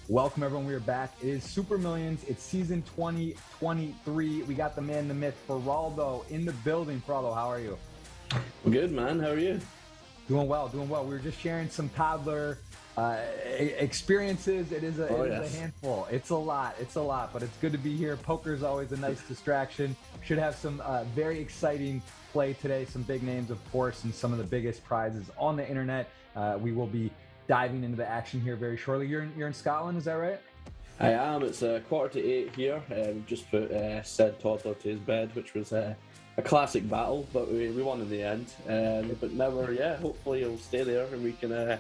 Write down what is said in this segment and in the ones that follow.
Welcome, everyone. We are back. It is Super Millions. It's season 2023. We got the man, the myth, Geraldo, in the building. Geraldo, how are you? Good, man. How are you? Doing well, doing well. We were just sharing some toddler experiences. It is a handful. It's a lot, but it's good to be here. Poker is always a nice distraction. Should have some very exciting play today. Some big names, of course, and some of the biggest prizes on the internet. We will be diving into the action here very shortly. You're in Scotland, is that right? I am. It's 7:45 here. We've just put said toddler to his bed, which was a classic battle, but we won in the end. But never, hopefully he'll stay there and we can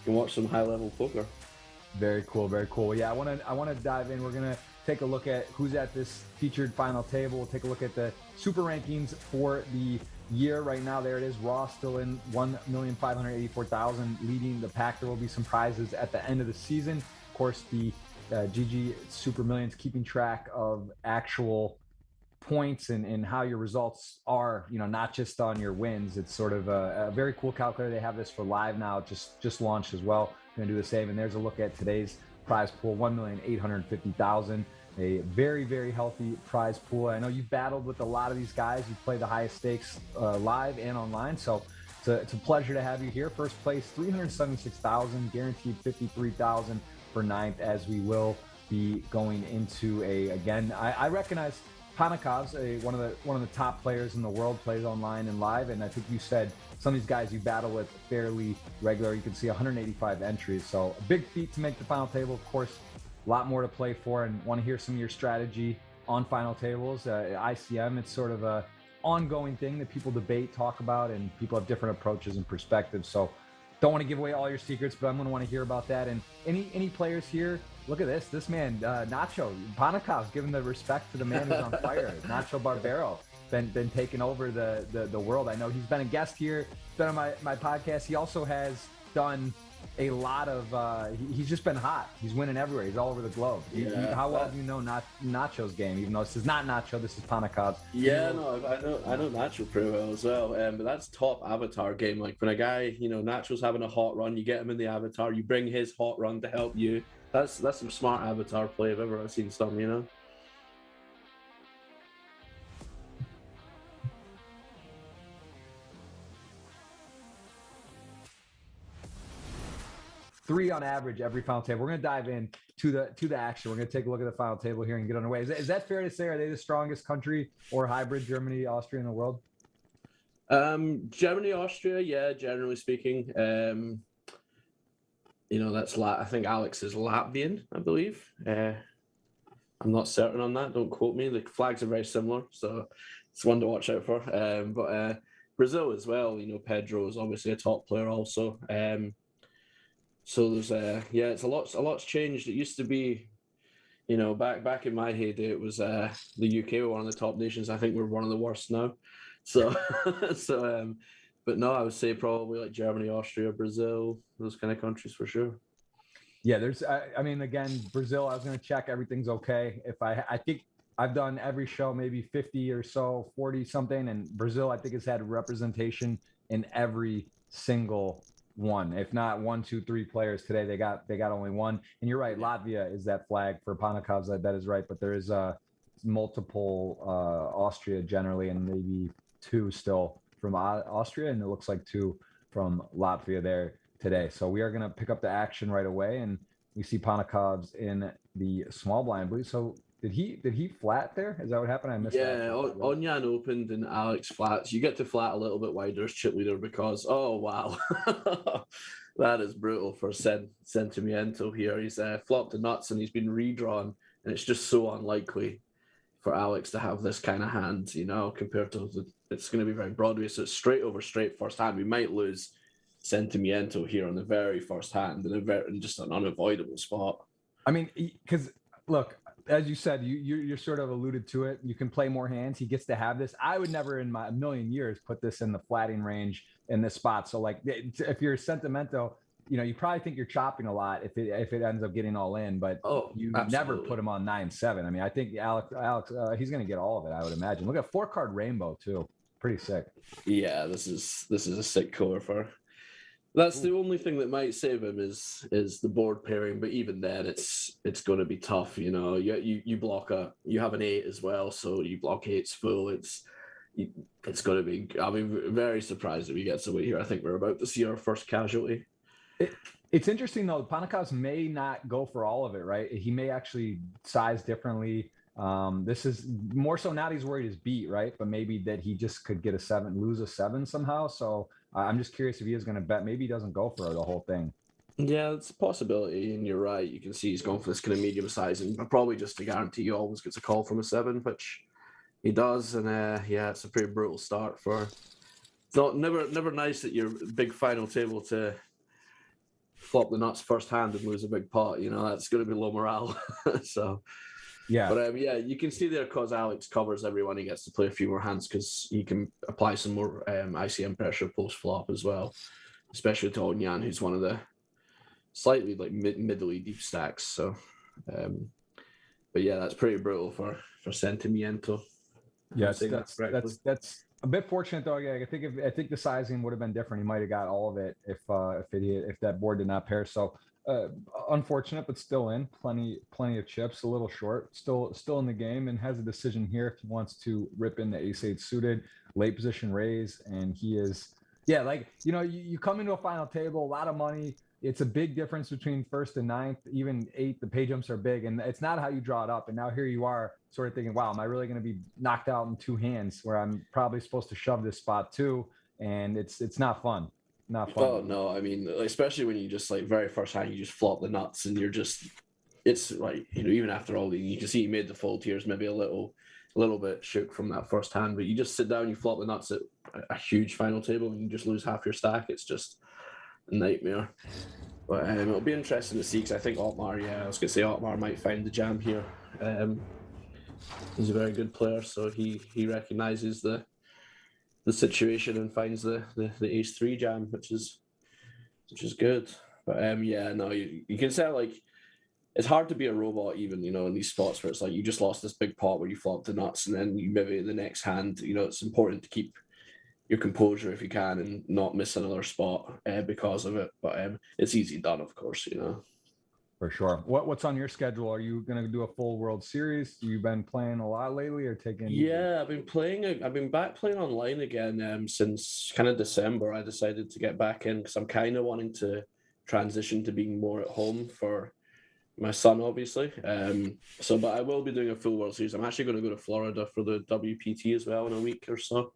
watch some high-level poker. Very cool, very cool. Yeah, I want to dive in. We're gonna take a look at who's at this featured final table. We'll take a look at the super rankings for the year. Right now, there it is. Raw still in 1,584,000, leading the pack. There will be some prizes at the end of the season. Of course, the GG Super Millions keeping track of actual points and how your results are, not just on your wins. It's sort of a very cool calculator. They have this for live now, just launched as well. Going to do the same. And there's a look at today's prize pool, 1,850,000. A very, very healthy prize pool. I know you've battled with a lot of these guys. You've played the highest stakes live and online. So it's a pleasure to have you here. First place, 376,000, guaranteed 53,000 for ninth, as we will be going into again, I recognize Panakov's one of the top players in the world, plays online and live. And I think you said some of these guys you battle with fairly regular. You can see 185 entries. So a big feat to make the final table, of course. A lot more to play for, and want to hear some of your strategy on final tables. ICM, it's sort of a ongoing thing that people debate, talk about, and people have different approaches and perspectives. So don't want to give away all your secrets, but I'm going to want to hear about that. And any players here, look at this man, Nacho, Panakov's giving the respect to the man who's on fire. Nacho Barbero, been taking over the world. I know he's been a guest here, been on my podcast. He also has done a lot of he's just been hot. He's winning everywhere. He's all over the globe. How well do you know Nacho's game, even though this is not Nacho, this is Panakov's? I know Nacho pretty well as well, but that's top avatar game. Like when a guy, Nacho's having a hot run, you get him in the avatar, you bring his hot run to help you. That's some smart avatar play if ever I've seen some. 3 on average every final table. We're going to dive in to the action. We're going to take a look at the final table here and get underway. Is that fair to say? Are they the strongest country or hybrid, Germany, Austria, in the world? Germany, Austria, yeah, generally speaking. That's I think Alex is Latvian, I believe. I'm not certain on that. Don't quote me. The flags are very similar, so it's one to watch out for. But Brazil as well. Pedro is obviously a top player also. So there's it's a lot's changed. It used to be, back in my heyday, it was the UK were one of the top nations. I think we're one of the worst now. So but no, I would say probably like Germany, Austria, Brazil, those kind of countries for sure. Yeah, there's again, Brazil, I was going to check everything's okay. I think I've done every show, maybe 50 or so, 40 something, and Brazil I think has had representation in every single one, if not 1, 2, 3 players today. They got only one. And you're right, Latvia is that flag for Panakov's. That is right, but there is multiple Austria generally, and maybe 2 still from Austria, and it looks like 2 from Latvia there today. So we are going to pick up the action right away, and we see Panakov's in the small blind, I believe. So did he flat there? Is that what happened? I missed that. Yeah, Onyan opened and Alex flats. You get to flat a little bit wider as chip leader because, oh, wow. That is brutal for Sentimiento here. He's flopped the nuts and he's been redrawn, and it's just so unlikely for Alex to have this kind of hand, compared to it's going to be very Broadway. So it's straight over straight first hand. We might lose Sentimiento here on the very first hand in just an unavoidable spot. I mean, because look, as you said, you're sort of alluded to it. You can play more hands. He gets to have this. I would never in a million years put this in the flatting range in this spot. So like, if you're Sentimento, you probably think you're chopping a lot if it ends up getting all in, but you absolutely never put him on 9-7. I mean, I think Alex, he's going to get all of it, I would imagine. Look at 4-card rainbow too. Pretty sick. Yeah, this is a sick color for That's the only thing that might save him is the board pairing, but even then, it's going to be tough. You know, you block you have an 8 as well, so you block 8's full. It's going to be. I'll be very surprised if he gets away here. I think we're about to see our first casualty. It's interesting though. Panakas may not go for all of it, right? He may actually size differently. This is more so not he's worried his beat, right? But maybe that he just could get a 7, lose a 7 somehow. So I'm just curious if he is going to bet. Maybe he doesn't go for the whole thing. Yeah, it's a possibility, and you're right. You can see he's going for this kind of medium size, and probably just to guarantee he always gets a call from a 7, which he does. And yeah, it's a pretty brutal start for. It's never nice at your big final table to flop the nuts first hand and lose a big pot. You know, that's going to be low morale. So. Yeah. But yeah, you can see there because Alex covers everyone. He gets to play a few more hands because he can apply some more ICM pressure post flop as well, especially to Onyan, who's one of the slightly like middly deep stacks. So, but yeah, that's pretty brutal for Sentimiento. Yeah, that's a bit fortunate though. Yeah, I think the sizing would have been different. He might have got all of it if that board did not pair. So. Unfortunate, but still in plenty of chips, a little short, still in the game, and has a decision here if he wants to rip in the ace-8 suited, late position raise, and he is, yeah, like, you know, you come into a final table, a lot of money. It's a big difference between first and ninth, even 8. The pay jumps are big, and it's not how you draw it up. And now here you are, sort of thinking, wow, am I really going to be knocked out in 2 hands where I'm probably supposed to shove this spot too? And it's not fun. Not fun. Oh no, I mean, especially when you just like very first hand, you just flop the nuts, and you're just, it's like, you know, even after all, you can see he made the fold tiers, maybe a little bit shook from that first hand, but you just sit down, you flop the nuts at a huge final table, and you just lose half your stack. It's just a nightmare. But it'll be interesting to see because I think Otmar, I was gonna say Otmar might find the jam here. He's a very good player, so he recognizes the situation and finds the ace-3 jam, which is good. But yeah, no, you can say like it's hard to be a robot even, you know, in these spots where it's like you just lost this big pot where you flopped the nuts, and then you maybe in the next hand, you know, it's important to keep your composure if you can and not miss another spot because of it. But it's easy done, of course, you know. For sure. What's on your schedule? Are you going to do a full World Series? You've been playing a lot lately, or taking? Yeah, I've been back playing online again since kind of December. I decided to get back in because I'm kind of wanting to transition to being more at home for my son, obviously. But I will be doing a full World Series. I'm actually going to go to Florida for the WPT as well in a week or so.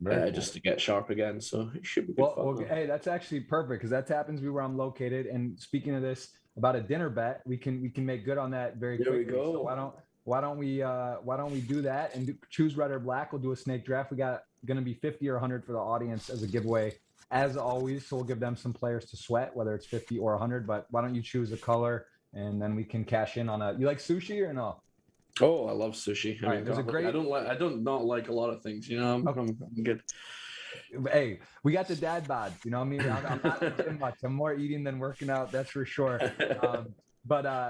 Cool. Just to get sharp again, so it should be good fun. Well, hey, that's actually perfect because that happens to be where I'm located. And speaking of this, about a dinner bet, we can make good on that very quickly. There we go. So why don't we do that and choose red or black? We'll do a snake draft. We got going to be 50 or 100 for the audience as a giveaway, as always. So we'll give them some players to sweat, whether it's 50 or 100. But why don't you choose a color and then we can cash in on a. You like sushi or no? Oh, I love sushi. I don't not like a lot of things, you know. I'm good. Hey, we got the dad bod, you know what I mean? I'm not eating much. I'm more eating than working out, that's for sure.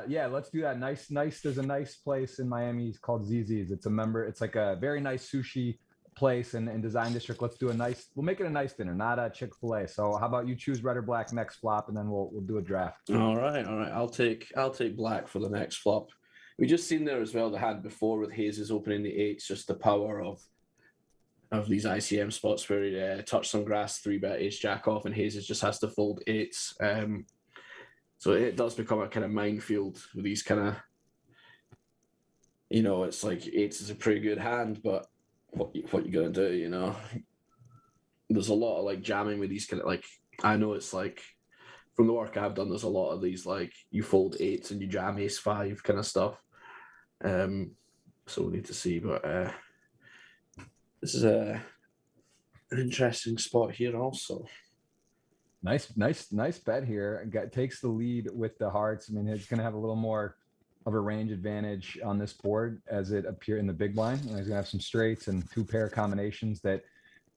Yeah, let's do that. Nice. There's a nice place in Miami called ZZ's. It's like a very nice sushi place in Design District. Let's do we'll make it a nice dinner, not a Chick-fil-A. So how about you choose red or black next flop, and then we'll do a draft. All right. I'll take black for the next flop. We just seen there as well the hand before with Hayes opening the 8s, just the power of these ICM spots where he touched some grass, 3-bet ace jack off, and Hayes just has to fold 8s. So it does become a kind of minefield with these kind of, you know, it's like 8s is a pretty good hand, but what you gonna do, you know? There's a lot of like jamming with these kind of like, I know it's like from the work I've done, there's a lot of these like you fold 8s and you jam ace-5 kind of stuff. So we'll need to see, but this is an interesting spot here also. Nice bet here. Takes the lead with the hearts. I mean, it's going to have a little more of a range advantage on this board as it appears in the big blind. He's going to have some straights and 2-pair combinations that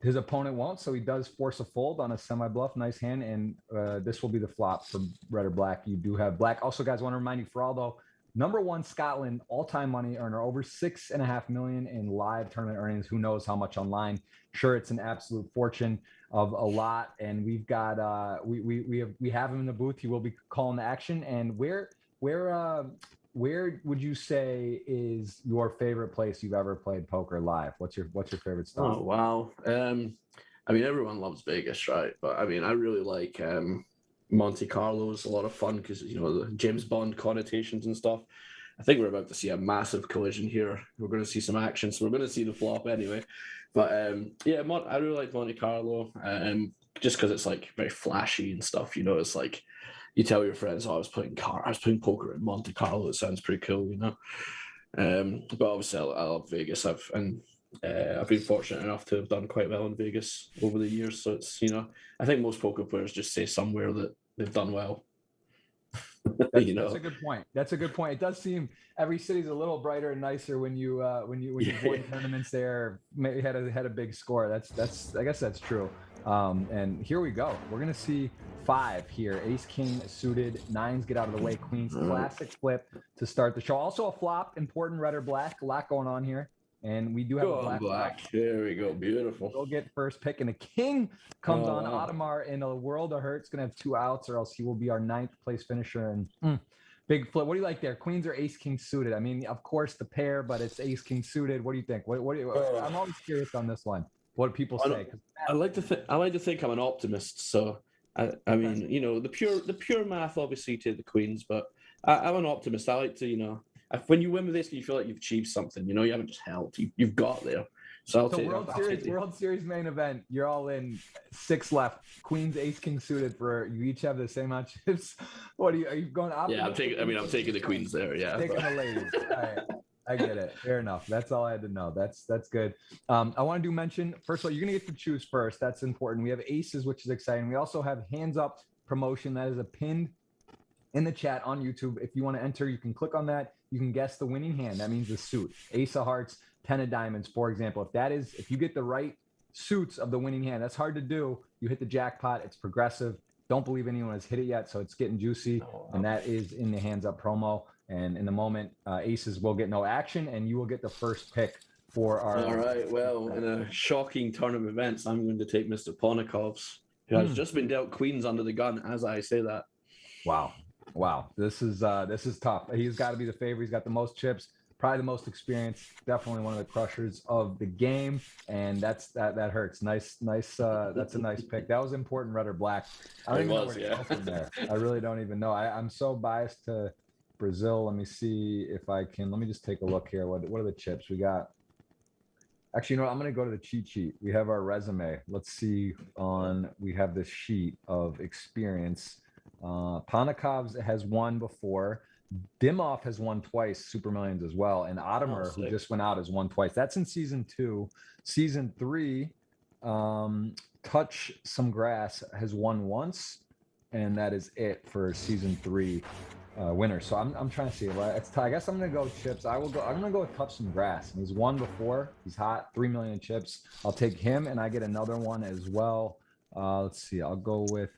his opponent won't. So he does force a fold on a semi-bluff. Nice hand. And this will be the flop for red or black. You do have black. Also, guys, I want to remind you, Feraldo Number one, Scotland, all-time money earner, over $6.5 million in live tournament earnings. Who knows how much online? Sure, it's an absolute fortune of a lot. And we've got we have him in the booth. He will be calling the action. And where would you say is your favorite place you've ever played poker live? What's your favorite style? Oh wow. I mean, everyone loves Vegas, right? But I mean, I really like Monte Carlo is a lot of fun because the James Bond connotations and stuff. I think we're about to see a massive collision here. We're going to see some action, so we're going to see the flop anyway. But yeah, I really like Monte Carlo, just because it's like very flashy and stuff. It's like you tell your friends, "Oh, I was playing poker in Monte Carlo." It sounds pretty cool, But obviously, I love Vegas. I've been fortunate enough to have done quite well in Vegas over the years. So it's I think most poker players just say somewhere that they've done well. That's a good point. That's a good point. It does seem every city's a little brighter and nicer when you won tournaments there. Maybe had a big score. That's I guess that's true. And here we go. We're gonna see 5 here. Ace King suited, 9s get out of the way. Queens classic flip to start the show. Also a flop, important red or black. A lot going on here. And we do have a black. There we go. Beautiful. We'll get first pick, and a king comes on. Wow. Audemars in a world of hurt's gonna have 2 outs, or else he will be our 9th place finisher. And big flip. What do you like there? Queens or ace king suited? I mean, of course the pair, but it's ace king suited. What do you think? I'm always curious on this one. What do people say? I like to think I'm an optimist. So I mean, the pure math obviously to the queens, but I'm an optimist. I like to when you win with this, you feel like you've achieved something. You haven't just held. You've got there. So I'll take World Series main event. You're all in. 6 left. Queens, ace, king suited. For you each have the same amount of chips. What are you going? Yeah, I'm taking the queens there. Yeah, taking the ladies. All right. I get it. Fair enough. That's all I had to know. That's good. I want to mention, first of all, you're going to get to choose first. That's important. We have aces, which is exciting. We also have hands up promotion. That is a pinned in the chat on YouTube. If you want to enter, you can click on that. You can guess the winning hand. That means the suit. Ace of hearts, 10 of diamonds, for example. If you get the right suits of the winning hand, that's hard to do. You hit the jackpot. It's progressive. Don't believe anyone has hit it yet, so it's getting juicy. And that is in the hands up promo. And in the moment, aces will get no action, and you will get the first pick for our. All right. Well, in a shocking turn of events, I'm going to take Mr. Ponikov's, who has just been dealt queens under the gun as I say that. Wow. This is tough. He's got to be the favorite. He's got the most chips, probably the most experience. Definitely one of the crushers of the game, and that hurts. Nice. That's a nice pick. That was important, red or black. I don't even know where to go from there. I really don't even know. I'm so biased to Brazil. Let me see if I can. Let me just take a look here. What are the chips we got? Actually, I'm going to go to the cheat sheet. We have our resume. Let's see. We have this sheet of experience. Ponikov's has won before. Dimov has won twice, Super Millions as well, and Audemars, who just went out, has won twice. That's in season 2. Season 3, Touch Some Grass has won once, and that is it for season 3 winner. So I'm trying to see. I guess I'm gonna go chips. I'm gonna go with Touch Some Grass. And he's won before. He's hot. 3 million chips. I'll take him, and I get another one as well. Let's see. I'll go with.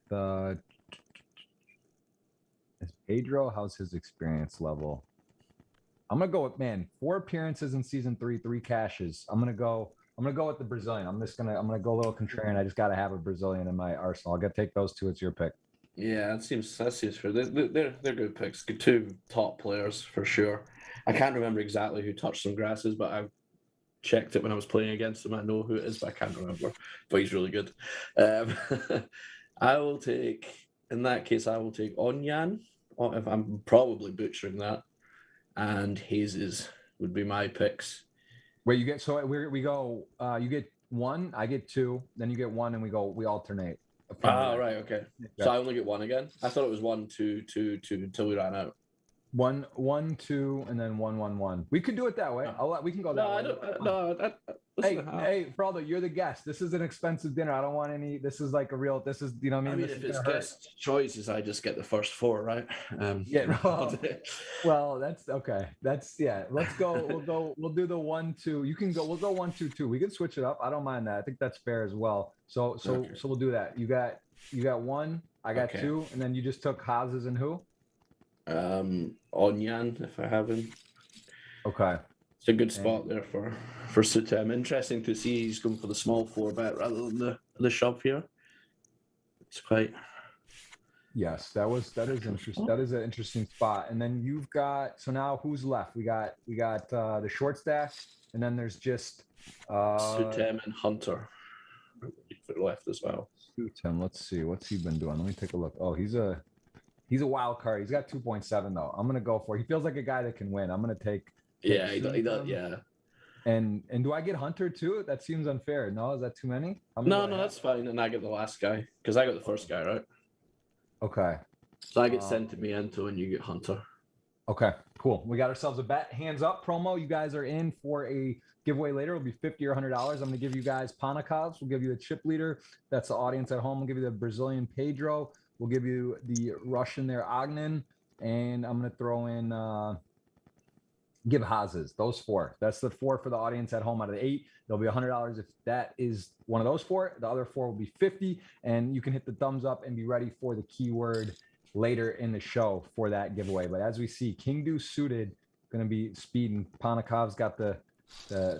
Is Pedro, how's his experience level? I'm gonna go with 4 appearances in season 3, 3 cashes. I'm gonna go with the Brazilian. I'm gonna go a little contrarian. I just gotta have a Brazilian in my arsenal. I'll gotta take those 2. It's your pick. Yeah, that seems fair. They're good picks. Good 2 top players for sure. I can't remember exactly who Touched Some Grasses, but I checked it when I was playing against him. I know who it is, but I can't remember. But he's really good. In that case, I will take Onyan. If I'm probably butchering that, and Hazes would be my picks. Wait, you get we go. You get 1, I get 2, then you get 1, and we alternate. Right, okay. So I only get 1 again. I thought it was 1, 2, 2, 2 until we ran out. 1, 1, 2, and then 1, 1, 1. We could do it that way. We can go that way. Hey, Fraldo, you're the guest. This is an expensive dinner. I don't want any. This is like a real. This is, you know what I mean? If it's guest choices, I just get the first 4, right? Yeah. Well, that's okay. Let's go. We'll do the 1, 2. You can go. We'll go 1, 2, 2. We can switch it up. I don't mind that. I think that's fair as well. So we'll do that. You got 1. I got 2, and then you just took Hazes and who? Onyan, if I have him. Okay. It's a good spot there for Sutem. Interesting to see he's going for the small 4-bet rather than the shove here. It's quite. Yes, that is interesting. That is an interesting spot. And then you've got, so now who's left? We got the short stack, and then there's just Sutem and Hunter left as well. Sutem. Let's see, what's he been doing? Let me take a look. Oh, he's a wild card. He's got 2.7 though. I'm gonna go for it. He feels like a guy that can win. I'm gonna take yeah, he does. Yeah. And do I get Hunter too? That seems unfair. No, is that too many? No, that's fine. And I get the last guy because I got the first guy, right? Okay. So I get Sentimiento and you get Hunter. Okay, cool. We got ourselves a bet. Hands up promo. You guys are in for a giveaway later. It'll be $50 or $100. I'm going to give you guys Panakovs. We'll give you the chip leader. That's the audience at home. We'll give you the Brazilian Pedro. We'll give you the Russian there, Agnen. And I'm going to throw in give Hazes. Those 4. That's the 4 for the audience at home out of the 8. There'll be $100 if that is one of those 4. The other 4 will be 50. And you can hit the thumbs up and be ready for the keyword later in the show for that giveaway. But as we see, King Deuce suited, going to be speeding. Panakov's got the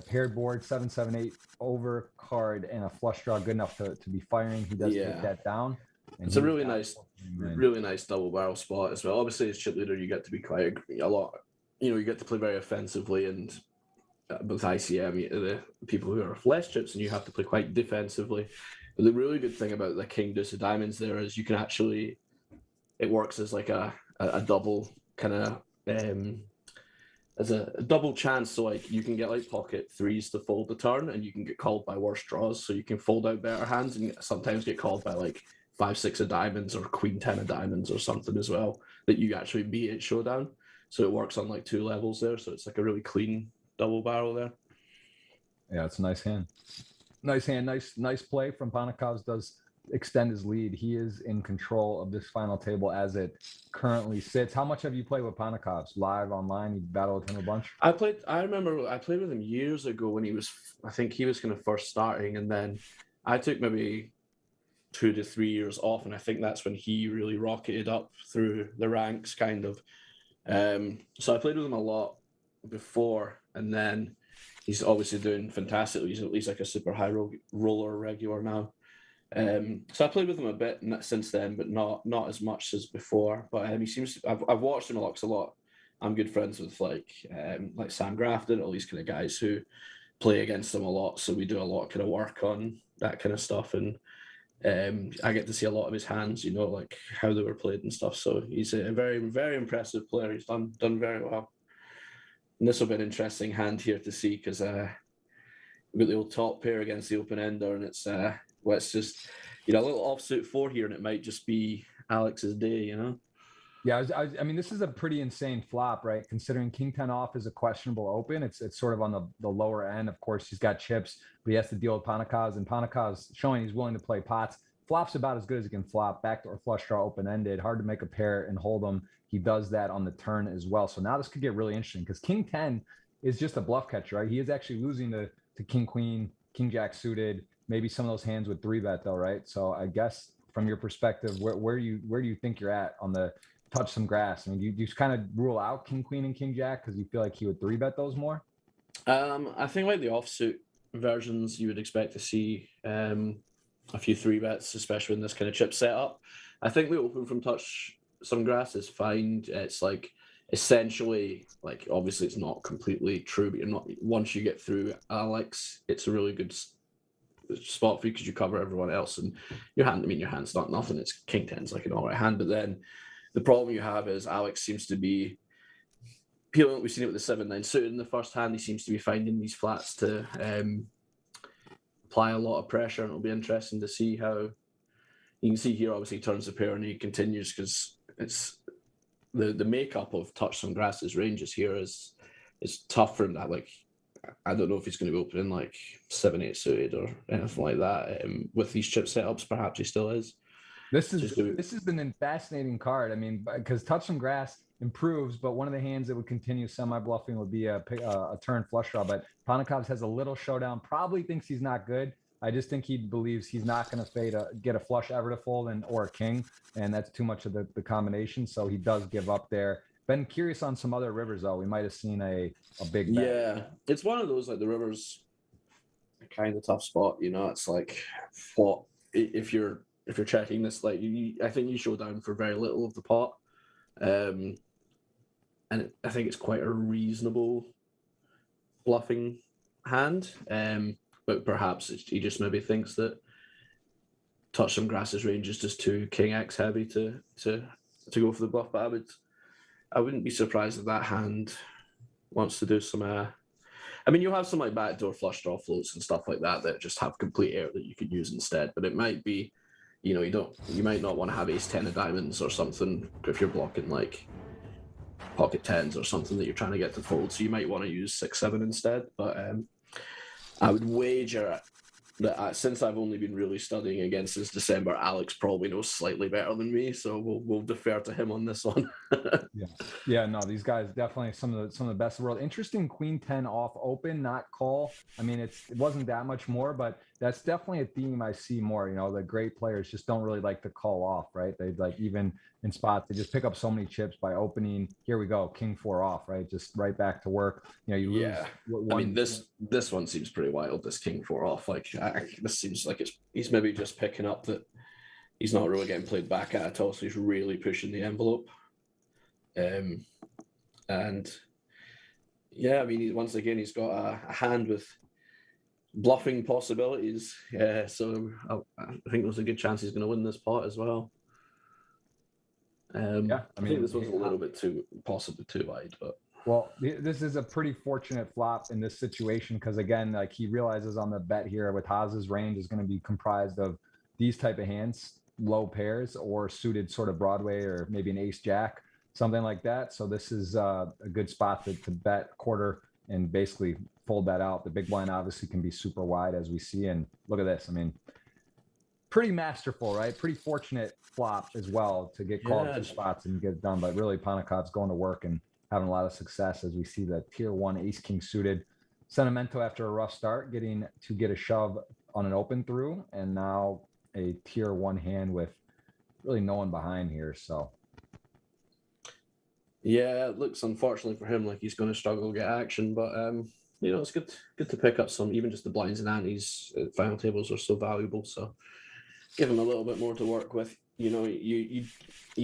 paired board, 7-7-8 over card and a flush draw good enough to be firing. He does get that down. And it's a really nice double barrel spot as well. Obviously, as chip leader, you get to be quite a lot. You get to play very offensively, and with ICM, the people who are less chips, and you have to play quite defensively. But the really good thing about the King Deuce of Diamonds there is you can actually, it works as like a double kind of as a double chance. So like you can get like pocket 3s to fold the turn, and you can get called by worse draws. So you can fold out better hands and sometimes get called by like 5-6 of diamonds or Queen 10 of diamonds or something as well that you actually beat at showdown. So it works on like 2 levels there. So it's like a really clean double barrel there. Yeah, it's a nice hand. Nice hand. Nice play from Panakovs. Does extend his lead. He is in control of this final table as it currently sits. How much have you played with Panakovs? Live, online? You battled with him a bunch? I remember I played with him years ago when I think he was kind of first starting, and then I took maybe 2 to 3 years off, and I think that's when he really rocketed up through the ranks, kind of. So I played with him a lot before, and then he's obviously doing fantastically. He's at least like a super high roller regular now. So I played with him a bit since then, but not as much as before. But he seems I've watched him a lot. I'm good friends with like Sam Grafton, all these kind of guys who play against him a lot. So we do a lot of kind of work on that kind of stuff, and I get to see a lot of his hands, like how they were played and stuff. So he's a very, very impressive player. He's done very well. And this will be an interesting hand here to see because we've got the old top pair against the open ender, and it's let's just a little offsuit 4 here, and it might just be Alex's day, Yeah, I mean, this is a pretty insane flop, right? Considering King 10 off is a questionable open. It's sort of on the lower end. Of course, he's got chips, but he has to deal with Panakovs, and Panakovs showing he's willing to play pots. Flop's about as good as he can flop. Backdoor flush draw open-ended. Hard to make a pair and hold them. He does that on the turn as well. So now this could get really interesting because King 10 is just a bluff catcher, right? He is actually losing to King Queen, King Jack suited, maybe some of those hands with 3-bet though, right? So I guess from your perspective, where do you think you're at on the touch some grass? I mean, you just kind of rule out King Queen and King Jack because you feel like he would 3-bet those more? I think like the offsuit versions, you would expect to see a few 3-bets, especially in this kind of chip setup. I think the open from touch some grass is fine. It's like essentially, like obviously it's not completely true, but you're not, once you get through Alex, it's a really good spot for you because you cover everyone else, and your hand's not nothing. It's King 10's like an alright hand, but then the problem you have is Alex seems to be peeling. We've seen it with the 7-9 suited in the first hand. He seems to be finding these flats to apply a lot of pressure, and it'll be interesting to see how. You can see here, obviously, he turns the pair and he continues because it's the makeup of touch some grasses ranges here is tough for him. That like I don't know if he's going to be opening like 7-8 suited or anything like that. With these chip setups, perhaps he still is. This is an fascinating card. I mean, because touch some grass improves, but one of the hands that would continue semi-bluffing would be a turn flush draw. But Panakovs has a little showdown, probably thinks he's not good. I just think he believes he's not going to get a flush ever to fold or a king, and that's too much of the combination. So he does give up there. Been curious on some other rivers though. We might have seen a big bet. Yeah, it's one of those, like, the river's kind of tough spot. It's like, what if you're checking this, like, I think you show down for very little of the pot, and I think it's quite a reasonable bluffing hand, but perhaps he just maybe thinks that touch some grasses range is just too king X heavy to go for the bluff. But I wouldn't be surprised if that hand wants to do some. I mean, you'll have some like backdoor flush draw floats and stuff like that just have complete air that you could use instead. But it might be, you might not want to have ace 10 of diamonds or something if you're blocking like pocket tens or something that you're trying to get to fold. So you might want to use 6-7 instead. But I would wager that since I've only been really studying again since December, Alex probably knows slightly better than me, so we'll defer to him on this one. Yeah, no, these guys definitely some of the best in the world. Interesting, queen 10 off open, not call. I mean, it wasn't that much more, but that's definitely a theme I see more. The great players just don't really like to call off, right? They like, even in spots, they just pick up so many chips by opening. Here we go, king 4 off, right? Just right back to work. You lose. I mean, this one seems pretty wild. This king 4 off, like, this seems like he's maybe just picking up that he's not really getting played back at all, so he's really pushing the envelope. And yeah, I mean, once again, he's got a hand with bluffing possibilities. Yeah, so I think there's a good chance he's going to win this pot as well. I think this one's a little bit possibly too wide, but. Well, this is a pretty fortunate flop in this situation because, again, like, he realizes on the bet here with Haas's range is going to be comprised of these type of hands, low pairs or suited sort of Broadway or maybe an ace jack, something like that. So this is a good spot to bet quarter and basically fold that out. The big blind obviously can be super wide, as we see. And look at this. I mean, pretty masterful, right? Pretty fortunate flop as well to get called two spots and get it done. But really, Panakov's going to work and having a lot of success as we see the tier 1 ace king suited. Sentimento, after a rough start, getting to get a shove on an open through, and now a tier 1 hand with really no one behind here. So yeah, it looks, unfortunately for him, like he's going to struggle to get action, but it's good to pick up some, even just the blinds and antes at final tables are so valuable, so give him a little bit more to work with. You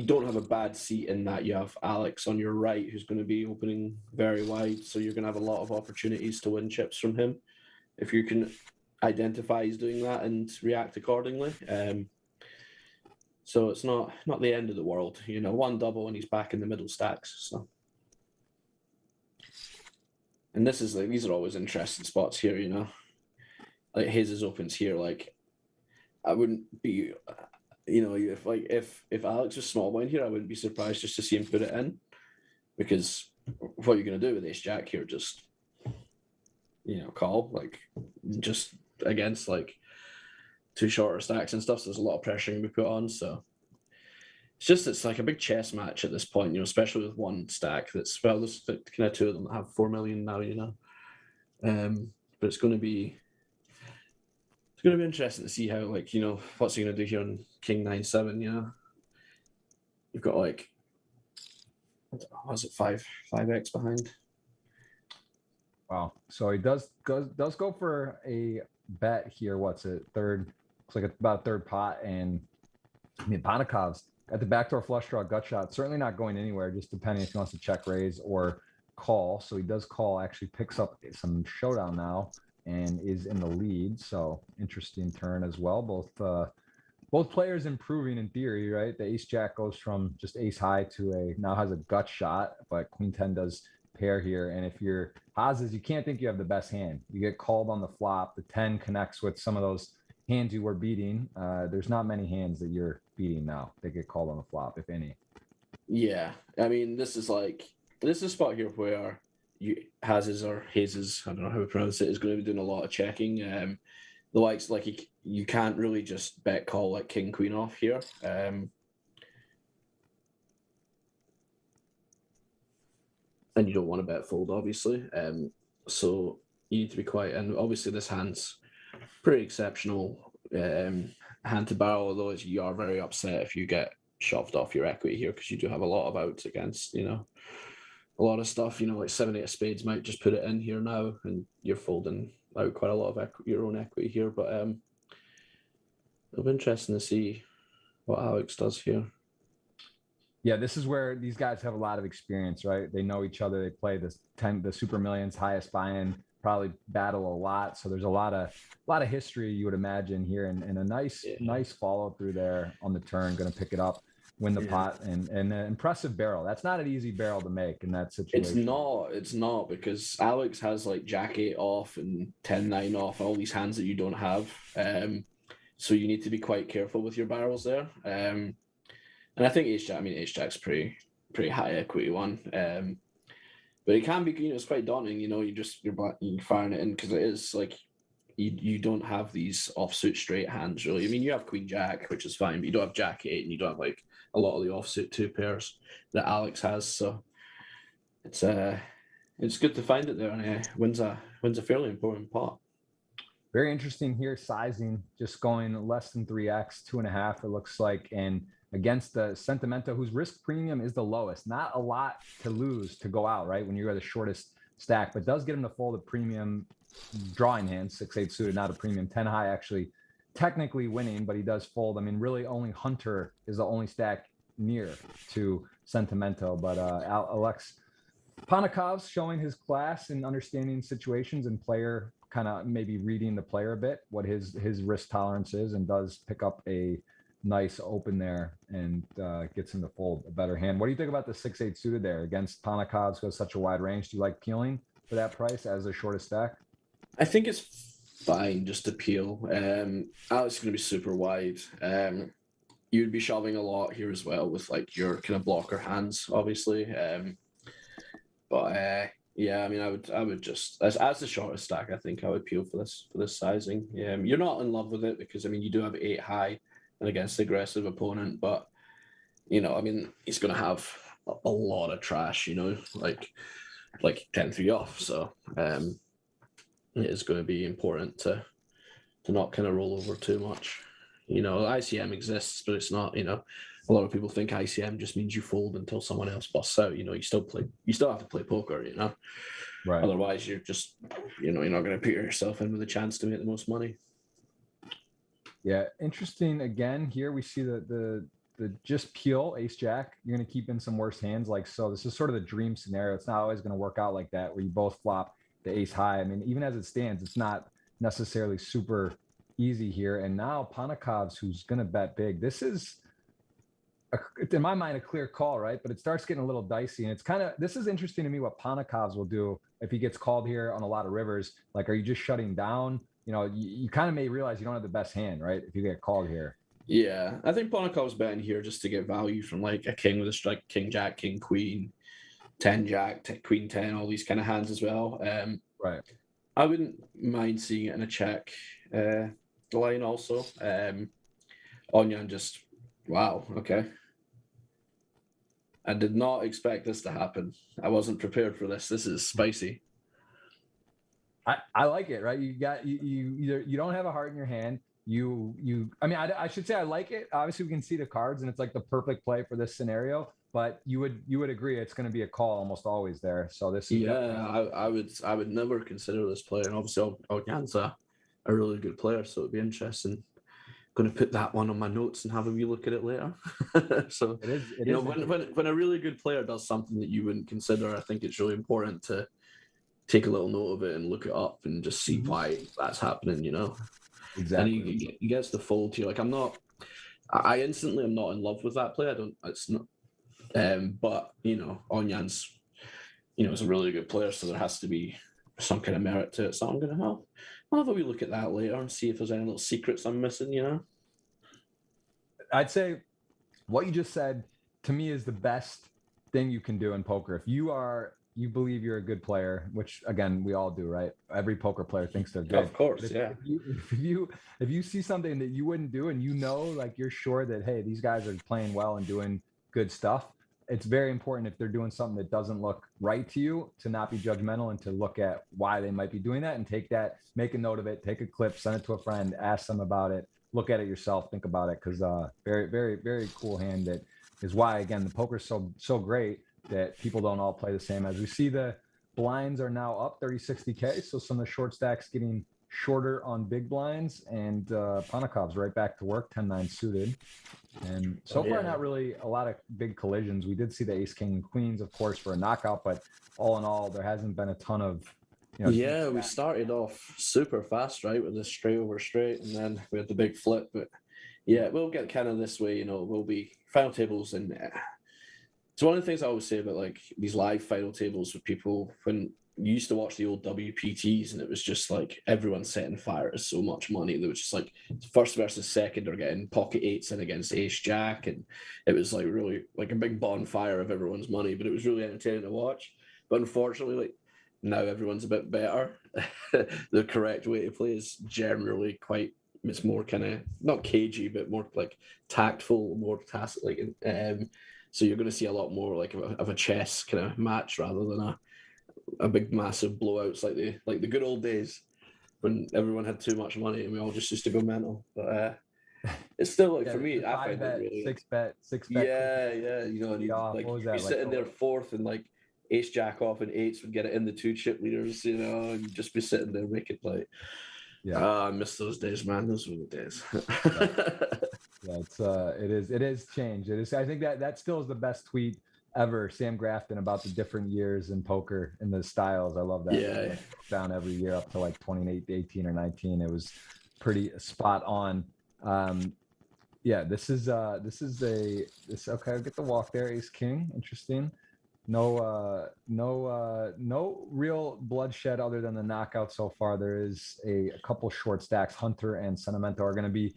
don't have a bad seat in that you have Alex on your right who's going to be opening very wide, so you're going to have a lot of opportunities to win chips from him if you can identify he's doing that and react accordingly. So it's not the end of the world. One double and he's back in the middle stacks. So, and these are always interesting spots here. Like his opens here. Like, I wouldn't be. If Alex was small blind here, I wouldn't be surprised just to see him put it in, because what you're going to do with ace jack here, just call, like, just against like two shorter stacks and stuff. So there's a lot of pressure going to be put on. So it's like a big chess match at this point, especially with one stack there's kind of two of them that have 4 million now, but it's going to be interesting to see how, like, what's he going to do here on king 9-7. You've got, like, was it 5x behind? Wow. So he does go for a bet here. What's it? Third. Looks like it's about a third pot. And I mean, Panakov's at the backdoor flush draw gut shot. Certainly not going anywhere, just depending if he wants to check raise or call. So he does call, actually picks up some showdown now and is in the lead. So interesting turn as well. Both players improving in theory, right? The ace jack goes from just ace high to now has a gut shot, but queen 10 does pair here. And if you're Haas's, you can't think you have the best hand. You get called on the flop. The 10 connects with some of those hands you were beating. There's not many hands that you're beating now. They get called on the flop, if any. Yeah. I mean, this is a spot here where Haas's or Hazes, I don't know how to pronounce it, is going to be doing a lot of checking. The likes, like, you can't really just bet call like king queen off here. And you don't want to bet fold, obviously. So you need to be quiet. And obviously this hand's pretty exceptional hand to barrel, although you are very upset if you get shoved off your equity here, because you do have a lot of outs against, you know, a lot of stuff, you know, like 7-8 of spades might just put it in here now, and you're folding out quite a lot of your own equity here. But it'll be interesting to see what Alex does here. Yeah, this is where these guys have a lot of experience, right? They know each other. They play the Super Millions, highest buy-in, probably battle a lot. So there's a lot of history, you would imagine, here, and a nice follow through there on the turn. Going to pick it up, win the pot, and an impressive barrel. That's not an easy barrel to make in that situation. It's not, because Alex has like Jack 8 off and 10-9 off, all these hands that you don't have. So you need to be quite careful with your barrels there. And I think Ace Jack's pretty high equity one. But it can be, you know, it's quite daunting, you know, you're firing it in, because it is like you don't have these offsuit straight hands really. I mean, you have Queen Jack, which is fine, but you don't have Jack 8, and you don't have like a lot of the offsuit 2 pairs that Alex has. So it's good to find it there, and wins a fairly important pot. Very interesting here, sizing, just going less than 3x, 2.5, it looks like, and against the Sentimento, whose risk premium is the lowest. Not a lot to lose to go out, right, when you're the shortest stack, but does get him to fold a premium drawing hand, 6-8 suited, not a premium 10 high, actually technically winning, but he does fold. I mean, really only Hunter is the only stack near to Sentimento, but Alex Panakov's showing his class and understanding situations and player, kind of maybe reading the player a bit, what his risk tolerance is, and does pick up a nice open there and gets him to fold a better hand. What do you think about the 6-8 suited there against Panakov's, who has such a wide range? Do you like peeling for that price as the shortest stack? I think it's fine just to peel. Alex is going to be super wide. You'd be shoving a lot here as well with like your kind of blocker hands, obviously. Yeah, I mean, I would just as the shortest stack, I think I would peel for this sizing. You're not in love with it because, I mean, you do have 8 high and against an aggressive opponent, but you know, I mean, he's going to have a lot of trash, you know, like 10-3 off. So it is going to be important to not kind of roll over too much. You know, ICM exists, but it's not, you know, a lot of people think ICM just means you fold until someone else busts out. You know, you still have to play poker, you know. Right. Otherwise, you're just, you know, you're not going to put yourself in with a chance to make the most money. Yeah, interesting. Again, here we see the just peel ace jack. You're going to keep in some worse hands like so. This is sort of the dream scenario. It's not always going to work out like that, where you both flop the ace high. I mean, even as it stands, it's not necessarily super easy here. And now Panakov's, who's going to bet big. This is, in my mind, a clear call, right? But it starts getting a little dicey, and it's kind of, this is interesting to me what Panakov's will do if he gets called here on a lot of rivers. Like, are you just shutting down? You know, you kind of may realize you don't have the best hand, right, if you get called here. Yeah, I think Panakov's betting here just to get value from like a king with a strike, king jack, king queen, 10 jack, queen 10, all these kind of hands as well. Right. I wouldn't mind seeing it in a check line also. Onyan just, wow, okay. I did not expect this to happen. I wasn't prepared for this. This is spicy. I like it, right? You either you don't have a heart in your hand. I mean, I should say I like it. Obviously, we can see the cards, and it's like the perfect play for this scenario. But you would agree it's going to be a call almost always there. So this is I would never consider this player, and obviously Onyan's a really good player, so it'd be interesting. Going to put that one on my notes and have a wee look at it later. So it is, you know, when a really good player does something that you wouldn't consider, I think it's really important to take a little note of it and look it up and just see why that's happening, you know. Exactly. And he gets the fold here. Like, I instantly am not in love with that play. It's not, but you know, Onyan's, you know, is a really good player, so there has to be some kind of merit to it. So I'm gonna I'll have a wee look at that later and see if there's any little secrets I'm missing, you know. I'd say what you just said to me is the best thing you can do in poker. If you believe you're a good player, which again we all do, right? Every poker player thinks they're good. Of course, yeah. If you see something that you wouldn't do, and you know, like, you're sure that, hey, these guys are playing well and doing good stuff, it's very important if they're doing something that doesn't look right to you to not be judgmental and to look at why they might be doing that and take that, make a note of it, take a clip, send it to a friend, ask them about it, look at it yourself, think about it, because very, very, very cool hand. That is why, again, the poker's so great that people don't all play the same. As we see, the blinds are now up 30-60K, so some of the short stacks getting shorter on big blinds, and Panakov's right back to work, 10-9 suited. And so far, not really a lot of big collisions. We did see the ace, king, and queens, of course, for a knockout, but all in all, there hasn't been a ton of, we started off super fast, right, with the straight over straight, and then we had the big flip. But yeah, we'll get kind of this way, we'll be final tables. And it's one of the things I always say about like these live final tables with people, when you used to watch the old WPTs and it was just like everyone setting fire to so much money. There was just like first versus second or getting pocket eights in against ace jack, and it was like really like a big bonfire of everyone's money, but it was really entertaining to watch. But unfortunately, like now everyone's a bit better. The correct way to play is generally it's more kind of not cagey, but more like tactful, more tacit. So you're going to see a lot more like of a chess kind of match rather than a big massive blowouts like the good old days when everyone had too much money and we all just used to go mental. But it's still like for me, I find it really six bet. Yeah, and you're sitting there fourth and like ace jack off and eights would get it in the two chip leaders, and you'd just be sitting there making like. Yeah, I miss those days, man. Those were the days. It is changed. I think that still is the best tweet ever, Sam Grafton, about the different years in poker and the styles. I love that. Yeah. Down every year up to like 18 or 19. It was pretty spot on. This is okay. I'll get the walk there. Ace king. Interesting. No real bloodshed other than the knockout so far. There is a couple short stacks. Hunter and Sentimento are going to be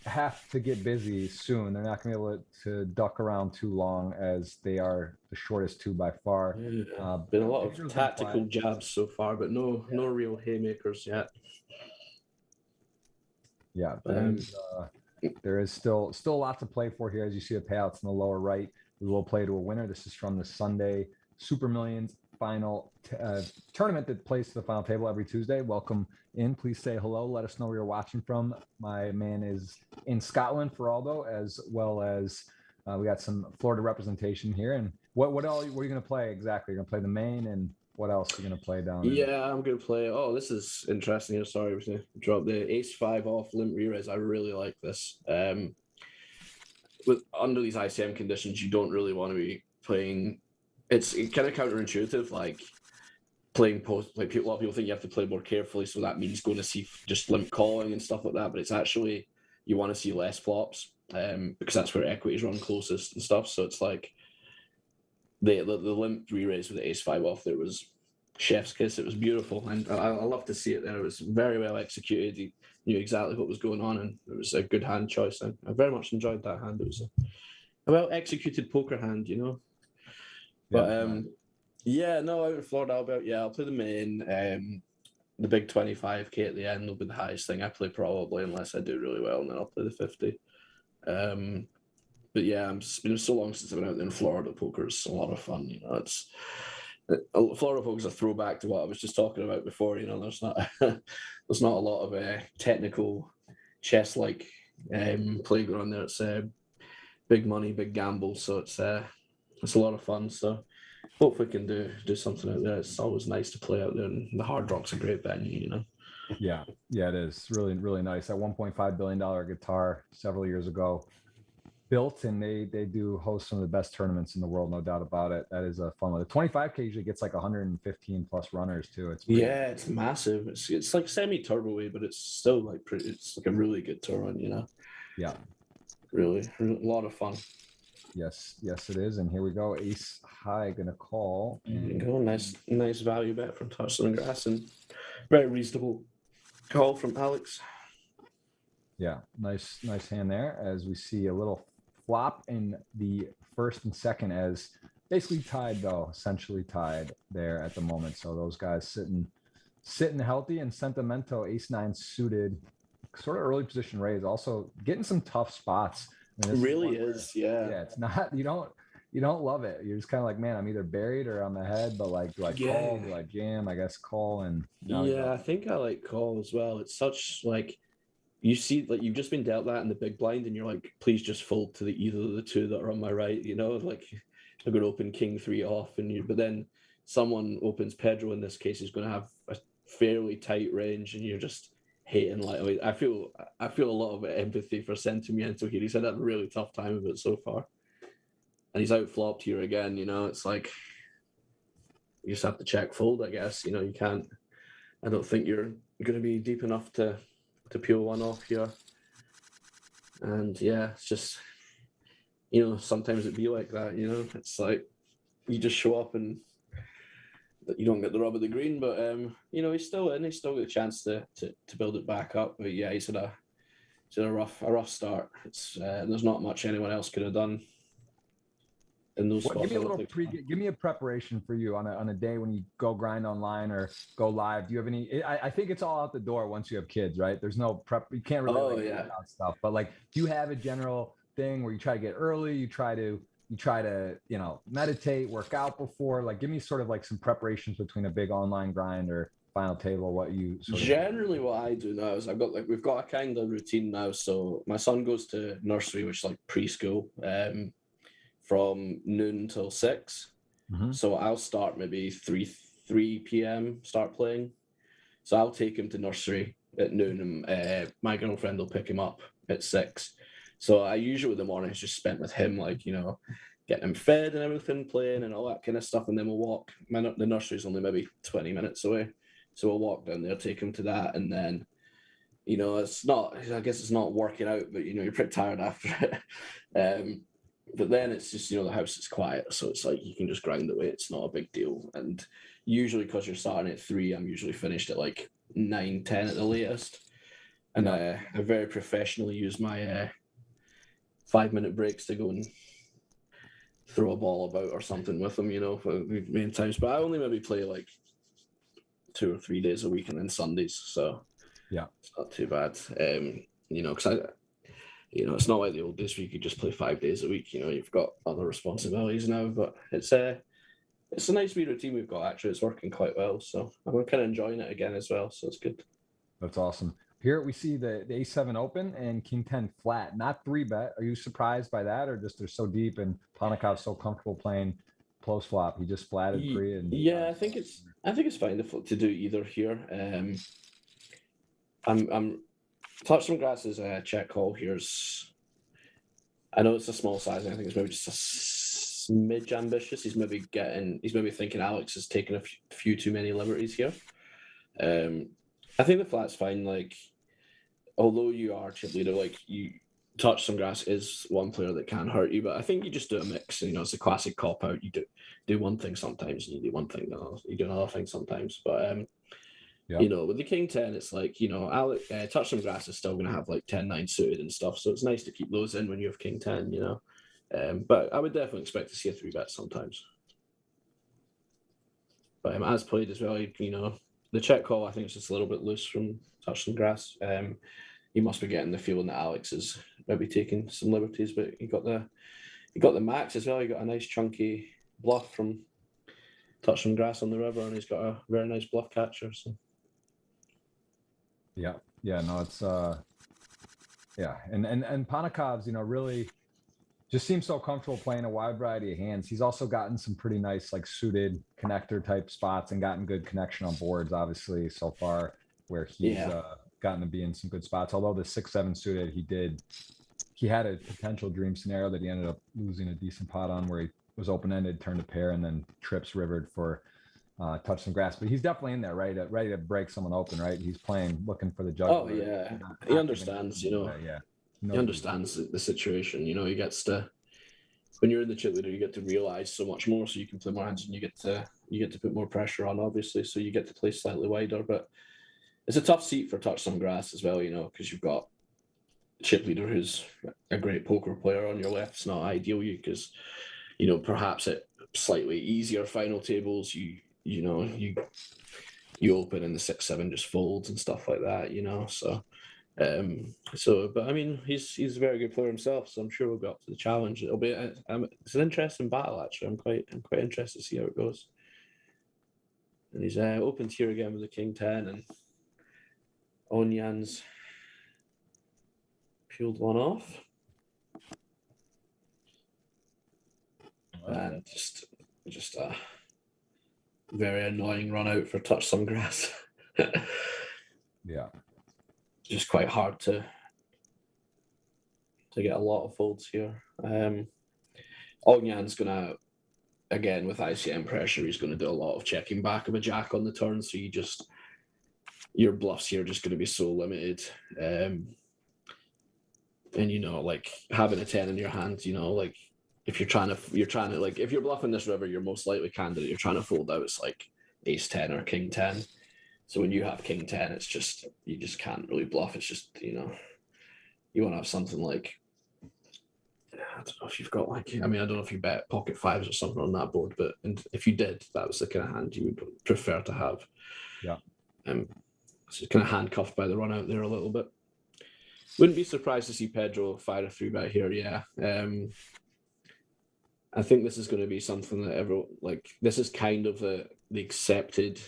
have to get busy soon. They're not going to be able to duck around too long, as they are the shortest two by far. Been a lot of tactical jabs so far, but no real haymakers yet. Yeah, there is still a lot to play for here. As you see the payouts in the lower right, we will play to a winner. This is from the Sunday Super Millions final tournament that plays to the final table every Tuesday. Welcome in. Please say hello. Let us know where you're watching from. My man is in Scotland for Aldo, as well as we got some Florida representation here. And what are you going to play exactly? You're going to play the main, and what else are you going to play down there? Yeah, I'm going to play. Oh, this is interesting here. Sorry, I was going to drop the ace-5 off limp re-raise. I really like this. Under these ICM conditions, you don't really want to be playing. It's kind of counterintuitive, like playing post. Like a lot of people think you have to play more carefully, so that means going to see just limp calling and stuff like that. But it's actually you want to see less flops, because that's where equities run closest and stuff. So it's like the limp re-raise with the ace-5 off there was chef's kiss. It was beautiful, and I love to see it there. It was very well executed. He knew exactly what was going on, and it was a good hand choice. And I very much enjoyed that hand. It was a well executed poker hand, But out in Florida, I'll play the main. The big 25K at the end will be the highest thing I play probably, unless I do really well, and then I'll play the 50. But yeah, it's been so long since I've been out there in Florida. Poker's a lot of fun, It's Florida poker's a throwback to what I was just talking about before. There's not there's not a lot of technical chess-like play going on there. It's big money, big gamble, so it's a lot of fun. So hopefully we can do something out there. It's always nice to play out there, and the Hard Rock's a great venue, Yeah, it is really, really nice. That $1.5 billion guitar several years ago built, and they do host some of the best tournaments in the world, no doubt about it. That is a fun one. The 25K usually gets like 115 plus runners too. It's massive. It's like semi-turbo, but it's still like it's like a really good tour run, Yeah, really a lot of fun. Yes, it is. And here we go. Ace high gonna call. And go nice value bet from Touchstone and Grass, and very reasonable call from Alex. Yeah, nice hand there. As we see a little flop in the first and second, as basically tied though, essentially tied there at the moment. So those guys sitting healthy, and Sentimento ace-9 suited, sort of early position raise, also getting some tough spots. It really is, yeah. Yeah, it's not, you don't love it. You're just kind of like, man, I'm either buried or I'm ahead, but like, do I call? Do I jam? I guess call. And yeah, I think I like call as well. It's such like you see, like you've just been dealt that in the big blind, and you're like, please just fold to either of the two that are on my right. You know, like they're going to open king 3 off, but then someone opens Pedro in this case is going to have a fairly tight range, and you're just hating. Like I feel a lot of empathy for Sentimiento here. He's had a really tough time of it so far, and he's outflopped here again. You know, it's like you just have to check fold, I guess. You know, you can't. I don't think you're going to be deep enough to peel one off here. And yeah, it's just, you know, sometimes it'd be like that. You know, it's like you just show up and you don't get the rub of the green. But you know, he's still in. He's still got a chance to build it back up. But yeah, he's had a rough start. It's there's not much anyone else could have done in those spots. Give me a preparation for you on a day when you go grind online or go live. Do you have any? I think it's all out the door once you have kids, right? There's no prep. You can't really out stuff. But like, do you have a general thing where you try to get early? You try to you know, meditate, work out before. Like, give me sort of like some preparations between a big online grind or final table. What you generally what I do now is we've got a kind of routine now. So my son goes to nursery, which is like preschool. From noon till 6. Mm-hmm. So I'll start maybe 3 p.m. start playing. So I'll take him to nursery at noon, and my girlfriend will pick him up at 6. So I usually the mornings just spent with him, like, you know, getting him fed and everything, playing and all that kind of stuff, and then we'll walk. The nursery's only maybe 20 minutes away, so we'll walk down there, take him to that, and then, you know, I guess it's not working out, but you know, you're pretty tired after it. But then it's just, you know, the house is quiet, so it's like you can just grind away. It's not a big deal. And usually, because you're starting at 3, I'm usually finished at like 9, 10 at the latest. And I very professionally use my 5-minute breaks to go and throw a ball about or something with them, you know, for many times. But I only maybe play like 2 or 3 days a week, and then Sundays. So yeah, it's not too bad. You know, because you know, it's not like the old days where you could just play 5 days a week. You know, you've got other responsibilities now, but it's a nice wee routine we've got, actually. It's working quite well, so I'm kind of enjoying it again as well, so it's good. That's awesome. Here we see the A7 open and King 10 flat, not 3-bet. Are you surprised by that, or just they're so deep and Ponikov's so comfortable playing close flop? He just flatted pre. And yeah, I think it's fine to do either here. I'm Touch Some Grass's check call here's. I know it's a small size. I think it's maybe just a smidge ambitious. He's maybe thinking Alex is taking a few too many liberties here. I think the flat's fine. Like, although you are chip leader, like Touch Some Grass is one player that can hurt you, but I think you just do a mix. You know, it's a classic cop out. You do one thing sometimes, and you do one thing, you do another thing sometimes. But you know, with the King 10, it's like, you know, Touch Some Grass is still going to have like 10-9 suited and stuff, so it's nice to keep those in when you have King 10, you know. But I would definitely expect to see a 3-bet sometimes. But as played as well, you know, the check call I think is just a little bit loose from Touch Some Grass. You must be getting the feeling that Alex is maybe taking some liberties, but you got the max as well. You got a nice chunky bluff from Touch Some Grass on the river, and he's got a very nice bluff catcher. So. Yeah, no, it's and Ponikov's, you know, really just seems so comfortable playing a wide variety of hands. He's also gotten some pretty nice like suited connector type spots and gotten good connection on boards, obviously, so far, where he's gotten to be in some good spots. Although the 6-7 suited, he had a potential dream scenario that he ended up losing a decent pot on, where he was open-ended, turned a pair, and then trips rivered for Touch Some Grass. But he's definitely in there, right? Ready to break someone open, right? He's looking for the juggler. Oh yeah, he understands, you know. He understands the situation. You know, he gets to, when you're in the chip leader, you get to realize so much more, so you can play more hands, and you get to put more pressure on, obviously. So you get to play slightly wider, but it's a tough seat for Touch Some Grass as well, you know, because you've got chip leader who's a great poker player on your left. It's not ideal, because you know, perhaps at slightly easier final tables, you open and the 6-7 just folds and stuff like that, you know. So But I mean, he's a very good player himself, so I'm sure we'll go up to the challenge. It'll be it's an interesting battle actually. I'm quite interested to see how it goes. And he's opened here again with the King 10, and Onyan's peeled one off. And just a very annoying run out for touch some grass. Yeah. Just quite hard to get a lot of folds here. Onyan's gonna, again with ICM pressure, he's gonna do a lot of checking back of a jack on the turn, so your bluffs here are just gonna be so limited. And you know, like having a 10 in your hand, you know, like if you're trying to like if you're bluffing this river, you're most likely candidate you're trying to fold out, it's like ace 10 or king 10. So when you have king 10, it's just you just can't really bluff. It's just, you know, you want to have something like, I don't know if you've got like, I mean, I don't know if you bet pocket fives or something on that board, but if you did, that was the kind of hand you would prefer to have. Yeah. So kind of handcuffed by the run out there a little bit. Wouldn't be surprised to see Pedro fire a 3-bet here. Yeah. I think this is going to be something that this is kind of the accepted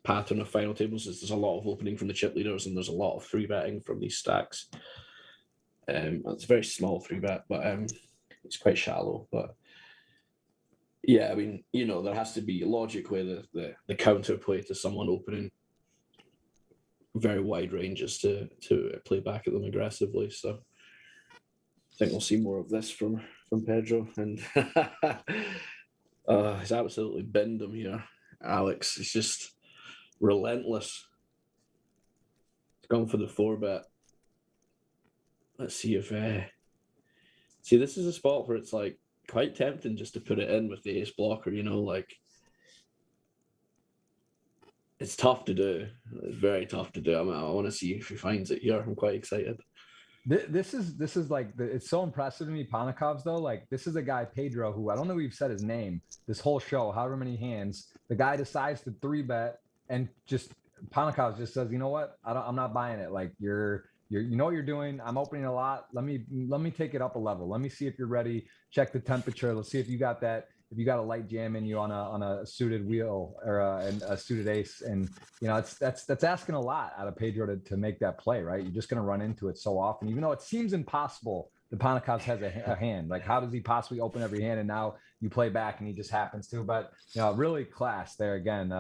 pattern of final tables. Is there's a lot of opening from the chip leaders and there's a lot of 3-betting from these stacks. It's a very small 3-bet, but it's quite shallow. But yeah, I mean, you know, there has to be logically the counterplay to someone opening very wide ranges to play back at them aggressively. So I think we'll see more of this from Pedro, and he's absolutely binned him here. Alex is just relentless. He's gone for the 4-bet. Let's see if this is a spot where it's like quite tempting just to put it in with the ace blocker, you know, like it's tough to do. It's very tough to do. I want to see if he finds it here. I'm quite excited. This is like it's so impressive to me. Panakov's though, like this is a guy Pedro who I don't know if we've said his name this whole show, however many hands. The guy decides to 3-bet and just Panikov just says, you know what, I'm not buying it. Like you know what you're doing. I'm opening a lot. Let me take it up a level. Let me see if you're ready. Check the temperature. Let's see if you got that. If you got a light jam in you on a suited wheel or a suited ace, and you know that's asking a lot out of Pedro to make that play, right? You're just going to run into it so often, even though it seems impossible. The Panikov has a hand. Like, how does he possibly open every hand? And now you play back, and he just happens to. But you know, really class there again.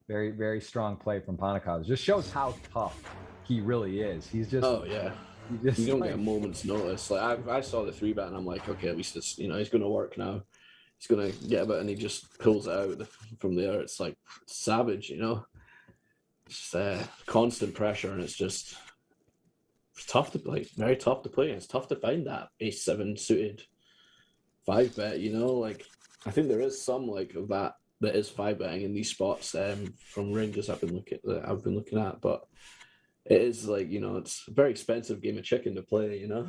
Very very strong play from Panikov. It just shows how tough he really is. He's just you don't get a moment's notice. Like I saw the 3-bet and I'm like, okay, at least it's, you know, he's going to work now. He's going to get a bit, and he just pulls it out from there. It's like savage, you know. It's constant pressure, and it's tough to play. Very tough to play. It's tough to find that ace 7 suited 5-bet. You know, like I think there is some like of that is 5-betting in these spots from ranges I've been looking at, but it is like, you know, it's a very expensive game of chicken to play. You know.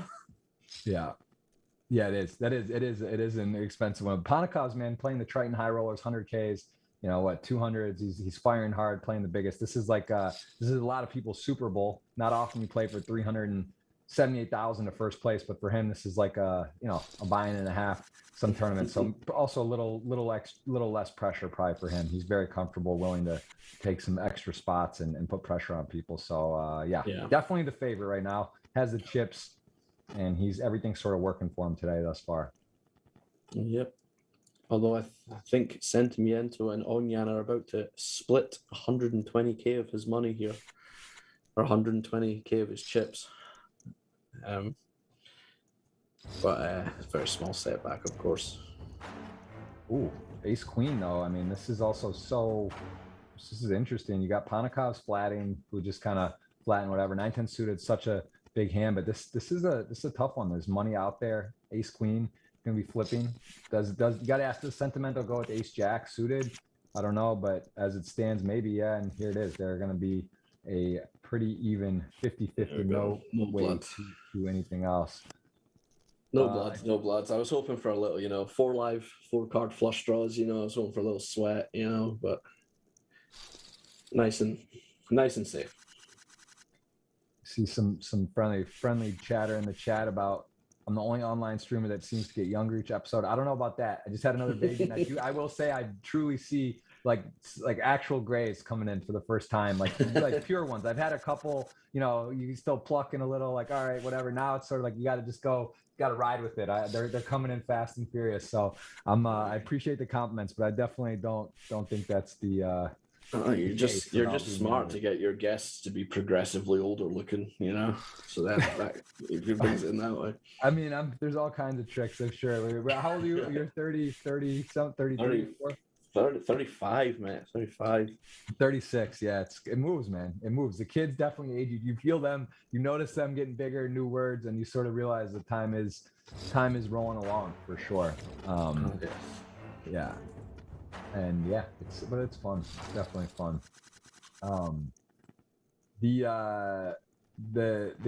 Yeah, it is. It is an expensive one. Panikov's, man, playing the Triton high rollers, 100Ks, you know what, 200s. He's firing hard, playing the biggest. This is like this is a lot of people's Super Bowl. Not often you play for 378,000 to first place, but for him, this is like a buy-in and a half. Some tournaments, so also a little less pressure probably for him. He's very comfortable, willing to take some extra spots and put pressure on people. So yeah, definitely the favorite right now. Has the chips. And everything's sort of working for him today thus far. Yep. Although I think Sentimiento and Onyan are about to split 120K of his money here, or 120K of his chips. But very small setback, of course. Ooh, ace queen though. I mean, this is also this is interesting. You got Panikov's flatting, who just kind of flatten whatever. 9-10 suited, such a big hand, but this is a tough one. There's money out there. Ace queen gonna be flipping. Does you gotta ask, does Sentimento go with ace jack suited? I don't know, but as it stands, maybe, yeah. And here it is. They're gonna be a pretty even 50-50. No way to do anything else. No bloods. I was hoping for a little, you know, 4-card flush draws. You know, I was hoping for a little sweat, you know, but nice and safe. see some friendly chatter in the chat about I'm the only online streamer that seems to get younger each episode. I don't know about that. I just had another baby, and I will say I truly see like actual grays coming in for the first time, like pure ones. I've had a couple, you still plucking a little, like, all right, whatever. Now it's sort of like you got to just go, got to ride with it. They're coming in fast and furious. So I appreciate the compliments, but I definitely don't think that's the. You're just smart to get your guests to be progressively older looking, so that if you brings it in that way. I mean, there's all kinds of tricks, I'm sure. How old are you? You're 30, 33, 35, man. 35. 36. Yeah, it moves, man. It moves. The kids definitely age. You feel them. You notice them getting bigger, new words, and you sort of realize the time is rolling along for sure. Yeah. And yeah, it's fun. It's definitely fun. The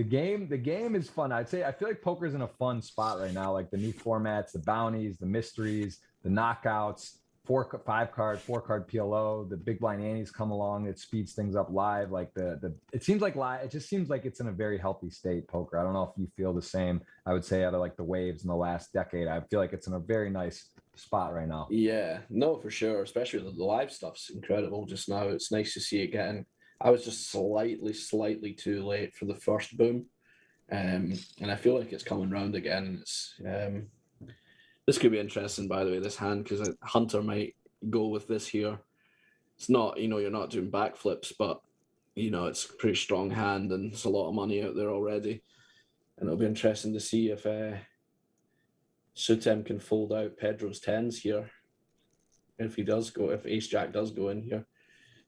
game is fun. I'd say I feel like poker's in a fun spot right now. Like the new formats, the bounties, the mysteries, the knockouts, 5 card, 4 card PLO, the big blind antes come along. It speeds things up live. Like it seems like live. It just seems like it's in a very healthy state. Poker. I don't know if you feel the same. I would say out of like the waves in the last decade, I feel like it's in a very nice spot right now. Yeah, no, for sure. Especially the live stuff's incredible just now. It's nice to see it getting. I was just slightly too late for the first boom, and I feel like it's coming round again. It's this could be interesting, by the way, this hand, because Hunter might go with this here. It's not, you're not doing backflips, but it's a pretty strong hand, and there's a lot of money out there already, and it'll be interesting to see if Sutem can fold out Pedro's tens here. If Ace Jack does go in here.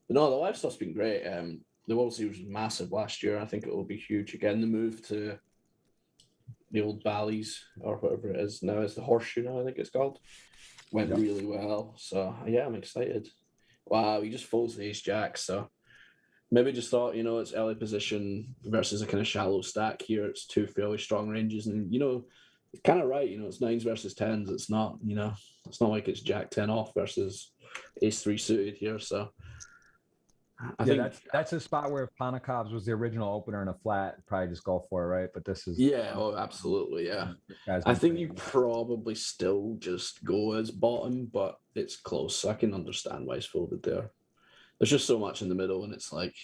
But no, the live stuff's been great. The World Series was massive last year. I think it will be huge again. The move to the old Bally's or whatever it is now is the Horseshoe now, I think it's called. Went really well. So yeah, I'm excited. Wow, he just folds the Ace Jack. So maybe just thought, it's early position versus a kind of shallow stack here. It's 2 fairly strong ranges, and it's kind of right. It's 9s versus 10s. It's not, it's not like it's Jack 10 off versus Ace 3 suited here. So I think that's a spot where if Panakov's was the original opener in a flat, probably just go for it, right? But this is absolutely, yeah. I think you probably still just go as bottom, but it's close. So I can understand why he's folded there. There's just so much in the middle, and it's like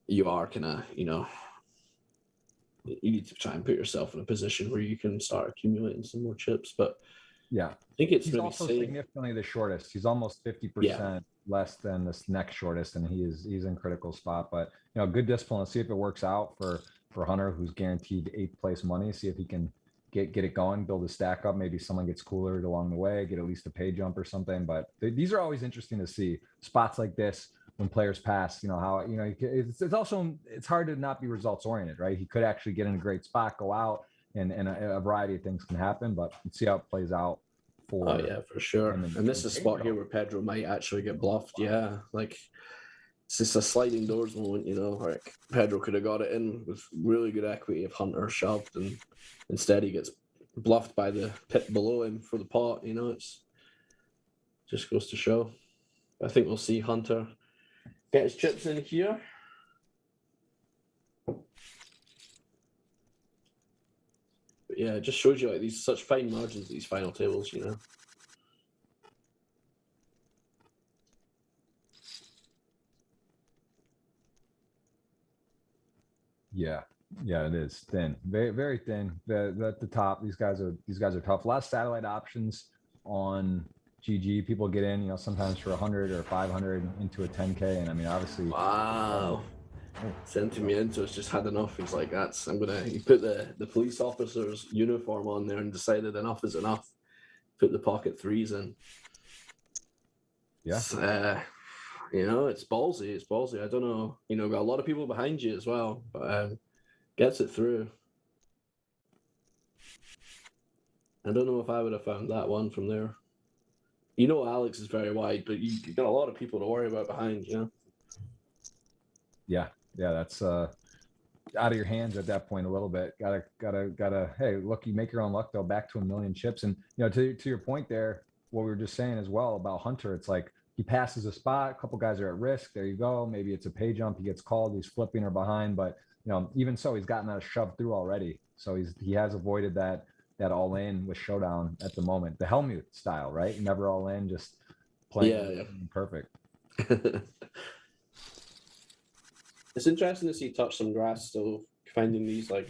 you are kind of, you need to try and put yourself in a position where you can start accumulating some more chips. But yeah, I think it's he's really also safe. Significantly the shortest. He's almost 50% less than this next shortest, and he's in critical spot. But good discipline. Let's see if it works out for Hunter, who's guaranteed 8th place money. See if he can get it going, build a stack up. Maybe someone gets cooler along the way, get at least a pay jump or something. But these are always interesting to see spots like this when players pass. How it's also hard to not be results oriented, right? He could actually get in a great spot, go out, and a variety of things can happen. But let's see how it plays out. For sure. And this is a spot here where Pedro might actually get bluffed. Yeah, like it's just a sliding doors moment, like Pedro could have got it in with really good equity if Hunter shoved, and instead he gets bluffed by the pit below him for the pot. It's just goes to show. I think we'll see Hunter get his chips in here. But yeah, it just shows you like these such fine margins, these final tables, Yeah, it is thin, very, very thin. At the top, these guys are tough. A lot of satellite options on GG. People get in, sometimes for 100 or 500 into a 10K, and I mean, obviously. Wow. Sentimiento's just had enough. He's like, he put the police officer's uniform on there and decided enough is enough. Put the pocket 3s in. Yeah. It's ballsy. It's ballsy. I don't know. Got a lot of people behind you as well, but gets it through. I don't know if I would have found that one from there. Alex is very wide, but you got a lot of people to worry about behind, Yeah, that's out of your hands at that point a little bit. Gotta. Hey, look, you make your own luck though. Back to 1 million chips, and to your point there, what we were just saying as well about Hunter, it's like he passes a spot, a couple guys are at risk. There you go. Maybe it's a pay jump. He gets called. He's flipping or behind, but even so, he's gotten that shoved through already. So he has avoided that all in with showdown at the moment. The Helmut style, right? Never all in, just playing perfect. It's interesting to see touch some grass still finding these like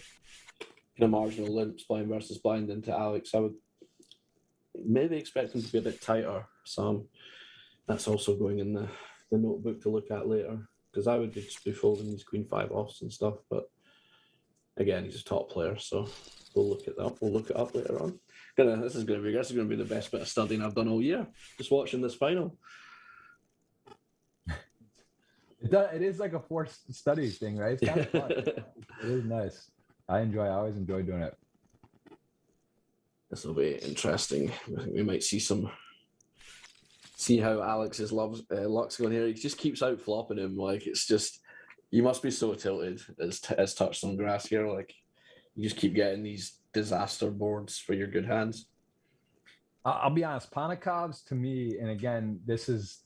kind of marginal limps blind versus blind into Alex. I would maybe expect him to be a bit tighter. So that's also going in the notebook to look at later, because I would just be folding these queen 5 offs and stuff. But again, he's a top player, so we'll look at that. We'll look it up later on. This is going to be the best bit of studying I've done all year. Just watching this final. It is like a forced study thing, right? It's kind of fun. It is nice. I always enjoy doing it. This will be interesting. I think we might see how Alex's luck's going here. He just keeps out flopping him. Like, it's just, you must be so tilted as touched on grass here. Like, you just keep getting these disaster boards for your good hands. I'll be honest, Ponikov's to me, and again, this is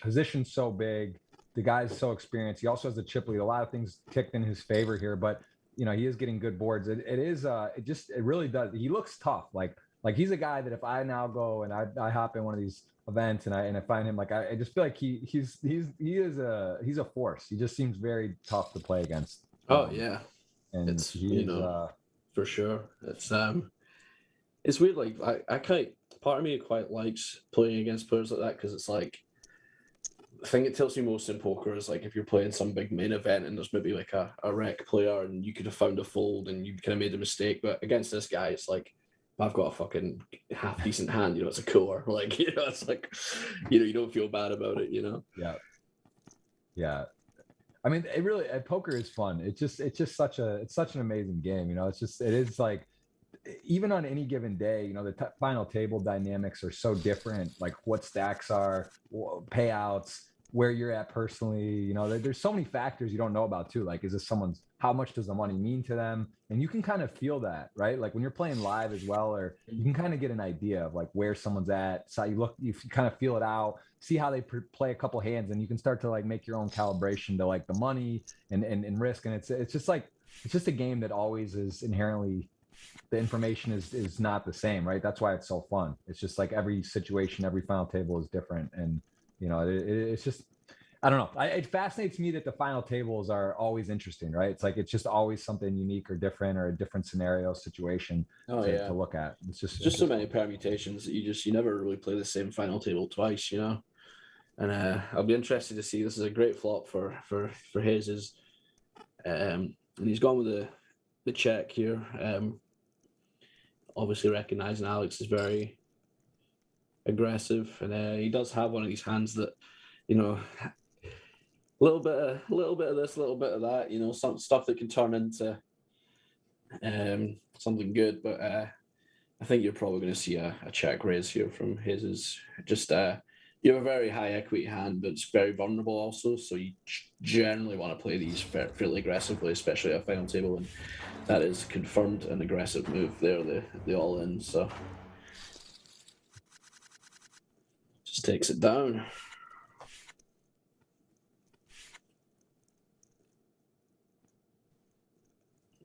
position so big. The guy's so experienced. He also has a chip lead. A lot of things ticked in his favor here, but he is getting good boards. It really does. He looks tough. Like he's a guy that if I now go and I hop in one of these events and I find him, like I just feel like he's a force. He just seems very tough to play against. Oh yeah, and it's for sure. It's weird. Like part of me quite likes playing against players like that, because it's like, the thing it tells me most in poker is like if you're playing some big main event and there's maybe like a rec player and you could have found a fold and you kind of made a mistake, but against this guy, it's like, I've got a fucking half decent hand, it's a core. Like, it's like, you don't feel bad about it, Yeah. I mean, poker is fun. It's just such an amazing game. It is like, even on any given day, the final table dynamics are so different. Like what stacks are, payouts, where you're at personally. There's so many factors you don't know about too. Like, is this how much does the money mean to them? And you can kind of feel that, right? Like when you're playing live as well, or you can kind of get an idea of like where someone's at. So you kind of feel it out, see how they play a couple hands, and you can start to like make your own calibration to like the money and risk. And it's just a game that always is inherently, the information is not the same, right? That's why it's so fun. It's just like every situation, every final table is different. And, it's just, I don't know. It fascinates me that the final tables are always interesting, right? It's like, it's just always something unique or different, or a different scenario situation to look at. It's just so many permutations that you never really play the same final table twice, And I'll be interested to see. This is a great flop for Hayes. And he's gone with the check here. Obviously recognizing Alex is very aggressive, and he does have one of these hands that, a little bit of this, a little bit of that, some stuff that can turn into something good. But I think you're probably going to see a check raise here from his. Just you have a very high equity hand, but it's very vulnerable also. So you generally want to play these fairly aggressively, especially at a final table, and that is confirmed an aggressive move there, the all in. So just takes it down.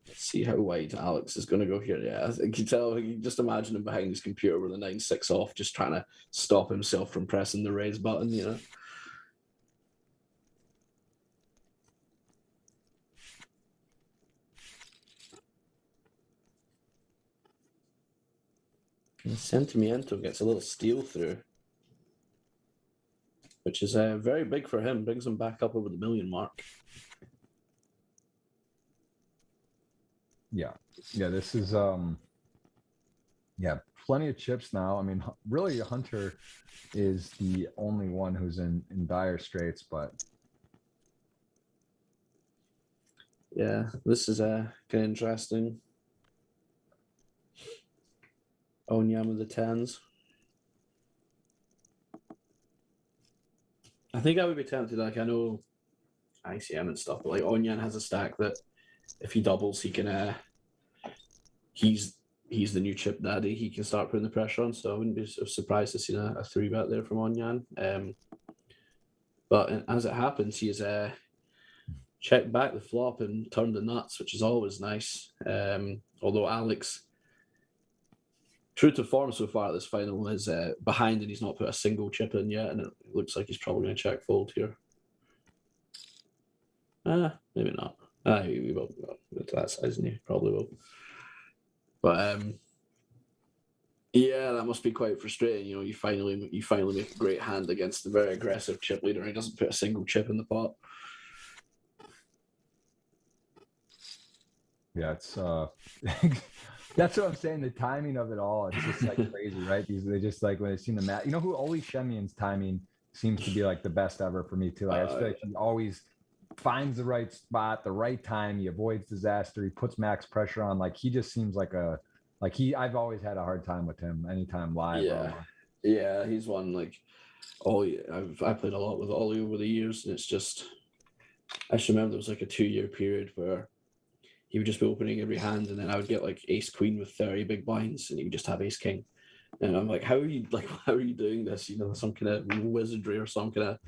Let's see how wide Alex is going to go here. Yeah, I can tell. You just imagine him behind his computer with a 9-6 off, just trying to stop himself from pressing the raise button, And Sentimiento gets a little steal through, which is very big for him. Brings him back up over the million mark. Yeah. This is plenty of chips now. I mean, really, Hunter is the only one who's in dire straits, but yeah, this is kind of interesting. Onyan with the 10s. I think I would be tempted. Like, I know ICM and stuff, but like Onyan has a stack that if he doubles, he can. He's the new chip daddy. He can start putting the pressure on. So I wouldn't be surprised to see a 3-bet there from Onyan. But as it happens, he is checked back the flop and turned the nuts, which is always nice. Although Alex, true to form so far at this final, is behind and he's not put a single chip in yet, and it looks like he's probably going to check fold here. Maybe not. He will. It's that size, isn't he? Probably will. But yeah, that must be quite frustrating. You know, you finally make a great hand against a very aggressive chip leader, and he doesn't put a single chip in the pot. Yeah, it's that's what I'm saying. The timing of it all, it's just like crazy, right? They just like when they seen the mat. You know who Oli Shemian's timing seems to be like the best ever for me too. Like, I just feel like he always finds the right spot, the right time. He avoids disaster. He puts max pressure on. Like he just seems like I've always had a hard time with him anytime live. Yeah, he's one like Ollie. I played a lot with Ollie over the years, and it's just I just remember there was like a 2-year period where he would just be opening every hand, and then I would get like ace queen with 30 big blinds, and he would just have ace king. And I'm like, how are you doing this? You know, some kind of wizardry or some kind of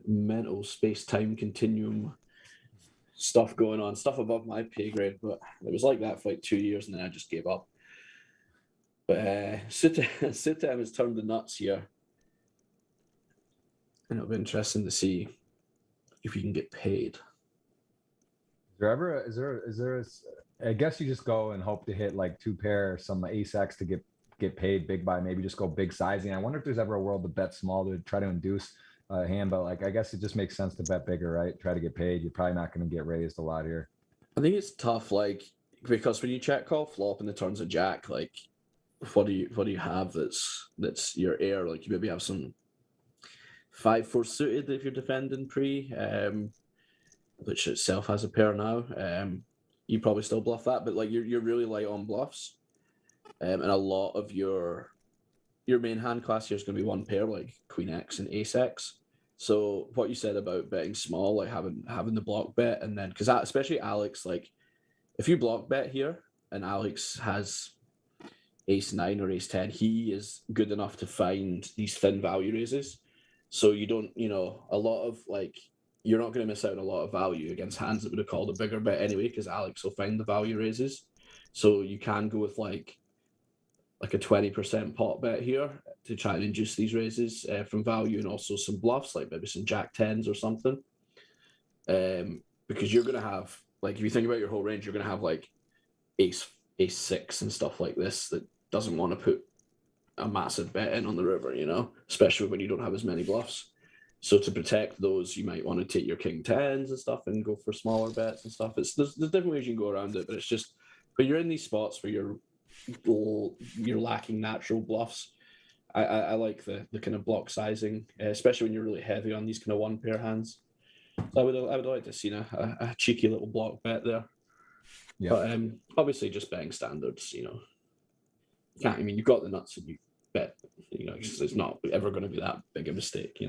mental space-time continuum stuff going on, stuff above my pay grade. But it was like that for like 2 years, and then I just gave up. But Sutem has turned the nuts here, and it'll be interesting to see if he can get paid. Is there I guess you just go and hope to hit like 2 pair, some ace X to get paid big by, maybe just go big sizing. I wonder if there's ever a world to bet small to try to induce a hand, but like I guess it just makes sense to bet bigger, right? Try to get paid. You're probably not going to get raised a lot here. I think it's tough, like because when you check call flop and the turns a jack, like what do you have that's your air? Like you maybe have some 5-4 suited if you're defending pre, which itself has a pair now. You probably still bluff that, but like you're really light on bluffs, and a lot of your main hand class here is going to be one pair, like Queen X and Ace X. So what you said about betting small, like having the block bet, and then because especially Alex, like if you block bet here and Alex has Ace 9 or Ace 10, he is good enough to find these thin value raises. So you don't, a lot of like you're not going to miss out on a lot of value against hands that would have called a bigger bet anyway, because Alex will find the value raises. So you can go with like a 20% pot bet here to try and induce these raises from value, and also some bluffs, like maybe some Jack 10s or something. Because you're going to have, like, if you think about your whole range, you're going to have like ace 6 and stuff like this that doesn't want to put a massive bet in on the river, especially when you don't have as many bluffs. So to protect those, you might want to take your king 10s and stuff and go for smaller bets and stuff. There's different ways you can go around it, but it's just, but you're in these spots where you're lacking natural bluffs. I like the kind of block sizing, especially when you're really heavy on these kind of one pair hands. So I would like to see a cheeky little block bet there. Yeah. But obviously just betting standards, you can't. I mean, you've got the nuts and you bet. It's not ever going to be that big a mistake.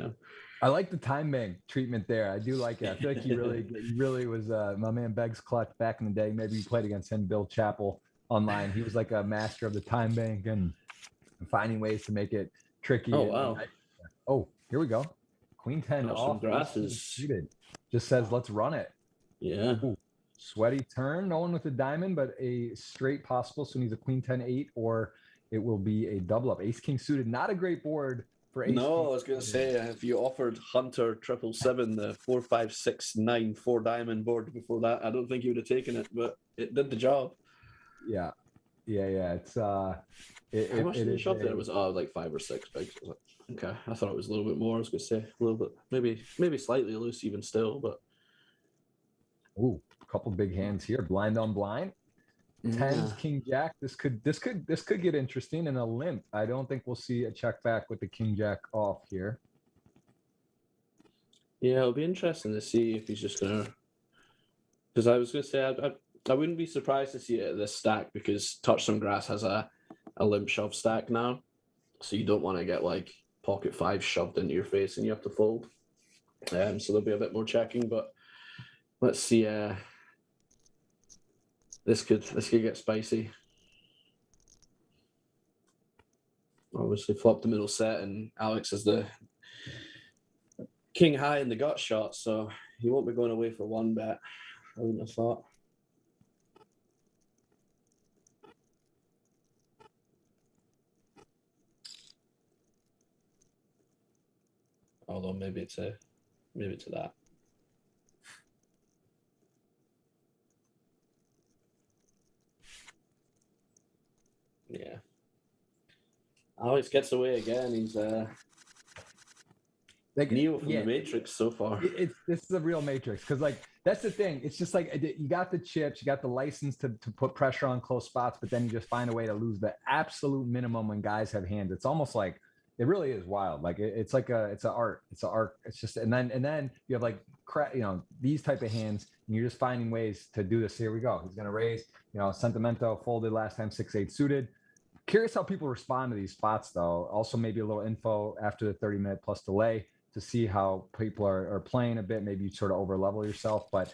I like the time bank treatment there. I do like it. I feel like he really was my man Beggs Clutch back in the day. Maybe you played against him, Bill Chappell, online. He was like a master of the time bank and finding ways to make it tricky. Oh, wow. Oh, here we go. Queen 10 off. Suited. Just says, let's run it. Yeah. Ooh, sweaty turn. No one with a diamond, but a straight possible. So he needs a Queen 10-8, or it will be a double up. Ace King suited. Not a great board for Ace King. I was going to say, if you offered Hunter 777 the 4, 5, 6, 9 4 diamond board before that, I don't think he would have taken it, but it did the job. Yeah. It's how much did he shove there? It was like 5 or 6 bigs. Okay, I thought it was a little bit more. I was going to say a little bit, maybe slightly loose even still, but. Ooh, a couple big hands here. Blind on blind. 10s, King Jack. This could get interesting, and a limp. I don't think we'll see a check back with the King Jack off here. Yeah, it'll be interesting to see if he's just gonna. Because I was gonna say I wouldn't be surprised to see it at this stack, because Touch Some Grass has a limp shove stack now, so you don't want to get like pocket 5 shoved into your face and you have to fold. So there'll be a bit more checking, but let's see. This could get spicy. Obviously, flop the middle set, and Alex has the king high in the gut shot, so he won't be going away for one bet. I wouldn't have thought. Although maybe it's that. Yeah. Alex gets away again. He's like Neo from the Matrix so far. This is a real Matrix, because like that's the thing. It's just like you got the chips, you got the license to put pressure on close spots, but then you just find a way to lose the absolute minimum when guys have hands. It's almost like it really is wild. Like it's like it's an art. It's an art. It's just and then you have like these type of hands, and you're just finding ways to do this. Here we go. He's gonna raise. Sentimento folded last time 6-8 suited. Curious how people respond to these spots, though. Also, maybe a little info after the 30-minute plus delay to see how people are playing a bit. Maybe you sort of over level yourself, but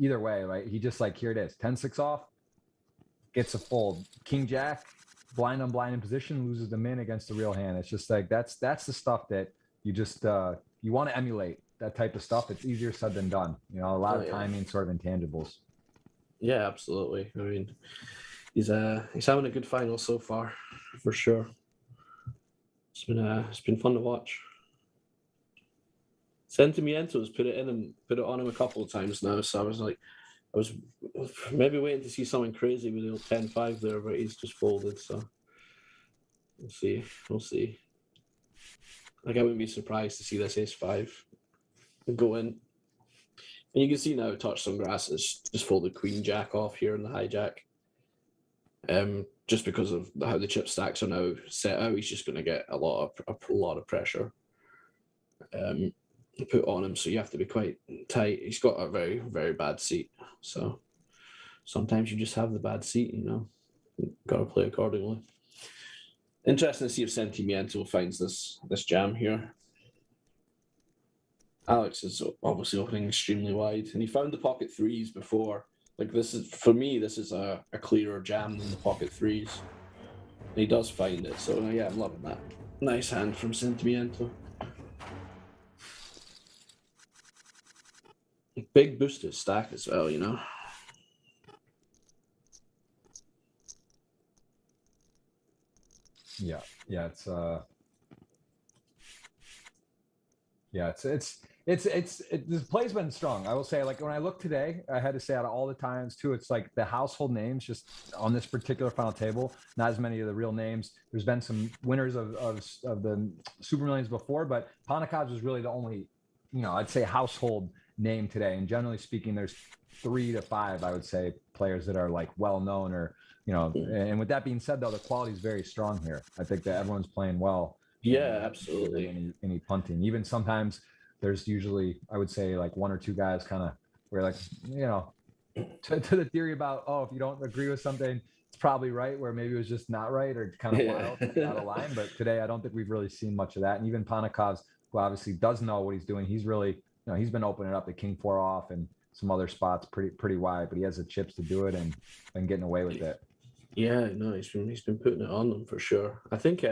either way, right? He just like, here it is, 10-6 off, gets a fold. King Jack, blind on blind in position, loses the min against the real hand. It's just like that's the stuff that you just you want to emulate, that type of stuff. It's easier said than done. A lot of timing, sort of intangibles. Yeah, absolutely. I mean, he's having a good final so far, for sure. It's been fun to watch. Sentimiento's put it in and put it on him a couple of times now, so I was maybe waiting to see something crazy with the old 10-5 there, but he's just folded, so we'll see. Like, I wouldn't be surprised to see this ace-5 go in. And you can see now, touch some grass, it's just folded queen jack off here in the hijack. Just because of how the chip stacks are now set out, he's just going to get a lot of pressure put on him, so you have to be quite tight. He's got a very, very bad seat, so sometimes you just have the bad seat, got to play accordingly. Interesting to see if Sentimiento finds this jam here. Alex is obviously opening extremely wide, and he found the pocket threes before. Like, this is, for me, this is a clearer jam than the pocket threes. And he does find it, so yeah, I'm loving that. Nice hand from Sentimiento. Big boosted stack as well, Yeah, this play's been strong. I will say, like, when I look today, I had to say out of all the times too, it's like the household names just on this particular final table, not as many of the real names. There's been some winners of the Super Millions before, but Panikov was really the only, I'd say household name today. And generally speaking, there's 3 to 5, I would say, players that are like well known or, and with that being said, though, the quality is very strong here. I think that everyone's playing well. Yeah, absolutely. Any punting, even sometimes there's usually, I would say, like 1 or 2 guys kind of where, like, to the theory about, if you don't agree with something, it's probably right, where maybe it was just not right or kind of wild, out of line. But today, I don't think we've really seen much of that. And even Panikov's, who obviously does know what he's doing, he's really, he's been opening up the king 4 off and some other spots pretty wide, but he has the chips to do it and getting away with it. Yeah, no, he's been putting it on them for sure. I think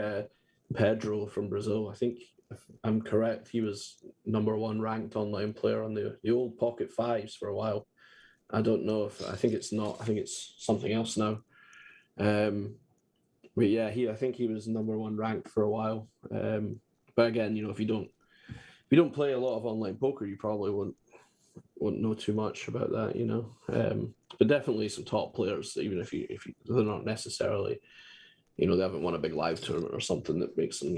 Pedro from Brazil, I think if I'm correct, he was #1 ranked online player on the old pocket 5s for a while. I don't know I think it's something else now. But yeah, I think he was #1 ranked for a while. But again, if you don't play a lot of online poker, you probably wouldn't know too much about that, but definitely some top players, even if they're not necessarily, they haven't won a big live tournament or something that makes them,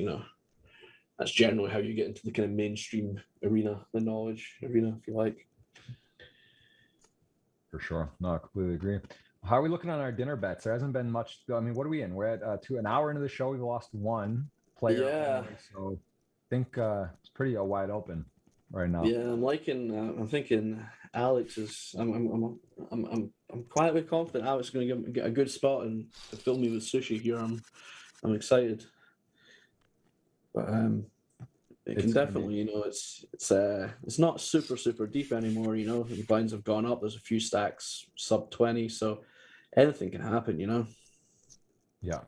that's generally how you get into the kind of mainstream arena, the knowledge arena, if you like. For sure. No, I completely agree. How are we looking on our dinner bets? There hasn't been much. I mean, what are we in? We're at an hour into the show. We've lost 1 player. Yeah. Only, so I think it's pretty wide open right now. Yeah, I'm thinking Alex is. I'm quietly confident Alex is going to get a good spot and fill me with sushi here. I'm excited, but it can definitely, it's not super deep anymore. The blinds have gone up. There's a few stacks sub 20, so anything can happen. Yeah,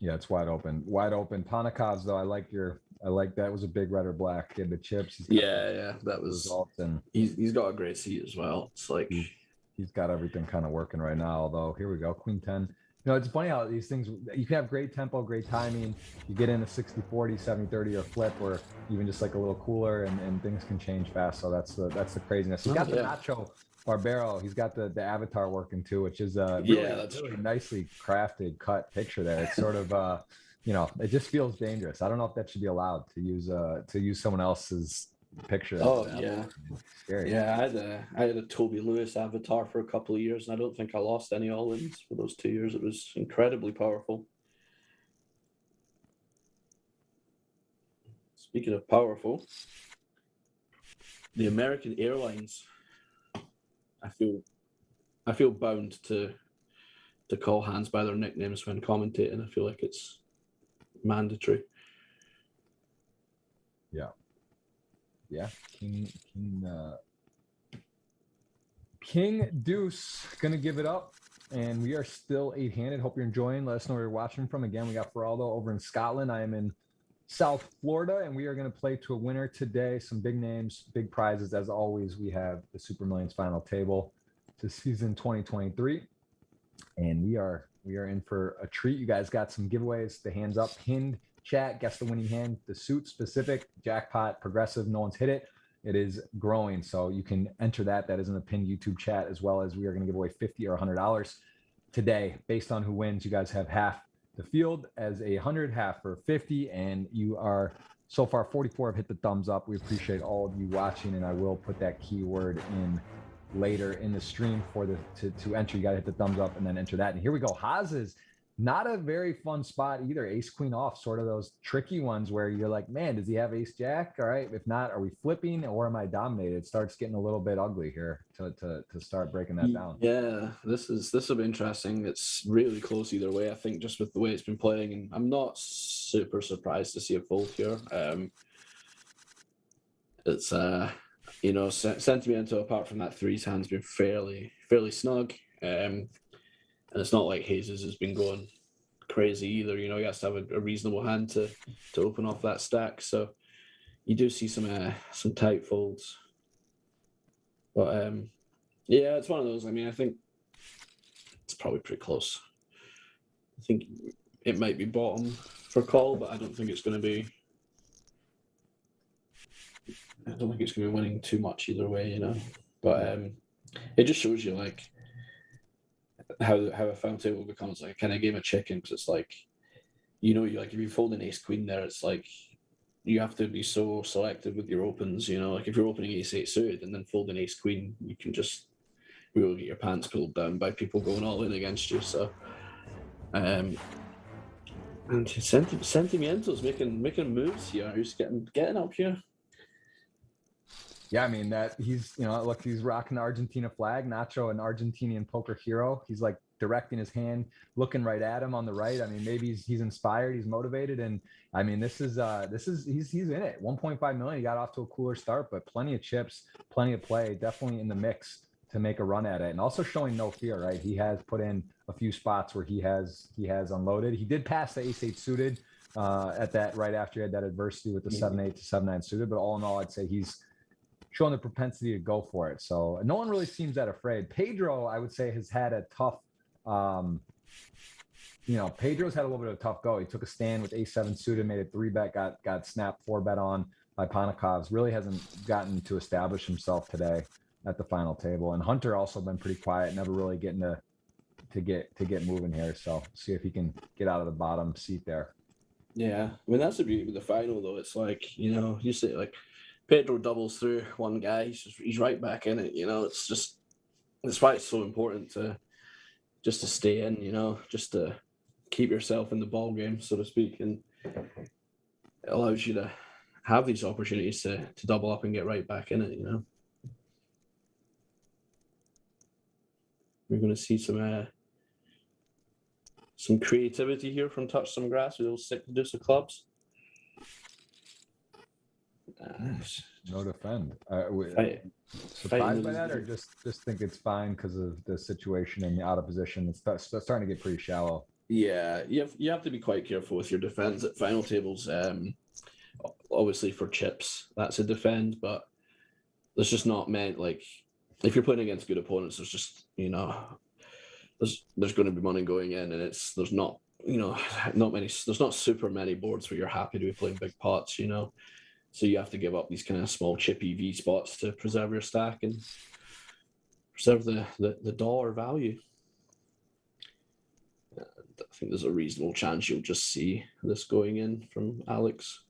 it's wide open. Wide open. Panikov's, though, I like your I like that. It was a big red or black. He had the chips. Yeah, that was. Results, and he's got a great seat as well. It's like he's got everything kind of working right now. Although here we go, Queen 10. It's funny how these things, you can have great tempo, great timing. You get in a 60-40, 70-30 or flip, or even just like a little cooler, and things can change fast. So that's the craziness. He's got the Nacho Barbero. He's got the avatar working too, which is really nicely crafted, cut picture there. It's sort of it just feels dangerous. I don't know if that should be allowed to use someone else's picture. Oh yeah, scary. Yeah, I had a Toby Lewis avatar for a couple of years, and I don't think I lost any all-ins for those 2 years. It was incredibly powerful. Speaking of powerful, the American Airlines. I feel bound to call hands by their nicknames when commentating. I feel like it's mandatory. Yeah, King Deuce gonna give it up, and we are still 8-handed. Hope you're enjoying. Let us know where you're watching from. Again, we got Feraldo over in Scotland. I am in South Florida, and we are going to play to a winner today. Some big names, big prizes. As always, we have the Super Millions final table to season 2023, and we are in for a treat. You guys got some giveaways. The hands up, pinned chat, guess the winning hand, the suit specific, jackpot, progressive, no one's hit it. It is growing, so you can enter that. That is in the pinned YouTube chat, as well as we are going to give away $50 or $100 today. Based on who wins, you guys have half the field as 100, half for 50, and you are so far 44 have hit the thumbs up. We appreciate all of you watching, and I will put that keyword in later in the stream for to enter. You got to hit the thumbs up and then enter that. And here we go. Haas's not a very fun spot either. Ace queen off, sort of those tricky ones where you're like, man, does he have ace jack? All right, if not, are we flipping or am I dominated? It starts getting a little bit ugly here to start breaking that down. Yeah, this will be interesting. It's really close either way, I think, just with the way it's been playing, and I'm not super surprised to see a fold here. It's Sentimiento, apart from that threes hand's been fairly snug. And it's not like Hayes has been going crazy either. He has to have a reasonable hand to open off that stack. So you do see some tight folds. But yeah, it's one of those. I mean, I think it's probably pretty close. I think it might be bottom for call, but I don't think it's going to be. I don't think it's going to be winning too much either way, But it just shows you like how a final table becomes like a kind of game of chicken, because it's like, if you fold an ace queen there, it's like you have to be so selective with your opens. Like if you're opening ace 8 suited and then folding ace queen, you can just really get your pants pulled down by people going all in against you. So and Sentimiento's making moves here. He's getting up here. Yeah, I mean that he's, look, he's rocking the Argentina flag. Nacho, an Argentinian poker hero. He's like directing his hand, looking right at him on the right. I mean, maybe he's inspired, he's motivated, and I mean, he's in it. 1.5 million. He got off to a cooler start, but plenty of chips, plenty of play, definitely in the mix to make a run at it, and also showing no fear. Right, he has put in a few spots where he has unloaded. He did pass the ace 8 suited at that right after he had that adversity with the 7-8 to 7-9 suited, but all in all, I'd say he's showing the propensity to go for it. So no one really seems that afraid. Pedro, I would say, has had a tough, Pedro's had a little bit of a tough go. He took a stand with ace-7 suited, made a 3-bet, got snapped 4-bet on by Panakovs. Really hasn't gotten to establish himself today at the final table. And Hunter also been pretty quiet, never really getting to get moving here. So see if he can get out of the bottom seat there. Yeah, I mean, that's the beauty of the final, though. It's like, you say like, Pedro doubles through one guy, he's right back in it. That's why it's so important to stay in, just to keep yourself in the ball game, so to speak, and it allows you to have these opportunities to double up and get right back in it. We're going to see some creativity here from Touch Some Grass with those 6 deuce of clubs. No defend. Surprised by that, or just think it's fine because of the situation and the out of position? It's starting to get pretty shallow. Yeah, you have to be quite careful with your defense at final tables. Obviously for chips, that's a defend, but there's just not meant like if you're playing against good opponents, there's just there's going to be money going in, and there's not there's not super many boards where you're happy to be playing big pots, so you have to give up these kind of small chip EV spots to preserve your stack and preserve the dollar value. And I think there's a reasonable chance you'll just see this going in from Alex.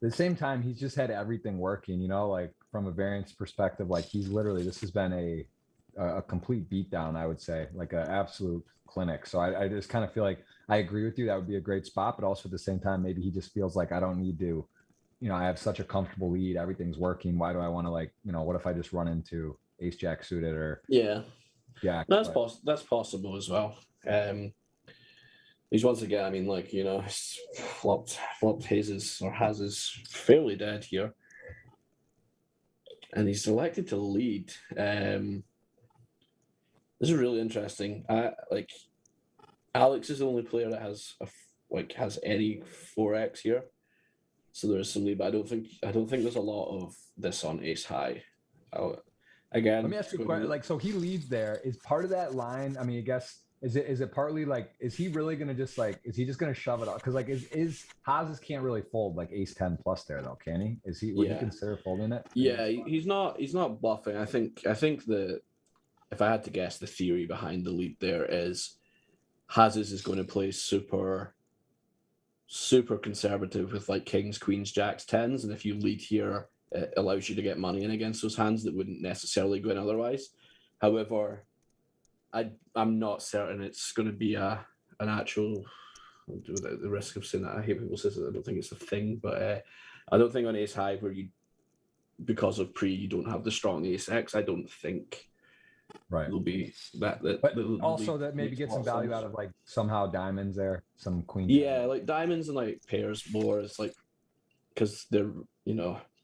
At the same time, he's just had everything working, like from a variance perspective, like he's literally, this has been a complete beatdown, I would say, like an absolute clinic. So I just kind of feel like I agree with you. That would be a great spot, but also at the same time, maybe he just feels like I don't need to, I have such a comfortable lead. Everything's working. Why do I want to what if I just run into ace jack suited or that's possible as well. He's once again, he's flopped has his fairly dead here, and he's selected to lead. This is really interesting. Alex is the only player that has any 4x here, so there's some lead. But I don't think there's a lot of this on ace high. Again, let me ask you a question. So he leads there. Is part of that line? I guess. Is it partly is he really going to just is he just going to shove it up? Because is Hazes can't really fold like ace 10 plus there though, can he? Would he consider folding it? Yeah, he's not bluffing. I think if I had to guess, the theory behind the lead there is Hazes is going to play super conservative with kings, queens, jacks, tens, and if you lead here, it allows you to get money in against those hands that wouldn't necessarily go in otherwise. However, I'm not certain it's going to be an actual. Without the risk of saying that, I hate people say that. I don't think it's a thing, but I don't think on ace high where because of pre you don't have the strong ace X. I don't think there'll be that. But also that maybe get some value out of somehow diamonds there, some queen. Yeah, diamonds and pairs more. It's because they're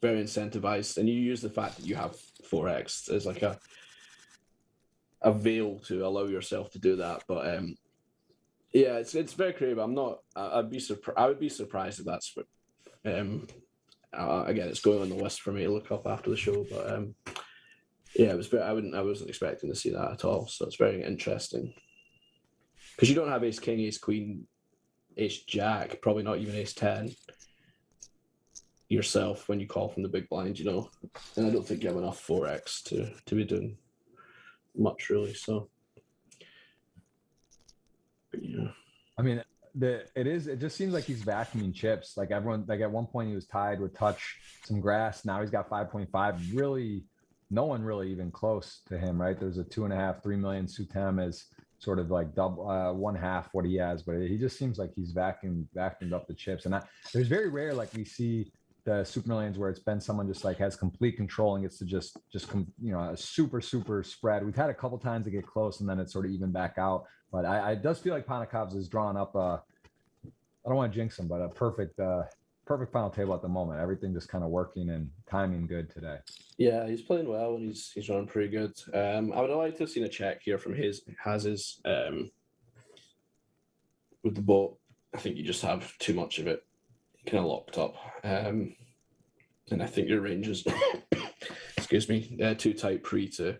very incentivized, and you use the fact that you have 4x as a veil to allow yourself to do that. But it's very creative. I would be surprised if that's what again, it's going on the list for me to look up after the show. But it was I wasn't expecting to see that at all. So it's very interesting. Because you don't have ace king, ace queen, ace jack, probably not even ace 10 yourself when you call from the big blind, and I don't think you have enough 4x to be doing much really. So yeah, it just seems like he's vacuuming chips. Everyone, at one point he was tied with touch some grass. Now he's got 5.5. Really, no one really even close to him, right? There's a 2.5-3 million Sutem as sort of double one half what he has, but he just seems like he's vacuumed up the chips. And there's very rare we see the Super Millions where it's been someone just has complete control and gets to just a super spread. We've had a couple times to get close and then it's sort of even back out. But it does feel like Panakovs is drawing up I don't want to jinx him, but a perfect final table at the moment. Everything just kind of working and timing good today. Yeah, he's playing well and he's running pretty good. I would have liked to have seen a check here from Hazes with the boat. I think you just have too much of it kind of locked up, and I think your range is excuse me, too tight pre to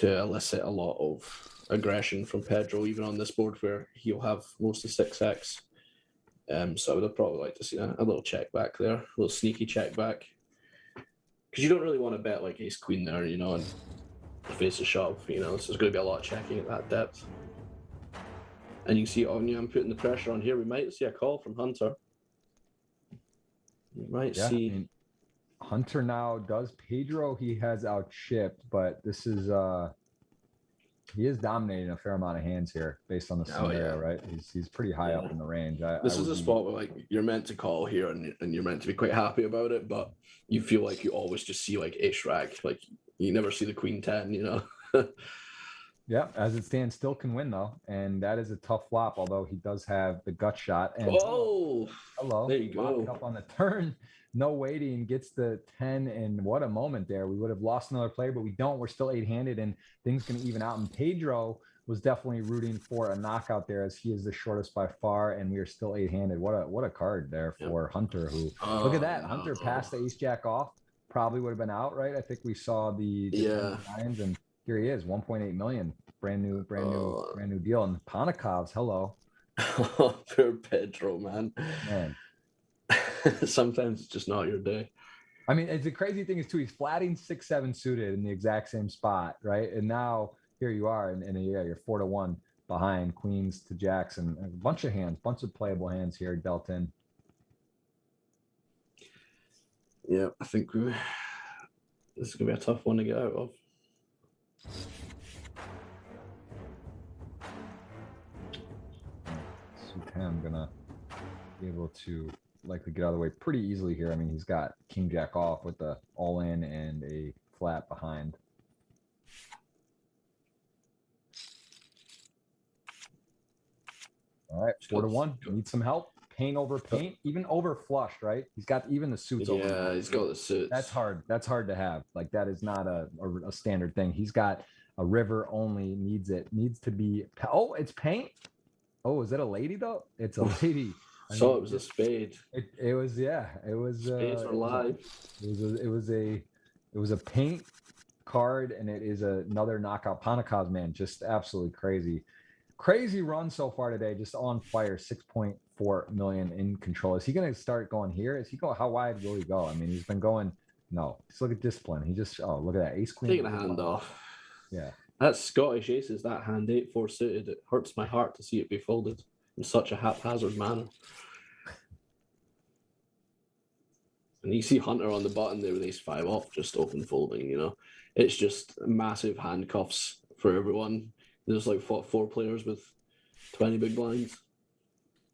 elicit a lot of aggression from Pedro, even on this board where he'll have most of 6x. So I would have probably liked to see a little check back there, a little sneaky check back, because you don't really want to bet ace queen there, and face a shove. So there's going to be a lot of checking at that depth. And you can see I'm putting the pressure on here. We might see a call from Hunter. You might see. Hunter now does Pedro. He has out chipped, but this is he is dominating a fair amount of hands here based on the scenario, right? He's pretty high up in the range. This is a spot where you're meant to call here and you're meant to be quite happy about it, but you feel like you always just see ace rack. You never see the queen 10, Yeah, as it stands, still can win though, and that is a tough flop. Although he does have the gut shot. And hello, there you go. Up on the turn, no waiting, gets the 10, and what a moment there. We would have lost another player, but we don't. We're still 8-handed, and things can even out. And Pedro, was definitely rooting for a knockout there, as he is the shortest by far, and we are still 8-handed. What a card there for Hunter. Who look at that, Hunter passed the ace jack off. Probably would have been out, right? I think we saw the 10 nines, and here he is, 1.8 million, brand new deal. And Panakov's, hello. Poor Pedro, man. Sometimes it's just not your day. I mean, it's the crazy thing is too, he's flatting 6-7 suited in the exact same spot, right? And now here you are, and yeah, you're 4-1 behind queens to jacks, and a bunch of hands, bunch of playable hands here dealt in. Yeah, I think this is gonna be a tough one to get out of. I'm gonna be able to likely get out of the way pretty easily here. I mean, he's got king jack off with the all in and a flat behind. All right, 4-1. Need some help. Paint over paint, even over flushed, right? He's got even the suits over. Yeah, he's got the suits. That's hard. That's hard to have. Like, that is not a standard thing. He's got a river only, needs to be. Oh, it's paint. Oh, is it a lady though? It's a lady. I thought it was a spade. It was, yeah. It was. Spades are live. It was a paint card, and it is another knockout. Panakov's, man, just absolutely crazy run so far today. Just on fire. 6.4 million in control. Is he going to start going here? Is he going? How wide will he go? I mean, he's been going. No, just look at discipline. He just. Oh, look at that ace queen. Taking a hand off. Yeah. That Scottish aces, that hand 8-4 suited. It hurts my heart to see it be folded in such a haphazard manner. And you see Hunter on the button there with ace-5 off, just open folding, you know. It's just massive handcuffs for everyone. There's like 4 players with 20 big blinds.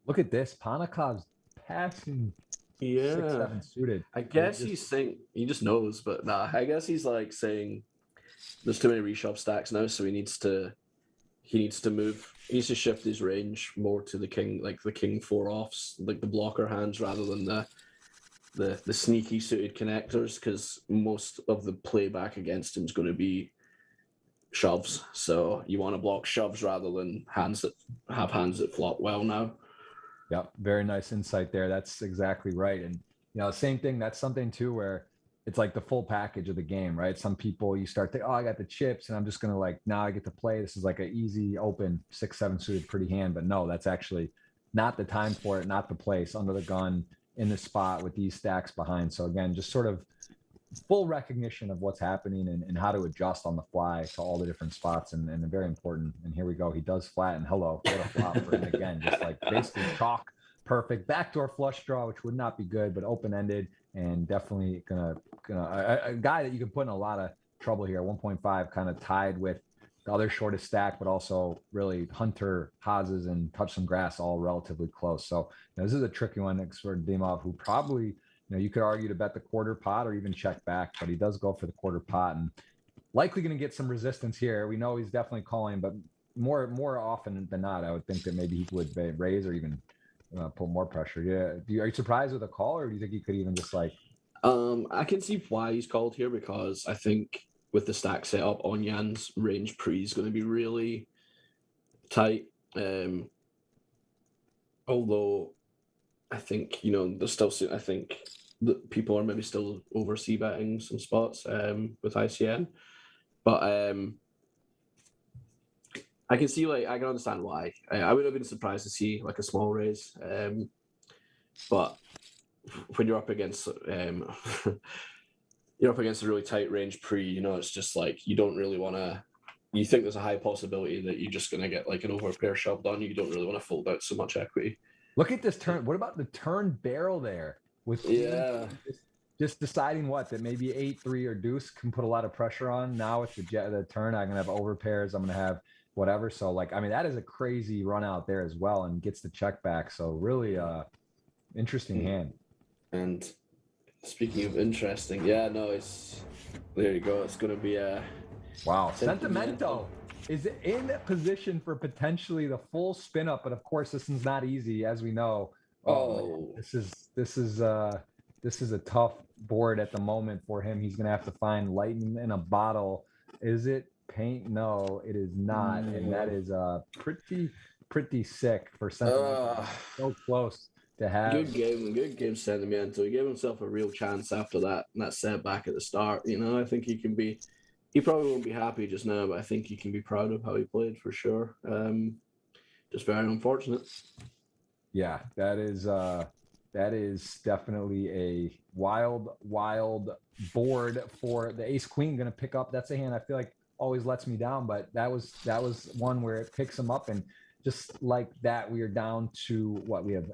Look at this. Panakov's passing 6-7 suited. I guess he's saying, he just knows, but nah, I guess he's like saying, there's too many reshove stacks now, so he needs to move. He needs to shift his range more to the king, like the king 4 offs, like the blocker hands, rather than the sneaky suited connectors, because most of the playback against him is going to be shoves. So you want to block shoves rather than hands that flop well now. Yep, very nice insight there. That's exactly right. And same thing. That's something too where it's like the full package of the game, right? Some people, you start thinking, oh, I got the chips and I'm just going to now I get to play. This is like an easy open 6-7 suited pretty hand. But no, that's actually not the time for it, not the place, under the gun, in the spot with these stacks behind. So again, just sort of full recognition of what's happening and how to adjust on the fly to all the different spots. And very important. And here we go. He does flatten. Hello, what a flop for him again. Just like basically chalk. Perfect backdoor flush draw, which would not be good, but open-ended, and definitely gonna a guy that you can put in a lot of trouble here. 1.5 kind of tied with the other shortest stack, but also really Hunter, Haas's, and Touch Some Grass all relatively close. So this is a tricky one for Dimov, who probably you could argue to bet the quarter pot or even check back, but he does go for the quarter pot and likely going to get some resistance here. We know he's definitely calling, but more often than not, I would think that maybe he would raise or even put more pressure. Yeah. Are you surprised with a call, or do you think he could even just like? I can see why he's called here, because I think with the stack setup, Onyan's range pre is going to be really tight. Although I think there's still. I think that people are maybe still over c-betting some spots with ICM, but I can see, I can understand why. I would have been surprised to see a small raise, but when you're up against a really tight range pre, it's just you don't really want to. You think there's a high possibility that you're just going to get an overpair shoved on you. You don't really want to fold out so much equity. Look at this turn. What about the turn barrel there? With just deciding that maybe 8-3 or deuce can put a lot of pressure on. Now with the turn, I'm going to have overpairs. I'm going to have whatever. So that is a crazy run out there as well, and gets the check back. So really interesting hand. And speaking of interesting, there you go. It's going to be a wow. Sentimento is in position for potentially the full spin up, but of course this is not easy, as we know. This is a tough board at the moment for him. He's going to have to find lightning in a bottle. Is it paint? No, it is not, and that is pretty sick for something so close to have. Good game Sentimiento. He gave himself a real chance after that setback at the start. You know, I think he probably won't be happy just now, but I think he can be proud of how he played for sure. Just very unfortunate. Yeah, that is definitely a wild board for the ace queen. Going to pick up. That's a hand I feel like always lets me down, but that was one where it picks him up, and just like that, we are down to what we have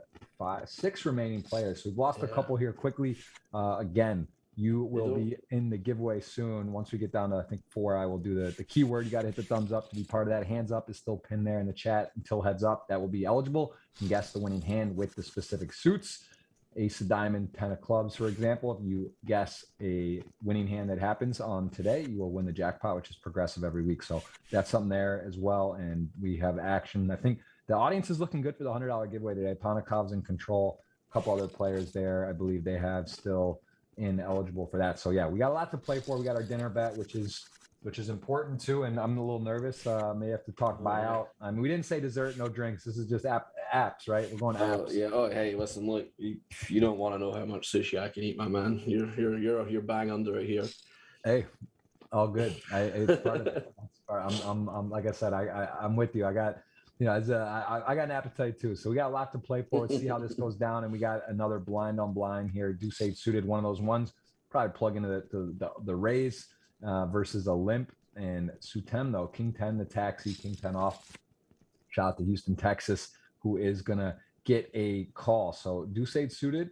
6 remaining players. So we've lost a couple here quickly. Again, you will be in the giveaway soon. Once we get down to, I think, 4, I will do the keyword. You got to hit the thumbs up to be part of that. Hands up is still pinned there in the chat until heads up. That will be eligible. You can guess the winning hand with the specific suits. Ace of diamond, 10 of clubs, for example. If you guess a winning hand that happens on today, you will win the jackpot, which is progressive every week. So that's something there as well. And we have action. I think the audience is looking good for the $100 giveaway today. Panakov's in control. A couple other players there, I believe they have still ineligible for that. So yeah, we got a lot to play for. We got our dinner bet, which is important too. And I'm a little nervous. May have to talk buyout. I mean, we didn't say dessert, no drinks. This is just apps, right? We're going apps. Yeah. Oh, hey, listen, look, you don't want to know how much sushi I can eat, my man. You're bang under it here. Hey, all good. It's part of it. I'm like I said, I'm with you. I got, I got an appetite too. So we got a lot to play for. Let's see how this goes down. And we got another blind on blind here. Deuce 8 suited, one of those ones. Probably plug into the raise versus a limp. And Sutem though, King 10 the taxi, King 10 off. Shout out to Houston, Texas, who is gonna get a call. So Deuce 8 suited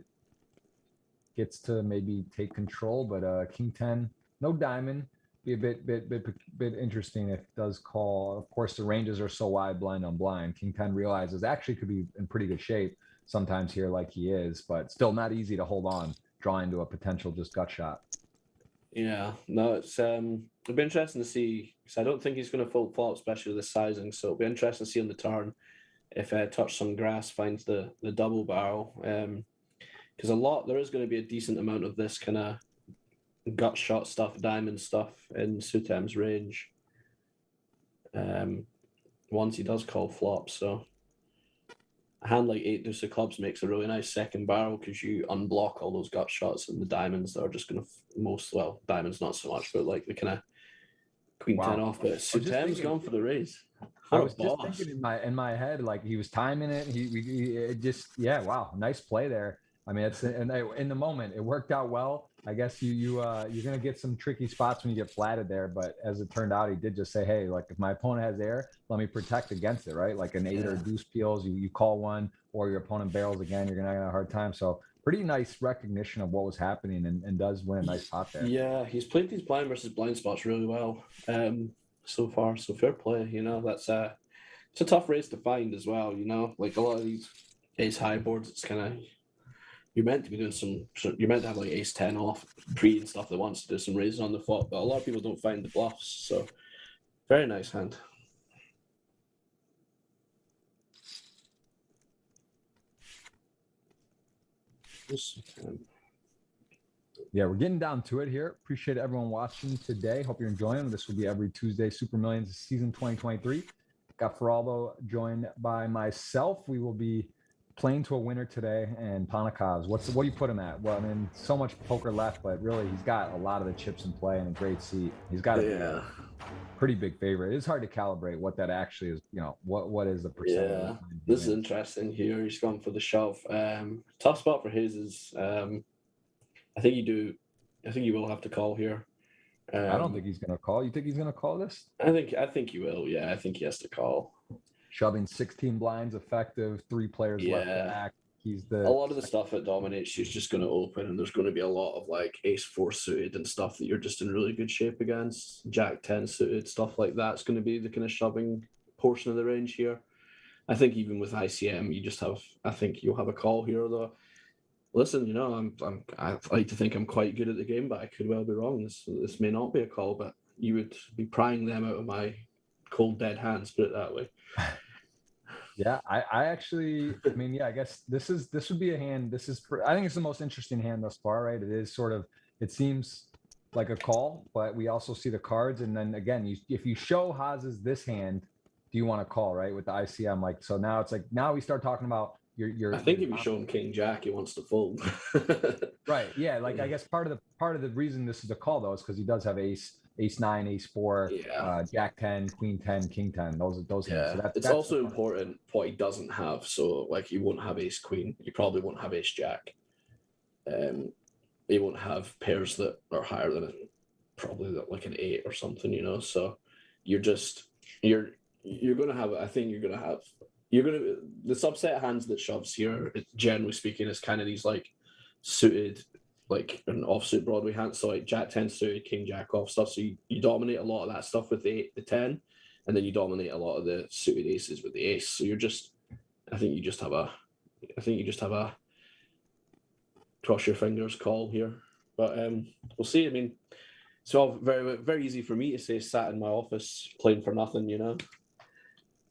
gets to maybe take control, but King 10, no diamond. Be a bit interesting if it does call. Of course, the ranges are so wide, blind on blind. King 10 realizes actually could be in pretty good shape sometimes here, like he is, but still not easy to hold on, draw into a potential just gut shot. Yeah, no, it'll be interesting to see, because I don't think he's going to full flop, especially with the sizing. So it'll be interesting to see on the turn if Touch Some Grass finds the double barrel. Because there is going to be a decent amount of this kind of gut shot stuff, diamond stuff in Sutem's range. Once he does call flop, so a hand like 8 deuce of clubs makes a really nice second barrel because you unblock all those gut shots, and the diamonds that are just going to diamonds not so much, but like the kind of queen 10 off. But Sutem's gone for the raise. I was just thinking in my head, like he was timing it. Nice play there. I mean, in the moment, it worked out well. I guess you're gonna get some tricky spots when you get flatted there, but as it turned out, he did just say, "Hey, like if my opponent has air, let me protect against it." Right, like an 8 or deuce peels, you call one, or your opponent barrels again, you're gonna have a hard time. So pretty nice recognition of what was happening, and does win a nice pot there. Yeah, he's played these blind versus blind spots really well so far. So fair play. You know, it's a tough race to find as well. You know, like a lot of these ace high boards, it's kind of. You're meant to be doing you're meant to have like ace 10 off pre and stuff that wants to do some raises on the flop, but a lot of people don't find the bluffs. So very nice hand. Yeah, we're getting down to it here. Appreciate everyone watching today. Hope you're enjoying. This will be every Tuesday, Super Millions season 2023. Got Feraldo joined by myself. We will be playing to a winner today, and Panakov's. What do you put him at? Well, I mean, so much poker left, but really he's got a lot of the chips in play and a great seat. He's got a pretty big favorite. It's hard to calibrate what that actually is. You know, what is the percentage? Yeah, this is interesting here. He's gone for the shove. Tough spot for his is I think you will have to call here. I don't think he's going to call. You think he's going to call this? I think he will. Yeah, I think he has to call. Shoving 16 blinds effective, 3 players left to act. A lot of the stuff that dominates you is just going to open, and there's going to be a lot of like ace 4 suited and stuff that you're just in really good shape against. Jack 10 suited, stuff like that's going to be the kind of shoving portion of the range here. I think even with ICM, I think you'll have a call here though. Listen, you know, I like to think I'm quite good at the game, but I could well be wrong. This may not be a call, but you would be prying them out of my cold dead hands, put it that way. Yeah, I mean, I guess this would be a hand. I think it's the most interesting hand thus far, right? It is sort of, it seems like a call, but we also see the cards. And then again, if you show Haas's this hand, do you want to call, right? With the ICM, like, so now it's like, now we start talking about your I think if you show him King Jack, he wants to fold. right. Yeah. Like, I guess part of the reason this is a call though, is because he does have ace 9, ace 4, Jack 10, Queen 10, King 10, those hands. So it's also important what he doesn't have. So like, he won't have ace Queen. He probably won't have ace Jack. He won't have pairs that are higher than probably like an 8 or something, you know. So you're gonna have. I think the subset hands that shoves here, generally speaking, is kind of these like suited, like an offsuit Broadway hand. So like Jack 10 suited, King Jack off stuff. So you dominate a lot of that stuff with the 8, the 10, and then you dominate a lot of the suited aces with the ace. So I think you just have a cross your fingers call here. But we'll see. I mean, it's all very, very easy for me to say sat in my office playing for nothing, you know.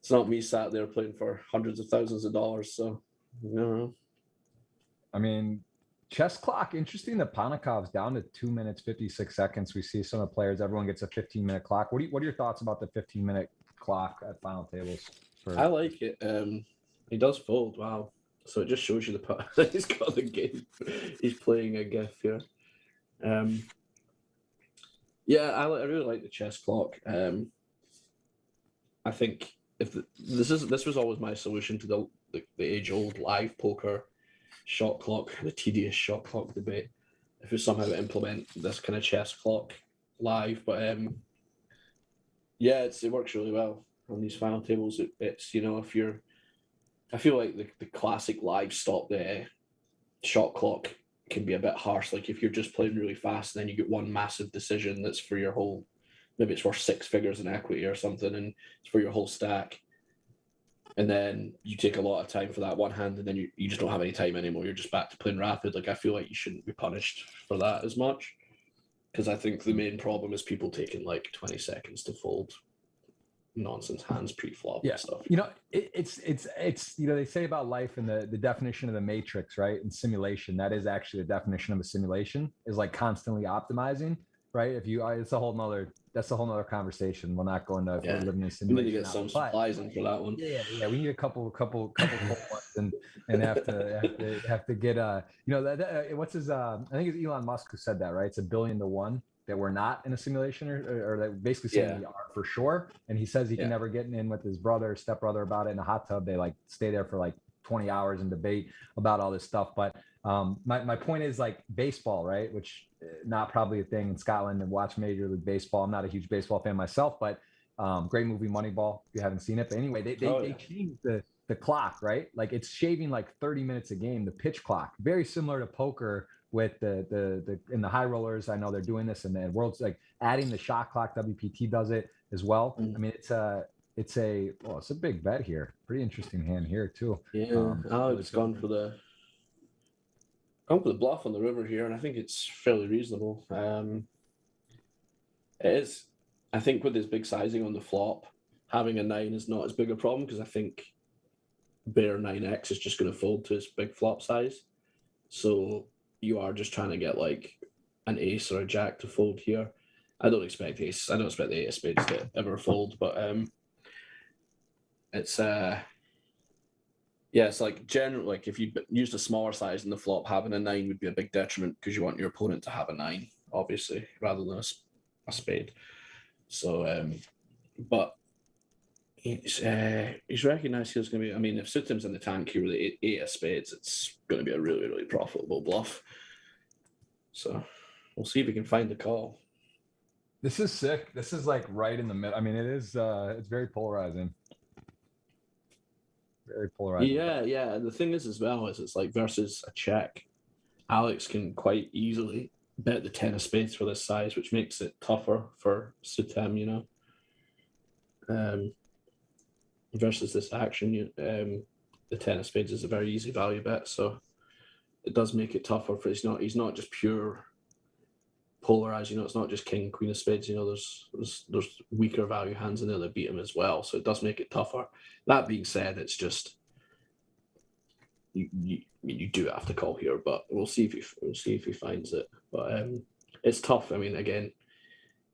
It's not me sat there playing for hundreds of thousands of dollars. So, no. I mean, chess clock, interesting that Panikov's down to 2 minutes, 56 seconds. We see some of the players, everyone gets a 15-minute clock. What are your thoughts about the 15-minute clock at final tables? I like it. He does fold. Wow. So it just shows you the he's got the game. He's playing a GIF here. Yeah, I really like the chess clock. I think this was always my solution to the age-old live poker shot clock, the tedious shot clock debate. If we somehow implement this kind of chess clock live, but yeah, it works really well on these final tables. It's, you know, I feel like the classic live stop the shot clock can be a bit harsh. Like if you're just playing really fast, and then you get one massive decision that's for your whole, maybe it's worth 6 figures in equity or something, and it's for your whole stack. And then you take a lot of time for that one hand, and then you just don't have any time anymore. You're just back to playing rapid. Like I feel like you shouldn't be punished for that as much, because I think the main problem is people taking like 20 seconds to fold nonsense hands pre-flop and stuff. You know, it's you know, they say about life and the definition of the matrix, right? And simulation, that is actually the definition of a simulation, is like constantly optimizing, right? If you that's a whole nother conversation. We'll not go into if we're living in a simulation. We need to get some supplies in for that one. Yeah, we need a couple cold ones and have to get you know, what's his I think it's Elon Musk who said that, right? It's $1 billion to 1 that we're not in a simulation, or that basically saying we are for sure. And he says he can never get in with his stepbrother about it in a hot tub. They like stay there for like 20 hours and debate about all this stuff. But my point is, like, baseball, right? Which not probably a thing in Scotland, and watch Major League Baseball. I'm not a huge baseball fan myself, but great movie Moneyball if you haven't seen it. But anyway, they changed the clock, right? Like it's shaving like 30 minutes a game, the pitch clock, very similar to poker with the in the high rollers. I know they're doing this, and the world's like adding the shot clock. WPT does it as well. I mean, it's a big bet here. Pretty interesting hand here too. Yeah, Alex gone for the bluff on the river here, and I think it's fairly reasonable. It is. I think with his big sizing on the flop, having a 9 is not as big a problem, because I think bare 9x is just going to fold to his big flop size. So you are just trying to get like an ace or a jack to fold here. I don't expect the 8 of spades to ever fold, but it's it's like generally, like if you used a smaller size in the flop, having a 9 would be a big detriment, because you want your opponent to have a 9, obviously, rather than a spade. So, but he's recognized he's going to be. I mean, if Sutim's in the tank here with the 8 of spades, it's going to be a really, really profitable bluff. So we'll see if we can find the call. This is sick. This is like right in the middle. I mean, it is. It's very polarizing. Very polarizing. Yeah. The thing is, as well, is it's like versus a check. Alex can quite easily bet the 10 of spades for this size, which makes it tougher for Sutem, you know. Versus this action, the 10 of spades is a very easy value bet, so it does make it tougher for. He's not just pure polarized, you know. It's not just king, queen of spades, you know. There's weaker value hands in there that beat him as well, so it does make it tougher. That being said, it's just you do have to call here, but we'll see if he finds it. But it's tough. I mean, again,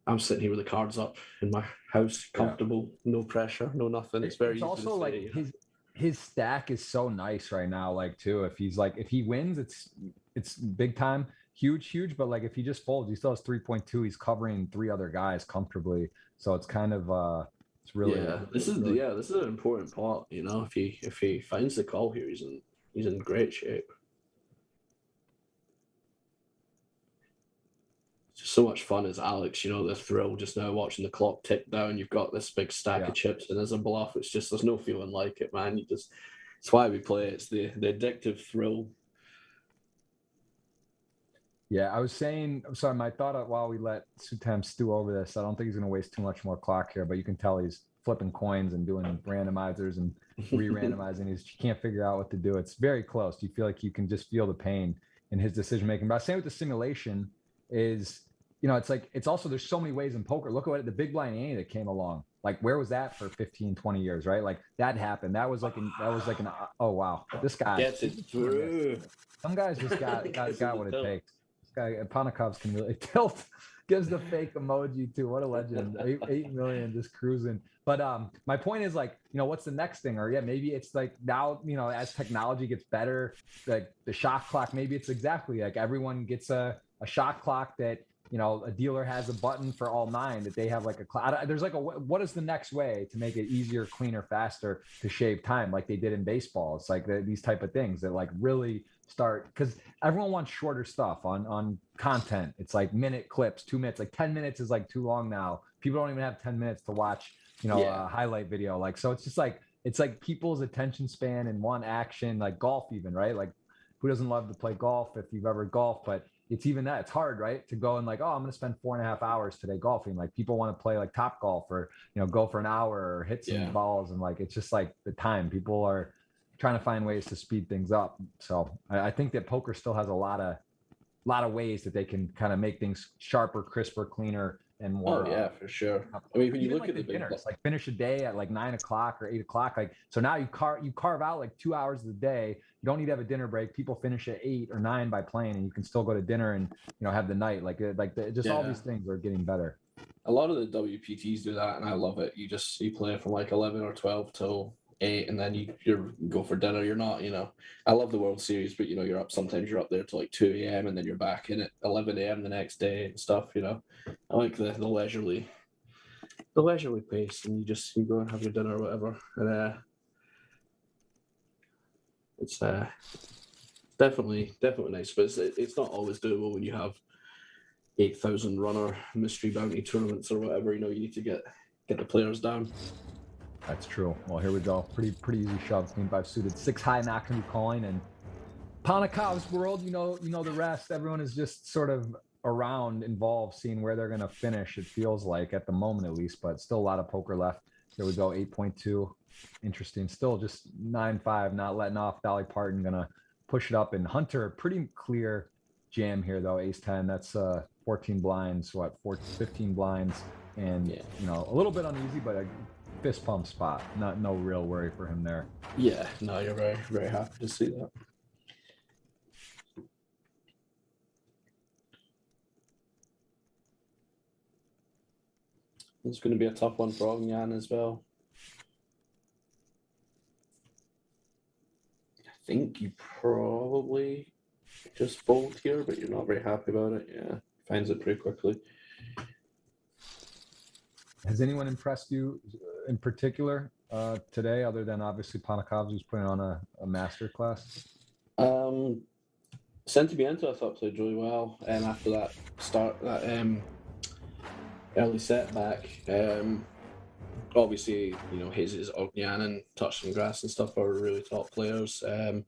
I'm sitting here with the cards up in my house, comfortable, no pressure, no nothing. It's very It's easy also to like say. his stack is so nice right now. Like too, if he wins, it's big time, huge. But like if he just folds, he still has 3.2. He's covering 3 other guys comfortably. So it's kind of it's really This is really, this is an important part. You know, if he finds the call here, he's in great shape. It's just so much fun as Alex. You know, the thrill just now watching the clock tick down. You've got this big stack of chips, and as a bluff, it's just there's no feeling like it, man. It's why we play. It's the addictive thrill. Yeah, I was saying, I'm sorry, my thought while we let Sutam stew over this, I don't think he's going to waste too much more clock here, but you can tell he's flipping coins and doing randomizers and re-randomizing. You can't figure out what to do. It's very close. You feel like you can just feel the pain in his decision making. But I was saying with the simulation is, it's like, it's also, there's so many ways in poker. Look at the big blind ante that came along. Like, where was that for 15, 20 years, right? Like that happened. That was like oh wow, this guy gets it through. Some guys just got what it takes. Panakovs can really tilt. Gives the fake emoji too. What a legend. 8 million just cruising. But my point is like, what's the next thing? Or maybe it's like now, as technology gets better, like the shot clock, maybe it's exactly like everyone gets a shot clock that, a dealer has a button for all 9 that they have like a clock. There's like what is the next way to make it easier, cleaner, faster to shave time like they did in baseball? It's like these type of things that like really start, because everyone wants shorter stuff on content. It's like minute clips, 2 minutes, like 10 minutes is like too long now. People don't even have 10 minutes to watch, a highlight video. Like, so it's just like, it's like people's attention span and one action, like golf even, right? Like who doesn't love to play golf if you've ever golfed? But it's even that, it's hard, right? To go and like, oh, I'm going to spend 4.5 hours today golfing. Like people want to play like Top Golf or, go for an hour or hit some balls. And like, it's just like the time people are trying to find ways to speed things up. So I think that poker still has a lot of ways that they can kind of make things sharper, crisper, cleaner, and more. Oh yeah, for sure. I mean, when you look like at the dinners, like finish a day at like 9 o'clock or 8 o'clock. Like, so now you carve out like 2 hours of the day. You don't need to have a dinner break. People finish at 8 or 9 by playing, and you can still go to dinner and have the night. All these things are getting better. A lot of the WPTs do that, and I love it. You play from like 11 or 12 till 8, and then you go for dinner. You're not, I love the World Series, but sometimes you're up there till like 2 a.m. and then you're back in at 11 a.m. the next day and stuff. I like the leisurely pace, and you go and have your dinner or whatever. And it's definitely nice, but it's not always doable when you have 8,000 runner mystery bounty tournaments or whatever. You need to get the players down. That's true. Well, here we go. Pretty easy shove. Queen 5 suited. 6 high, not going to be calling. And Panakov's world, you know the rest. Everyone is just sort of around, involved, seeing where they're going to finish. It feels like at the moment, at least, but still a lot of poker left. Here we go. 8.2. Interesting. Still just 9-5, not letting off. Dolly Parton going to push it up. And Hunter, pretty clear jam here, though. Ace 10. That's 14 blinds. 15 blinds. And, a little bit uneasy, but fist pump spot. No real worry for him there. Yeah, no, you're very, very happy to see that. It's going to be a tough one for Ognan as well. I think you probably just fold here, but you're not very happy about it. Yeah, finds it pretty quickly. Has anyone impressed you in particular today, other than obviously Panakovs, who's putting on a master class? Sentimiento, I thought, played really well. After that early setback, obviously, his Ognan and Touch and Grass and stuff are really top players. To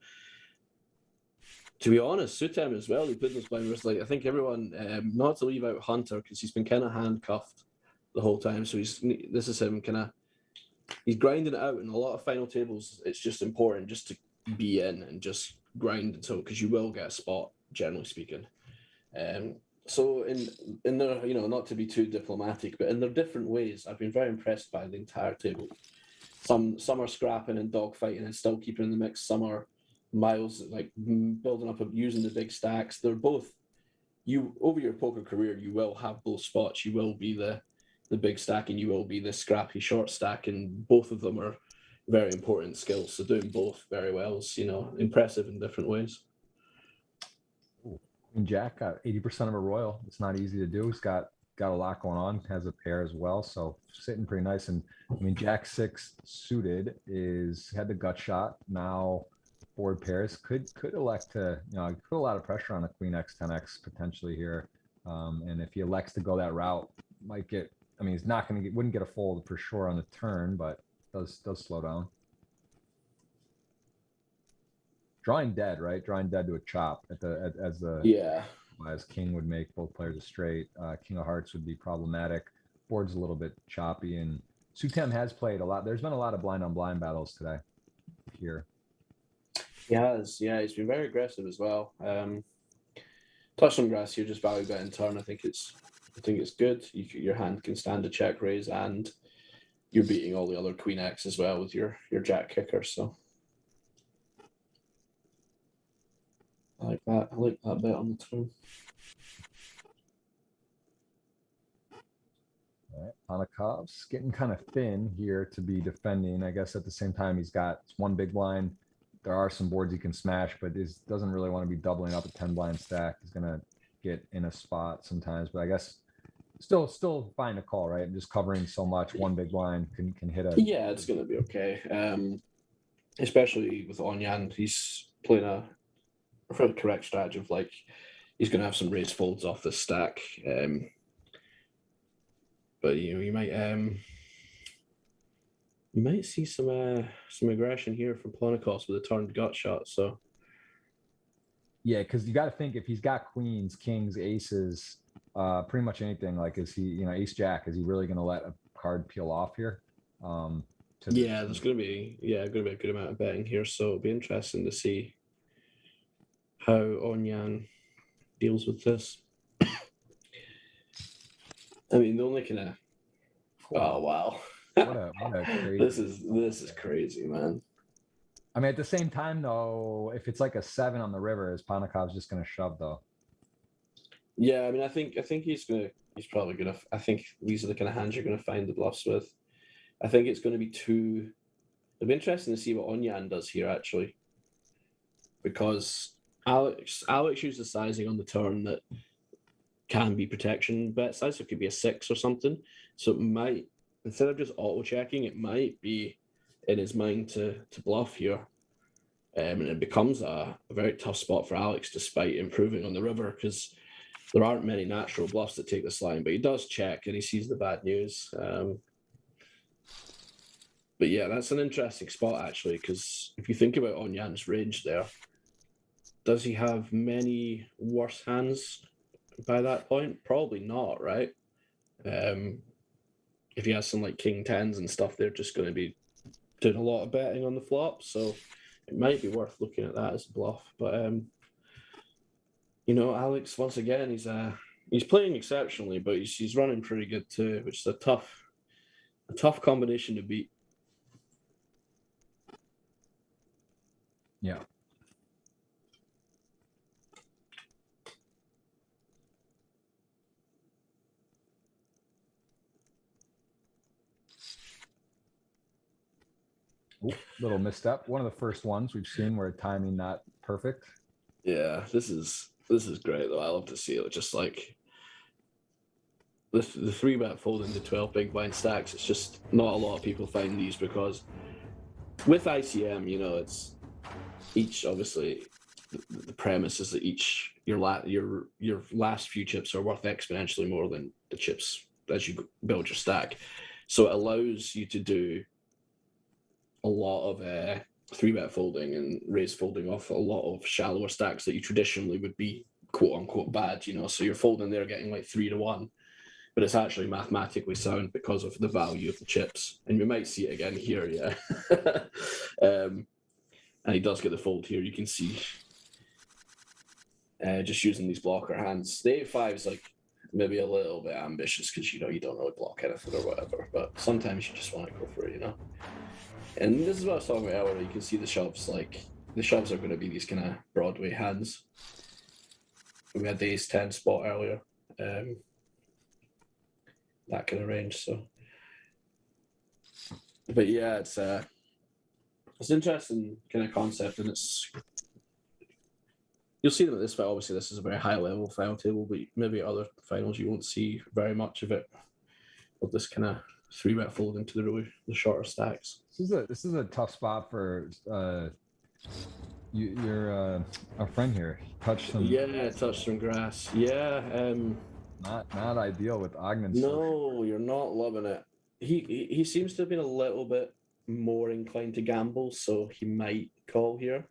be honest, Sutem as well, he put those blinders. Like, I think everyone, not to leave out Hunter, because he's been kind of handcuffed the whole time. So this is him he's grinding it out. In a lot of final tables, it's just important just to be in and just grind until, because you will get a spot, generally speaking. So in their, not to be too diplomatic, but in their different ways, I've been very impressed by the entire table. Some are scrapping and dogfighting and still keeping in the mix. Some are miles, like building up, using the big stacks. They're both you over your poker career, you will have both spots. You will be the big stack, and you will be the scrappy short stack, and both of them are very important skills. So doing both very well is, impressive in different ways. Queen Jack got 80% of a royal. It's not easy to do. He's got a lot going on. Has a pair as well, so sitting pretty nice. And I mean, Jack 6 suited had the gut shot. Now board pairs could elect to put a lot of pressure on the Queen X 10X potentially here. And if he elects to go that route, might get. I mean, he's not going to wouldn't get a fold for sure on the turn, but does slow down. Drawing dead, right? Drawing dead to a chop as king would make both players a straight. King of hearts would be problematic. Board's a little bit choppy, and Sutem has played a lot. There's been a lot of blind on blind battles today here. He has, yeah. He's been very aggressive as well. Touch on grass here, just value bet in turn. I think it's good. Your hand can stand a check raise, and you're beating all the other Queen X as well with your Jack kicker. So I like that. I like that bet on the turn. All right, Panakov's getting kind of thin here to be defending. I guess at the same time, he's got one big blind. There are some boards he can smash, but he doesn't really want to be doubling up a 10 blind stack. He's going to get in a spot sometimes, but I guess still fine to call, right? Just covering so much, one big blind can hit a... Yeah, it's going to be okay. Especially with Onyan, he's playing a fairly correct strategy of he's going to have some raise folds off the stack. But you might see some aggression here from Planikovs with a turned gut shot. So yeah, because you got to think if he's got queens, kings, aces, pretty much anything. Is he ace jack? Is he really going to let a card peel off here? There's going to be a good amount of betting here. So it'll be interesting to see how Onyan deals with this. I mean, the only kind of wow. What a crazy... This is crazy, man. I mean, at the same time, though, if it's like a 7 on the river, is Panakov's just going to shove, though? Yeah, I mean, I think he's probably gonna. I think these are the kind of hands you're going to find the bluffs with. I think it's going to be too. It'll be interesting to see what Onyan does here actually, because Alex uses sizing on the turn that can be protection bet size. So it could be a 6 or something. So it might, instead of just auto checking, it might be in his mind to bluff here. And it becomes a very tough spot for Alex despite improving on the river, because there aren't many natural bluffs that take this line, but he does check and he sees the bad news. But yeah, that's an interesting spot actually, because if you think about Onyan's range there, does he have many worse hands by that point? Probably not, right? If he has some king 10s and stuff, they're just going to be doing a lot of betting on the flop, so it might be worth looking at that as a bluff. But Alex, once again, he's playing exceptionally, but he's running pretty good too, which is a tough combination to beat. Yeah. Ooh, little misstep. One of the first ones we've seen where timing not perfect. Yeah, this is great though. I love to see it. Just the 3-bet fold into 12 big blind stacks. It's just not a lot of people find these, because with ICM, it's each, obviously the premise is that your last few chips are worth exponentially more than the chips as you build your stack. So it allows you to do a lot of 3-bet folding and raise folding off a lot of shallower stacks that you traditionally would be quote unquote bad, so you're folding there getting 3-1, but it's actually mathematically sound because of the value of the chips. And we might see it again here, yeah. And he does get the fold here. You can see just using these blocker hands. The 8-5 is maybe a little bit ambitious because you don't really block anything or whatever, but sometimes you just want to go for it, And this is what I was talking about earlier. You can see the shoves, the shoves are going to be these kind of Broadway hands. we had the ace-10 spot earlier. That kind of range. So, but yeah, it's an interesting kind of concept, and you'll see them at this fight. Obviously, this is a very high-level final table, but maybe at other finals you won't see very much of this kind of 3-bet fold into the shorter stacks. This is a tough spot for your our friend here. Touched some grass. Yeah, not ideal with Ogden. No, you're not loving it. He seems to have been a little bit more inclined to gamble, so he might call here.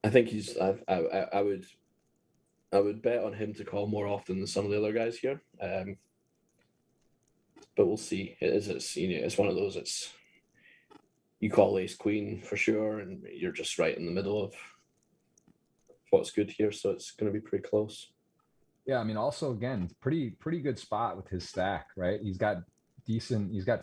I think I would bet on him to call more often than some of the other guys here. But we'll see. It's one of those. You call ace queen for sure, and you're just right in the middle of what's good here, so it's going to be pretty close. Yeah, I mean, also again, pretty good spot with his stack, right? He's got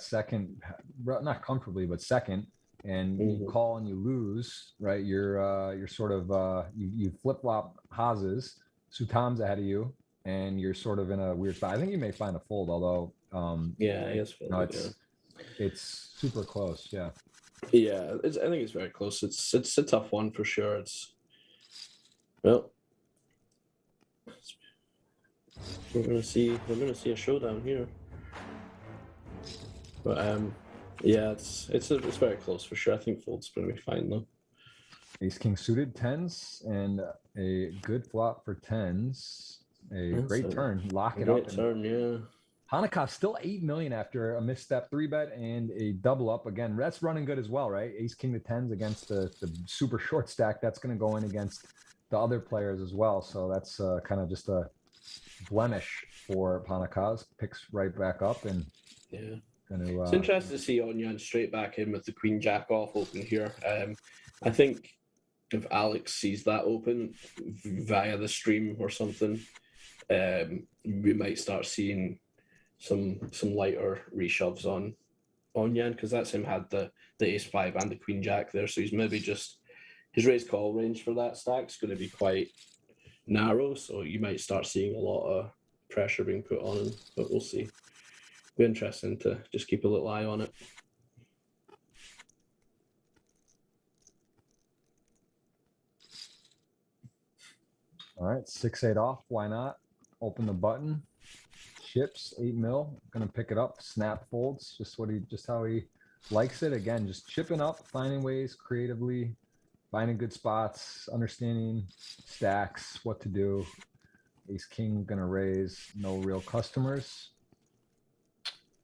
second, not comfortably, but second, and you call and you lose, right? You're sort of you flip flop Hazes, Sutam's ahead of you, and you're sort of in a weird spot. I think you may find a fold, although it's super close. Yeah. Yeah, I think it's very close. It's a tough one for sure. We're gonna see a showdown here. But yeah, it's very close for sure. I think fold's gonna be fine though. Ace king suited tens and a good flop for tens. Great turn. Lock it up. Great turn, yeah. Hanukkah still 8 million after a misstep 3-bet and a double up. Again, that's running good as well, right? Ace king to tens against the super short stack. That's going to go in against the other players as well. So that's kind of just a blemish for Hanukkah's. Picks right back up and yeah. It's interesting to see Onion straight back in with the queen jack off open here. I think if Alex sees that open via the stream or something, we might start seeing some lighter reshoves on Onion, because that's him had the ace 5 and the queen jack there, so he's maybe just his raise call range for that stack is going to be quite narrow, so you might start seeing a lot of pressure being put on him, but we'll see. Be interesting to just keep a little eye on it. All right, 6-8 off. Why not? Open the button. Chips 8 mil. Gonna pick it up. Snap folds. Just how he likes it. Again, just chipping up, finding ways creatively, finding good spots, understanding stacks, what to do. Ace king gonna raise. No real customers.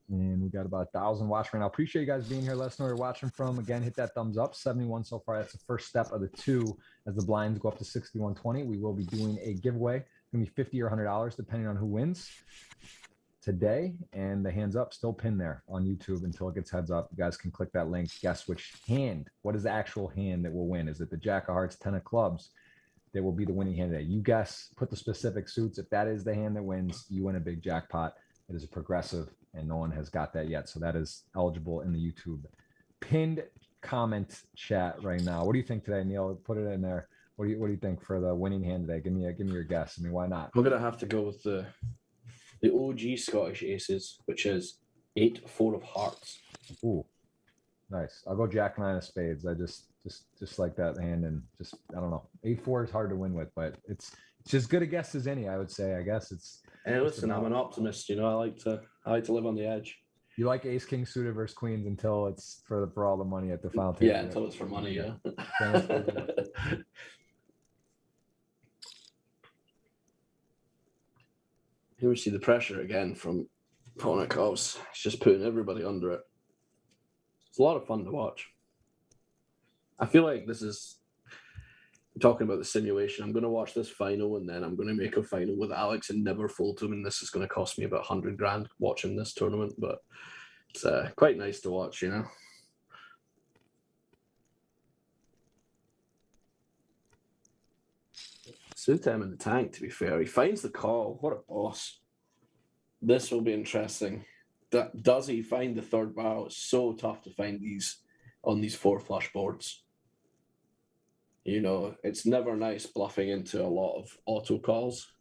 And we got about 1,000 watching right now. Appreciate you guys being here. Let us know where you're watching from. Again, hit that thumbs up. 71 so far. That's the first step of the 2 as the blinds go up to 6120. We will be doing a giveaway. It's going to be $50 or $100 depending on who wins today. And the hands up still pinned there on YouTube until it gets heads up. You guys can click that link. Guess which hand. What is the actual hand that will win? Is it the Jack of Hearts, 10 of Clubs? That will be the winning hand today. You guess, put the specific suits. If that is the hand that wins, you win a big jackpot. It is a progressive, and no one has got that yet. So that is eligible in the YouTube pinned comment chat right now. What do you think today, Neil? Put it in there. What do you think for the winning hand today? Give me your guess. I mean, why not? We're gonna have to go with the OG Scottish aces, which is 8, 4 of hearts. Ooh, nice. I'll go Jack 9 of spades. I just like that hand, and just I don't know. 8-4 is hard to win with, but it's as good a guess as any, I would say. I guess it's. Hey, listen, I'm an optimist. You know, I like to live on the edge. You like ace king suited versus queens until it's for all the money at the final table. Yeah, until it's for money. Yeah. Here we see the pressure again from Ponikovs. It's just putting everybody under it. It's a lot of fun to watch. I feel like this is talking about the simulation. I'm going to watch this final, and then I'm going to make a final with Alex and never fold to him. And this is going to cost me about 100 grand watching this tournament, but it's quite nice to watch, you know. Sutam in the tank, to be fair. He finds the call. What a boss. This will be interesting. Does he find the third barrel? It's so tough to find these on these 4 flush boards. You know, it's never nice bluffing into a lot of auto calls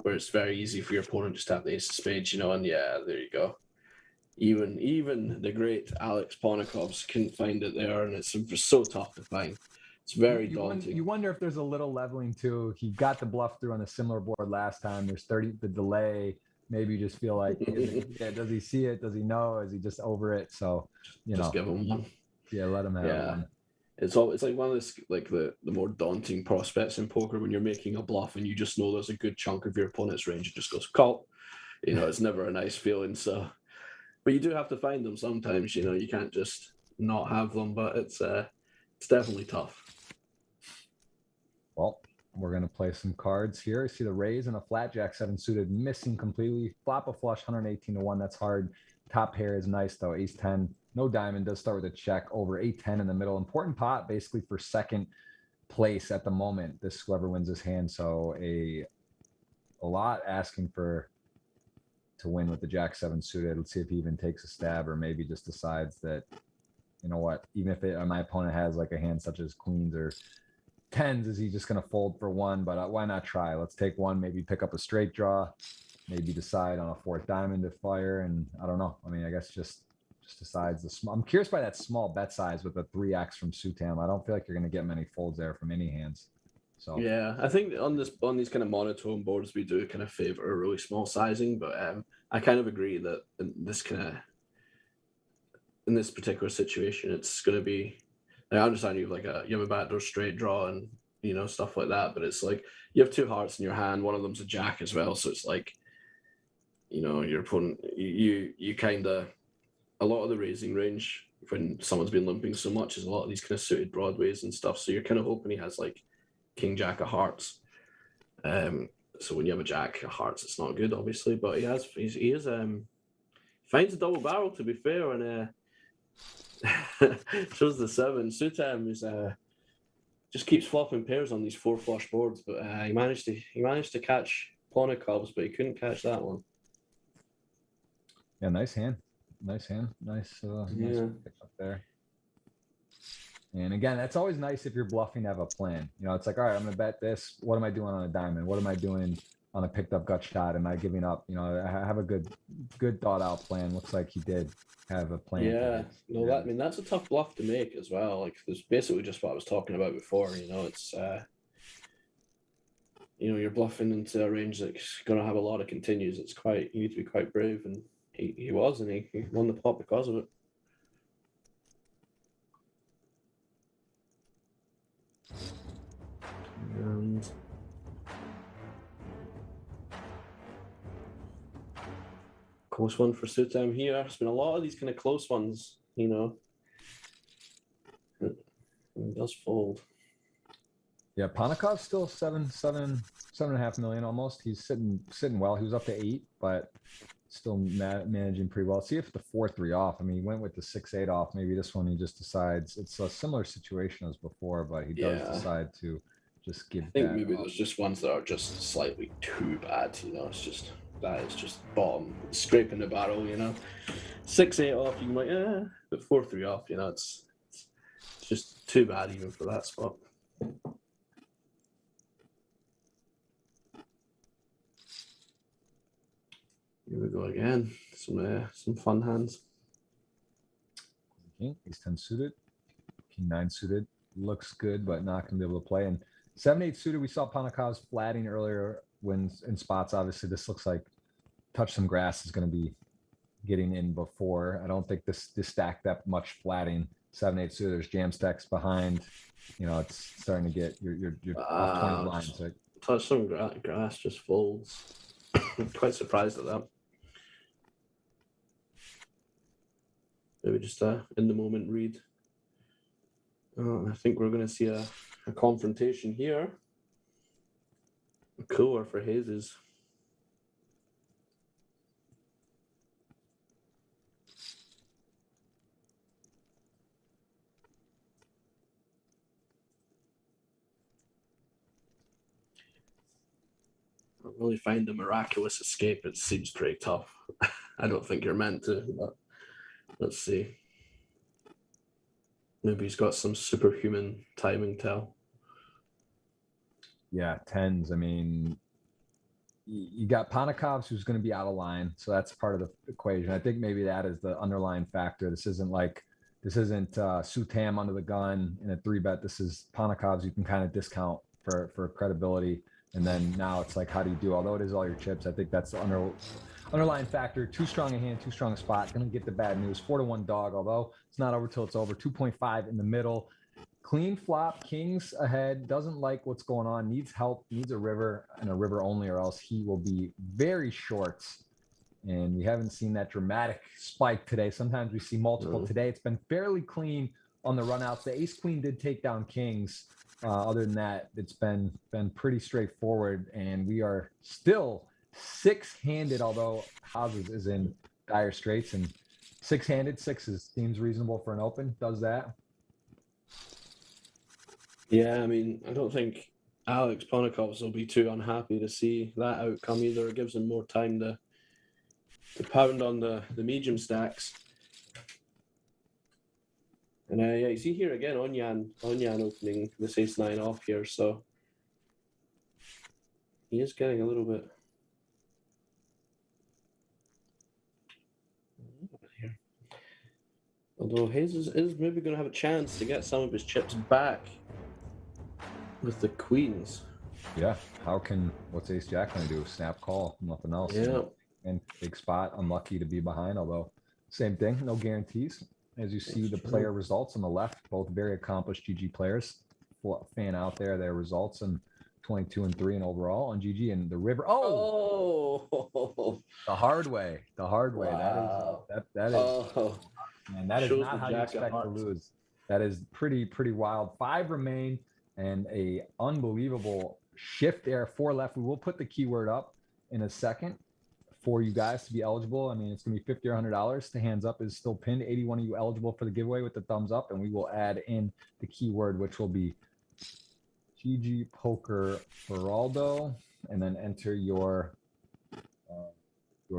where it's very easy for your opponent just to have the ace of spades, you know, and yeah, there you go. Even the great Alex Ponikovs couldn't find it there, and it's so tough to find. It's very daunting. You wonder if there's a little leveling too. He got the bluff through on a similar board last time. There's the delay. Maybe you just feel like, does he see it? Does he know? Is he just over it? So, just give him one. Yeah, let him have one. It's like one of the more daunting prospects in poker when you're making a bluff and you just know there's a good chunk of your opponent's range. It just goes call. You know, it's never a nice feeling. So, but you do have to find them sometimes. You know, you can't just not have them. But it's definitely tough. Well, we're gonna play some cards here. I see the raise and a flat jack 7 suited missing completely. Flop a flush 118 to 1. That's hard. Top pair is nice though. Ace 10. No diamond, does start with a check over 8-10 in the middle. Important pot basically for second place at the moment. This whoever wins this hand. So a lot asking to win with the jack 7 suited. Let's see if he even takes a stab or maybe just decides that, you know what, even if my opponent has like a hand such as queens or tens, is he just going to fold for one? But why not try? Let's take one, maybe pick up a straight draw, maybe decide on a fourth diamond to fire. And I don't know. I mean, I guess just decides the small. I'm curious by that small bet size with the 3x from Sutam. I don't feel like you're going to get many folds there from any hands. So yeah, I think on these kind of monotone boards, we do kind of favor a really small sizing. But I kind of agree that in this particular situation, it's going to be. I understand you have a backdoor straight draw and stuff like that, but it's like you have two hearts in your hand. One of them's a jack as well, so it's like your opponent. You kind of. A lot of the raising range when someone's been limping so much is a lot of these kind of suited broadways and stuff. So you're kind of hoping he has like king jack of hearts. So when you have a jack of hearts, it's not good, obviously. But he finds a double barrel, to be fair, and shows the 7. Sutam is just keeps flopping pairs on these 4 flush boards, but he managed to catch Ponikovs, but he couldn't catch that one. Yeah, nice hand. Nice hand. Nice pick up there. And again, that's always nice if you're bluffing to have a plan. It's like, all right, I'm going to bet this. What am I doing on a diamond? What am I doing on a picked up gut shot? Am I giving up? I have a good thought out plan. Looks like he did have a plan. Yeah. No, that's a tough bluff to make as well. Like, there's basically just what I was talking about before. It's you're bluffing into a range that's going to have a lot of continues. You need to be quite brave, and he was, and he won the pot because of it. And close one for Sutam here. It's been a lot of these kind of close ones, It does fold. Yeah, Ponikov's still 7.5 million almost. He's sitting well. He was up to 8, but still managing pretty well. See if the 4-3 off. I mean, he went with the 6-8 off. Maybe this one he just decides it's a similar situation as before, but he does decide to just give. I think maybe there's just ones that are just slightly too bad. It's just that is just bottom scraping the barrel. 6-8 off, you might but 4-3 off. It's just too bad even for that spot. Here we go again. Some fun hands. Okay, ace 10 suited, king 9 suited. Looks good, but not going to be able to play. And 7-8 suited, we saw Ponikovs flatting earlier when in spots. Obviously, this looks like touch some grass is going to be getting in before. I don't think this stacked up much flatting. 7-8 suited, there's jam stacks behind. It's starting to get your off 20 lines. So touch some grass just folds. I'm quite surprised at that. Maybe just in the moment read. I think we're going to see a confrontation here. Cooler for Hazes. I don't really find a miraculous escape. It seems pretty tough. I don't think you're meant to, but let's see. Maybe he's got some superhuman timing tell. Yeah, tens. I mean, you got Panakovs, who's going to be out of line, so that's part of the equation. I think maybe that is the underlying factor. This isn't Sutam under the gun in a 3-bet. This is Panakovs you can kind of discount for credibility. And then now it's like, how do you do? Although it is all your chips, I think that's the underlying factor. Too strong a hand, too strong a spot. Going to get the bad news. 4-1 dog, although it's not over till it's over. 2.5 in the middle. Clean flop, kings ahead, doesn't like what's going on, needs help, needs a river and a river only, or else he will be very short. And we haven't seen that dramatic spike today. Sometimes we see multiple. Today it's been fairly clean on the runouts. The ace queen did take down kings. Other than that, it's been pretty straightforward, and we are still 6-handed, although Houses is in dire straits, and 6-handed sixes seems reasonable for an open. Does that? Yeah, I mean, I don't think Alex Ponikovs will be too unhappy to see that outcome either. It gives him more time to pound on the medium stacks. And yeah, you see here again, Onyan opening this ace-9 off here, so he is getting a little bit here. Although Hayes is maybe going to have a chance to get some of his chips back with the queens. Yeah. What's ace jack going to do? Snap call, nothing else. Yeah. And big spot, unlucky to be behind, although same thing, no guarantees. As you see the player results on the left, both very accomplished GG players fan out there, their results, and 22 and 3 and overall on GG. And the river, the hard way. Wow. That is man, that is not how you expect to lose. That is pretty wild. 5 remain and a unbelievable shift there. 4 left. We will put the keyword up in a second for you guys to be eligible. I mean, it's going to be $50 or $100. The hands up is still pinned. 81 of you eligible for the giveaway with the thumbs up, and we will add in the keyword, which will be GGPoker Geraldo, and then enter your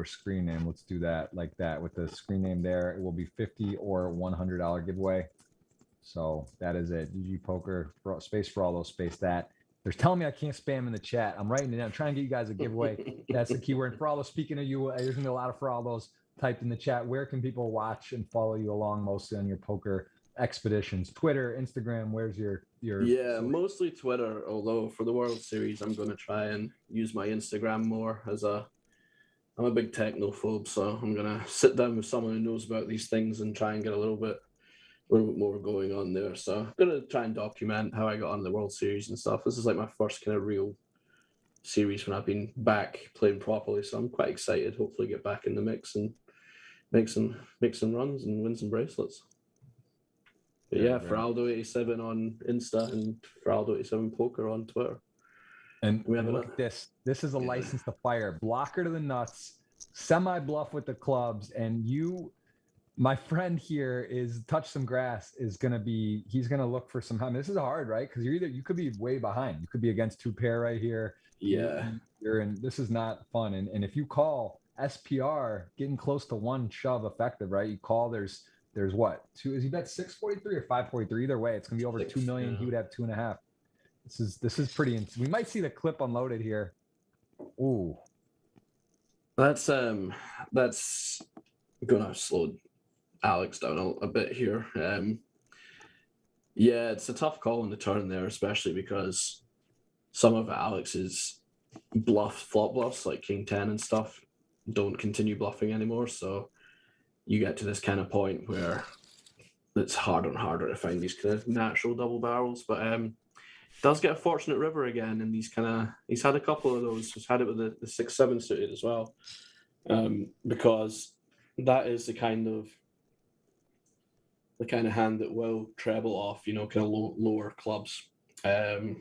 screen name. Let's do that like that with the screen name there. It will be $50 or $100 giveaway. So that is it. GGPoker, space for all those, space that. They're telling me I can't spam in the chat. I'm writing it down. I'm trying to get you guys a giveaway. That's the keyword. And for all those, speaking of you, there's gonna be a lot of for all those typed in the chat. Where can people watch and follow you along mostly on your poker expeditions? Twitter, Instagram, where's your Yeah, mostly Twitter, although for the World Series I'm gonna try and use my Instagram more I'm a big technophobe, so I'm gonna sit down with someone who knows about these things and try and get a little bit more going on there. So I'm gonna try and document how I got on the World Series and stuff. This is like my first kind of real series when I've been back playing properly, so I'm quite excited. Hopefully get back in the mix and make some runs and win some bracelets. But yeah, Feraldo87 on Insta and Feraldo87 Poker on Twitter. And look at this. This is a license to fire. Blocker to the nuts, semi-bluff with the clubs, and you, my friend here, is touch some grass is going to be, he's going to look for some time. This is hard, right? Because you could be way behind. You could be against 2 pair right here. Yeah. You're in, this is not fun. And if you call SPR, getting close to 1 shove effective, right? You call, there's what? 2, is he bet 643 or 543? Either way, it's going to be over 2 million. Yeah. He would have 2.5. This is pretty, we might see the clip unloaded here. Ooh. That's gonna slow Alex down a bit here. Yeah, it's a tough call on the turn there, especially because some of Alex's flop bluffs, like King 10 and stuff, don't continue bluffing anymore. So you get to this kind of point where it's harder and harder to find these kind of natural double barrels. But does get a fortunate river again, and he's had a couple of those. He's had it with the 6-7 suited as well, because that is the kind of hand that will treble off, kind of lower clubs. So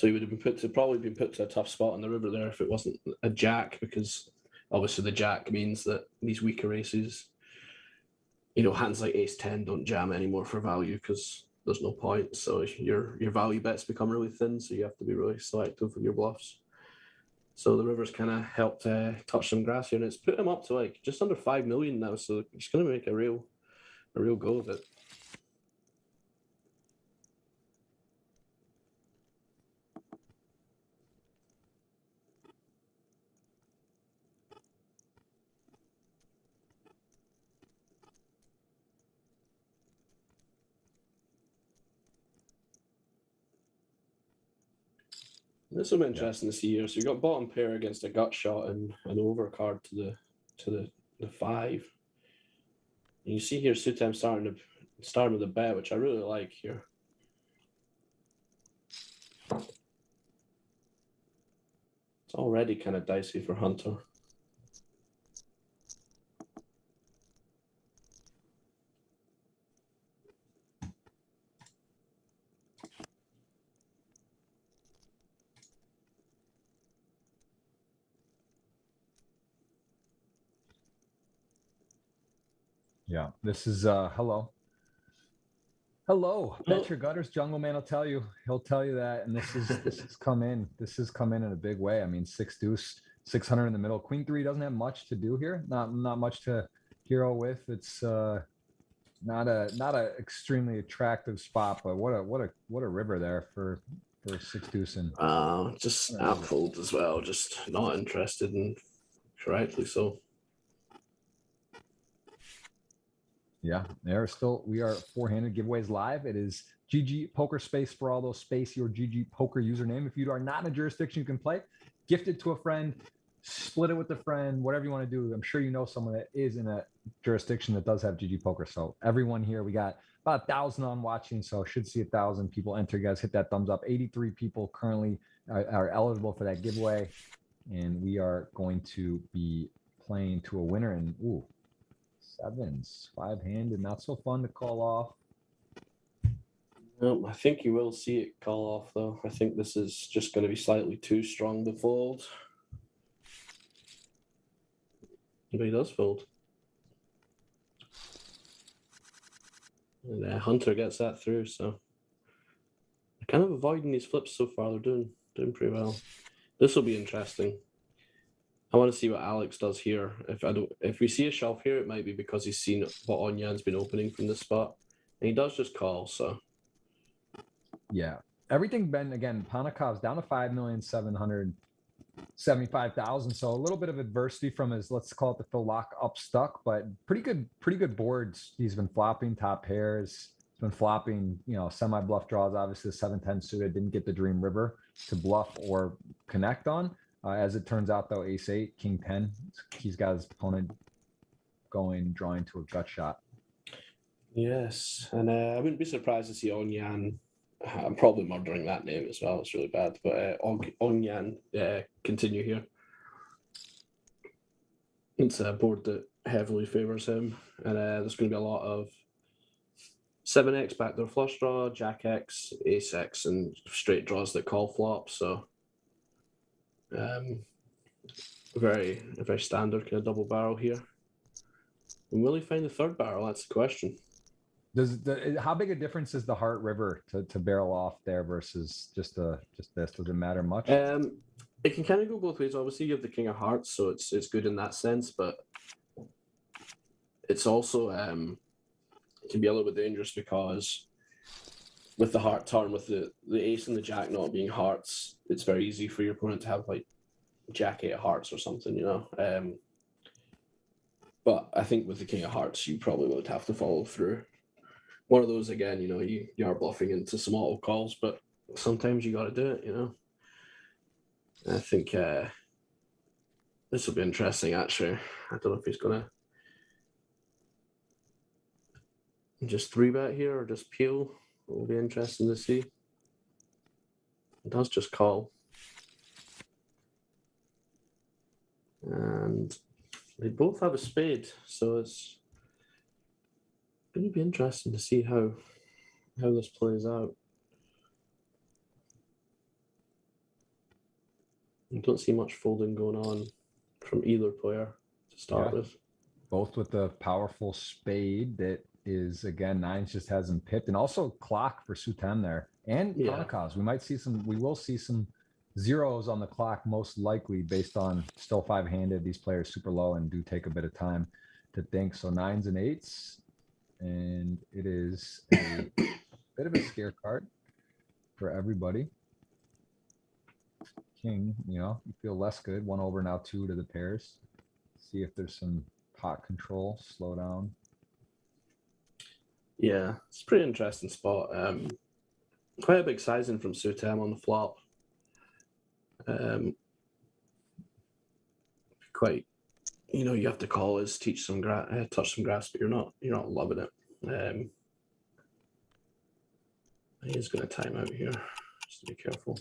he would have probably been put to a tough spot on the river there if it wasn't a jack, because obviously the jack means that these weaker aces, hands like ace 10 don't jam anymore for value because there's no point. So your value bets become really thin, so you have to be really selective with your bluffs. So the river's kind of helped touch some grass here, and it's put him up to like just under 5 million now. So he's going to make a real go of it. This will be interesting to see here. So you got bottom pair against a gut shot and an overcard to the 5. And you see here Sutem starting with a bet, which I really like here. It's already kind of dicey for Hunter. Yeah, this is hello. Bet your gutters, Jungle Man will tell you. He'll tell you that. And this is come in. This has come in a big way. I mean, 6 deuce, 600 in the middle. Queen 3 doesn't have much to do here. Not much to hero with. It's not a extremely attractive spot, but what a river there for 6 deuce and just outfold as well. Just not interested in correctly so. Yeah, we are 4-handed giveaways live. It is GGPoker space for all those space your GGPoker username. If you are not in a jurisdiction you can play, gift it to a friend, split it with a friend, whatever you want to do. I'm sure you know someone that is in a jurisdiction that does have GGPoker. So everyone here, we got about 1,000 on watching, so should see 1,000 people enter. Guys, hit that thumbs up. 83 people currently are eligible for that giveaway, and we are going to be playing to a winner. And sevens, 5-handed, not so fun to call off. No, I think you will see it call off, though. I think this is just going to be slightly too strong to fold. But he does fold. And Hunter gets that through, so they're kind of avoiding these flips so far. They're doing pretty well. This will be interesting. I want to see what Alex does here. If we see a shove here, it might be because he's seen what Onyan's been opening from this spot, and he does just call. So yeah, everything been again. Panakov's down to 5,775,000. So a little bit of adversity from his, let's call it the Phil Lock up stuck, but pretty good boards. He's been flopping top pairs. He's been flopping, semi bluff draws. Obviously, the 7-10 suited didn't get the Dream River to bluff or connect on. As it turns out, though, ace 8, king 10, he's got his opponent drawing to a gut shot. Yes, and I wouldn't be surprised to see Onyan. I'm probably murdering that name as well. It's really bad, but Onyan continue here. It's a board that heavily favors him, and there's going to be a lot of 7x backdoor flush draw, Jack X, Ace X, and straight draws that call flop. So. Very standard kind of double barrel here. And will he find the third barrel? That's the question. How big a difference is the Heart River to barrel off there versus just this? Does it matter much? It can kind of go both ways. Obviously, you have the King of Hearts, so it's good in that sense, but it's also it can be a little bit dangerous because with the heart turn, with the ace and the jack not being hearts, it's very easy for your opponent to have like Jack 8 of hearts or something, but I think with the King of Hearts, you probably would have to follow through. One of those again, you are bluffing into some auto calls, but sometimes you got to do it, I think this will be interesting. Actually, I don't know if he's gonna just 3-bet here or just peel. It will be interesting to see. It does just call. And they both have a spade, so it's going to be interesting to see how this plays out. I don't see much folding going on from either player to start with. Both with the powerful spade that is, again, nines just hasn't pipped, and also clock for Sutem there, and Panakovs. We will see some zeros on the clock, most likely, based on still 5-handed. These players super low and do take a bit of time to think. So 9s and 8s, and it is a bit of a scare card for everybody. King, you feel less good. 1 over now, 2 to the pairs. See if there's some pot control, slow down. Yeah, it's a pretty interesting spot. Quite a big sizing from Sutem on the flop. Quite, you have to call is touch some grass, but you're not loving it. He is going to time out here, just to be careful.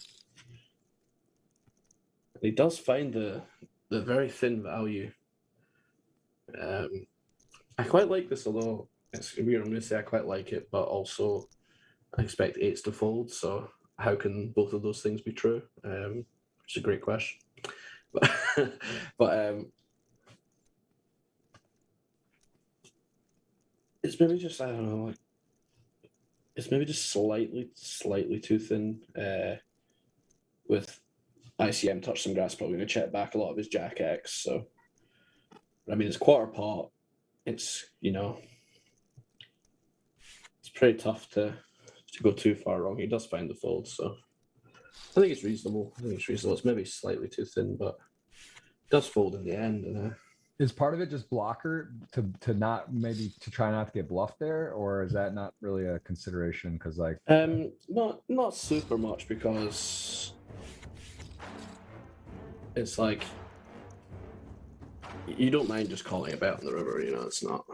He does find the very thin value. I quite like this, although it's weird. I'm going to say I quite like it, but also I expect eights to fold. So how can both of those things be true? It's a great question. But it's maybe just, I don't know, it's maybe just slightly too thin. With ICM touch some grass, probably going to check back a lot of his Jack X. So, I mean, it's quarter pot. It's it's pretty tough to go too far wrong. He does find the fold, so I think it's reasonable. It's maybe slightly too thin, but it does fold in the end. And is part of it just blocker to not maybe to try not to get bluffed there, or is that not really a consideration? Because like not super much, because it's like you don't mind just calling a bet on the river. It's not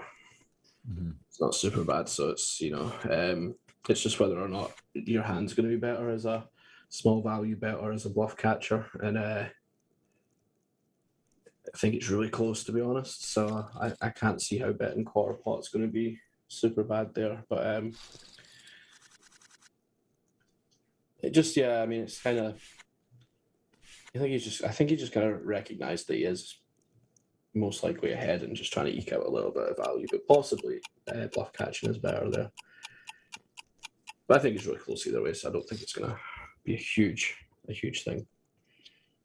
it's not super bad. So it's it's just whether or not your hand's going to be better as a small value bet or as a bluff catcher, and I think it's really close, to be honest. So I can't see how betting quarter pot's going to be super bad there. But it just, I mean, it's kind of. I think he just kind of recognized that he is most likely ahead and just trying to eke out a little bit of value, but possibly bluff catching is better there. But I think it's really close either way, so I don't think it's going to be a huge thing.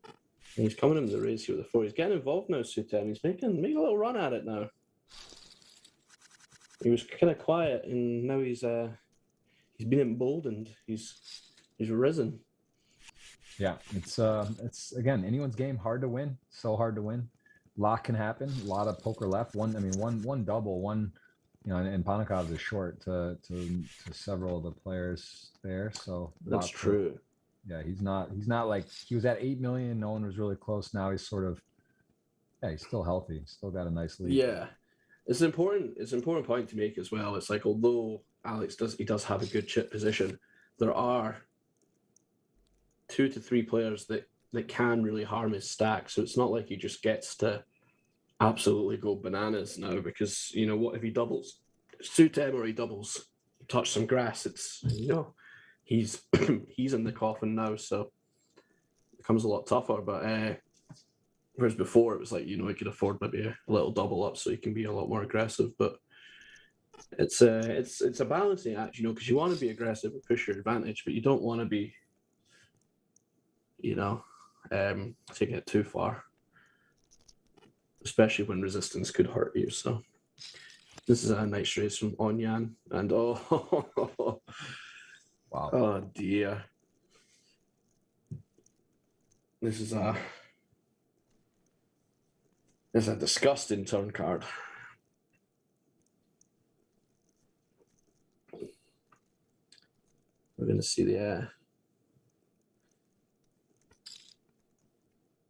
And he's coming into the raise here with the 4. He's getting involved now, Sutem. He's making a little run at it now. He was kind of quiet, and now he's been emboldened. He's risen. Yeah, it's again anyone's game. Hard to win, so hard to win. A lot can happen. A lot of poker left. One double. One, and Panikov is short to several of the players there. So that's true. Yeah, he's not like he was at 8 million. No one was really close. Now he's sort of, he's still healthy. Still got a nice lead. Yeah, it's an important point to make as well. It's like, although Alex does have a good chip position, there are 2 to 3 players that can really harm his stack. So it's not like he just gets to absolutely go bananas now, because what if he doubles Sutem or he doubles touch some grass? It's he's he's in the coffin now, so it becomes a lot tougher. But whereas before it was like he could afford maybe a little double up, so he can be a lot more aggressive. But it's a balancing act, because you want to be aggressive and push your advantage, but you don't want to be taking it too far, especially when resistance could hurt you. So this is a nice raise from Onyan, and wow, oh dear, this is a disgusting turn card. We're going to see the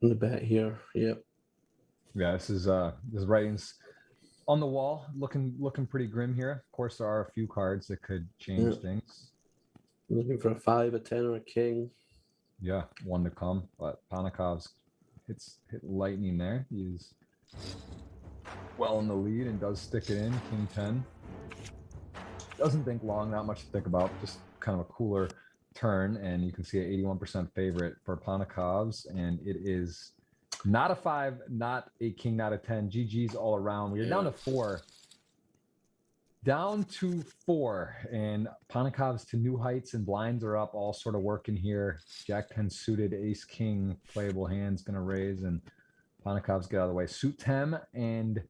bet here. Yep. Yeah, this writing's on the wall, looking pretty grim here. Of course, there are a few cards that could change things. Looking for a 5, a 10, or a king. Yeah, one to come. But Panikov's hit lightning there. He's well in the lead and does stick it in. King 10. Doesn't think long, not much to think about. Just kind of a cooler turn, and you can see an 81% favorite for Panikov's, and it is not a 5, not a king, not a 10. GG's all around. We're down to 4. Down to 4, and Panikov's to new heights, and blinds are up, all sort of working here. Jack 10 suited, ace king, playable hands gonna raise, and Panikov's get out of the way. Suit 10 and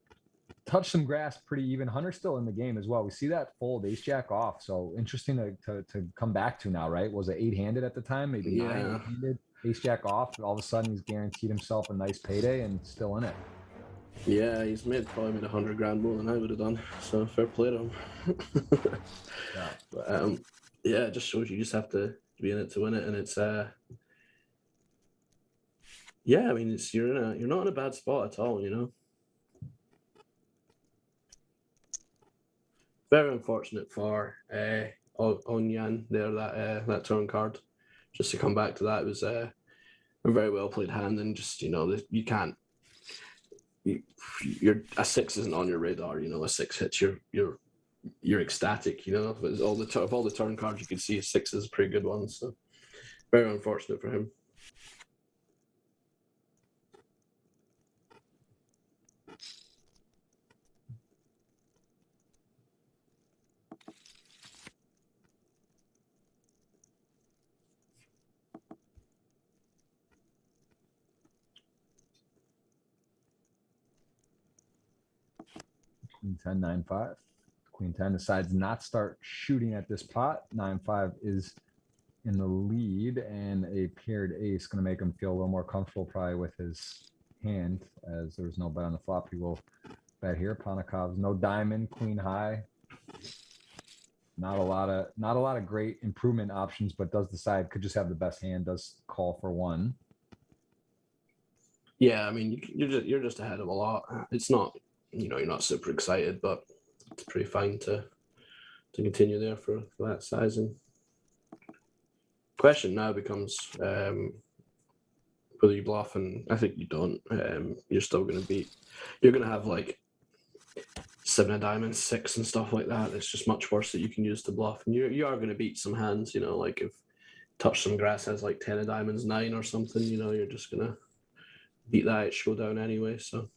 touch some grass, pretty even. Hunter's still in the game as well. We see that fold, ace jack off. So interesting to come back to now, right? Was it 8-handed at the time? Maybe 9 8-handed. Ace jack off. All of a sudden, he's guaranteed himself a nice payday and still in it. Yeah, he's probably made $100,000 more than I would have done. So fair play to him. Yeah. But, it just shows you just have to be in it to win it, and it's Yeah, I mean, you're not in a bad spot at all, you know. Very unfortunate for Onyan there, that turn card. Just to come back to that, it was a very well played hand, and just, you know, you can't. You're a 6 isn't on your radar, you know. A 6 hits, you're ecstatic, you know. Of all the turn cards you can see, a 6 is a pretty good one. So very unfortunate for him. Queen 10, 9-5. Queen 10 decides not to start shooting at this pot. 9-5 is in the lead, and a paired ace going to make him feel a little more comfortable probably with his hand, as there's no bet on the flop. He will bet here. Panakov's no diamond, queen high. Not a lot of great improvement options, but does decide, could just have the best hand, does call for one. Yeah, I mean, you're just ahead of a lot. It's not, you know, you're not super excited, but it's pretty fine to continue there for that sizing. Question now becomes whether you bluff, and I think you don't. You're still going to beat. You're going to have like 7 of diamonds, 6 and stuff like that. It's just much worse that you can use to bluff, and you are going to beat some hands. You know, like if Touch Some Grass has like 10 of diamonds, 9 or something. You know, you're just going to beat that at showdown anyway. So.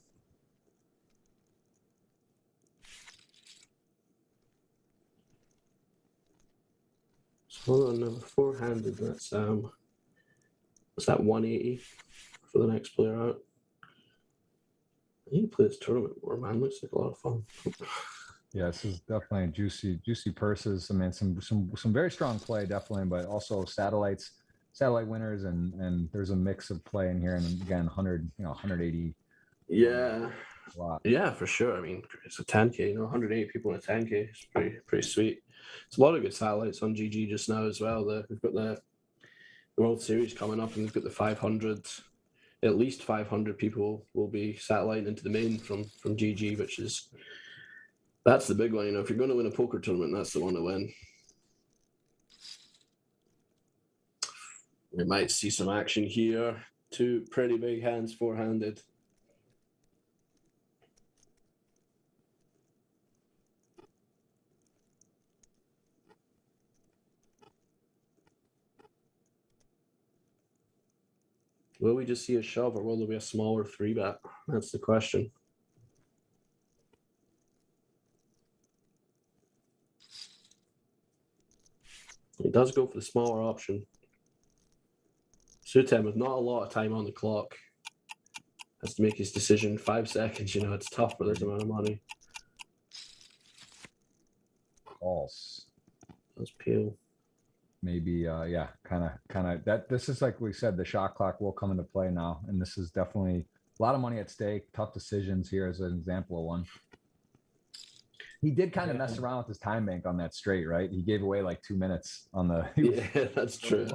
So on number 4-handed, that's what's that, 180 for the next player out. I need to play this tournament more, man. Looks like a lot of fun. Yeah, this is definitely juicy purses. I mean, some very strong play, definitely, but also satellite winners, and there's a mix of play in here. And again, 180. Yeah. A lot. Yeah, for sure. I mean, it's a 10K, you know, 108 people in a 10K. It's pretty sweet. It's a lot of good satellites on GG just now as well. We've got the World Series coming up, and we've got the 500. At least 500 people will be satelliting into the main from GG, that's the big one. You know, if you're going to win a poker tournament, that's the one to win. We might see some action here. 2 pretty big hands, 4-handed. Will we just see a shove, or will there be a smaller 3-bet? That's the question. He does go for the smaller option. Sutem with not a lot of time on the clock. Has to make his decision in 5 seconds. You know, it's tough for this amount of money. False. That's pale. Maybe, yeah, kind of. That this is like we said, the shot clock will come into play now, and this is definitely a lot of money at stake. Tough decisions here as an example of one. He did kind of mess around with his time bank on that straight, right? He gave away like 2 minutes on the. Yeah, that's true.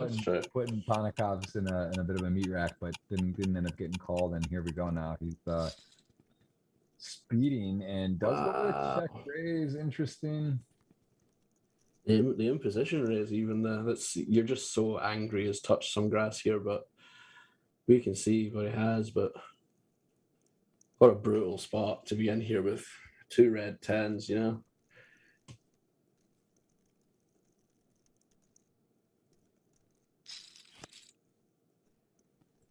Putting Panakovs in a bit of a meat rack, but didn't end up getting called. And here we go now. He's speeding and does go with check raise. Interesting. The imposition raise, even you're just so angry as Touch Some Grass here, but we can see what he has. But what a brutal spot to be in here with 2 red 10s, you know.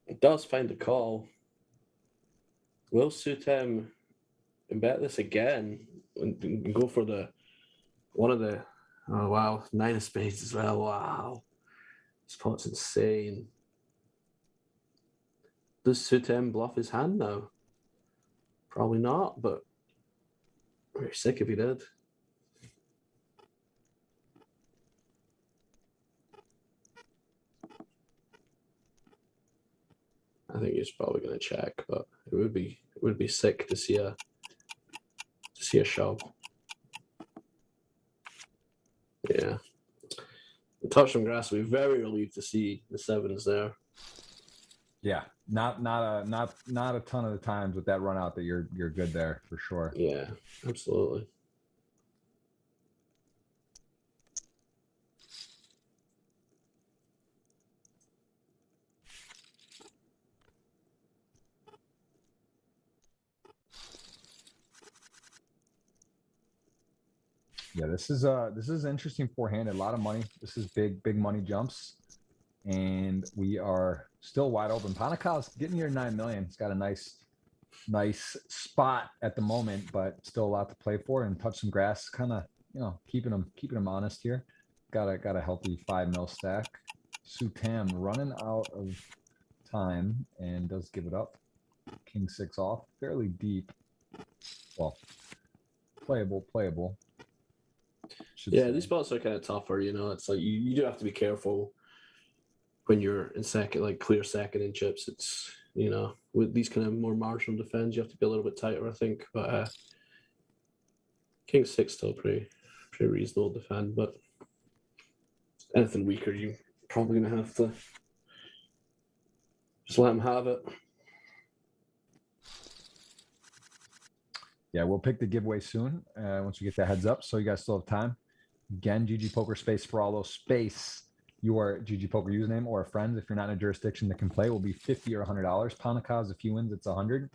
It does find a call. Will Sutem bet this again and go for one of the. Oh, wow. 9 of spades as well. Wow. This pot's insane. Does Sutem bluff his hand now? Probably not, but very sick if he did. I think he's probably going to check, but it would be sick to see a shove. Yeah. Touch Some Grass, we're very relieved to see the 7s there. Yeah, not a ton of the times with that run out that you're good there for sure. Yeah, absolutely. Yeah, this is interesting four-handed. A lot of money. This is big money jumps, and we are still wide open. Panakal's getting near 9 million. It's got a nice spot at the moment, but still a lot to play for. And touch some grass, kind of keeping him honest here. Got a healthy 5 mil stack. Sutam running out of time and does give it up. King 6 off, fairly deep. Well, playable. Yeah, these spots are kind of tougher. It's like you do have to be careful when you're in second, like clear second in chips. It's with these kind of more marginal defends, you have to be a little bit tighter, I think. But King 6 still pretty reasonable defend, but anything weaker, you probably gonna have to just let him have it. Yeah, we'll pick the giveaway soon once we get the heads up. So you guys still have time. Again, GGPoker space for all those space. Your GGPoker username or a friend, if you're not in a jurisdiction that can play, will be $50 or $100. Panakaz, a few wins, it's 100.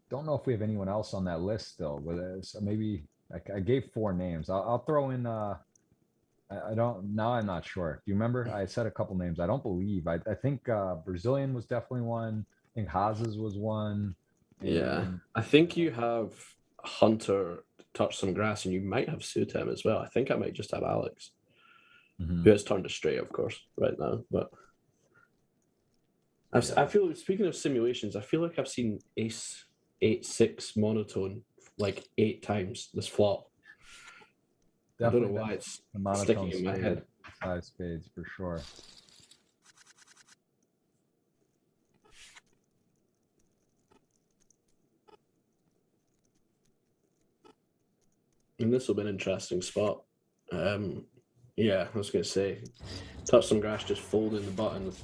Don't know if we have anyone else on that list still. So maybe I gave 4 names. I'll throw in. I don't. Now I'm not sure. Do you remember? I said a couple names. I don't believe. I think Brazilian was definitely one. I think Hazes was one. Yeah, I think you have Hunter touch some grass, and you might have Sutem as well. I think I might just have Alex, who has turned a straight, of course, right now. But I feel, speaking of simulations, I feel like I've seen Ace 8-6 monotone like 8 times this flop. Definitely, I don't know why it's sticking in my head. 5 spades for sure. And this will be an interesting spot. Yeah, I was going to say, touch some grass, just folding the button with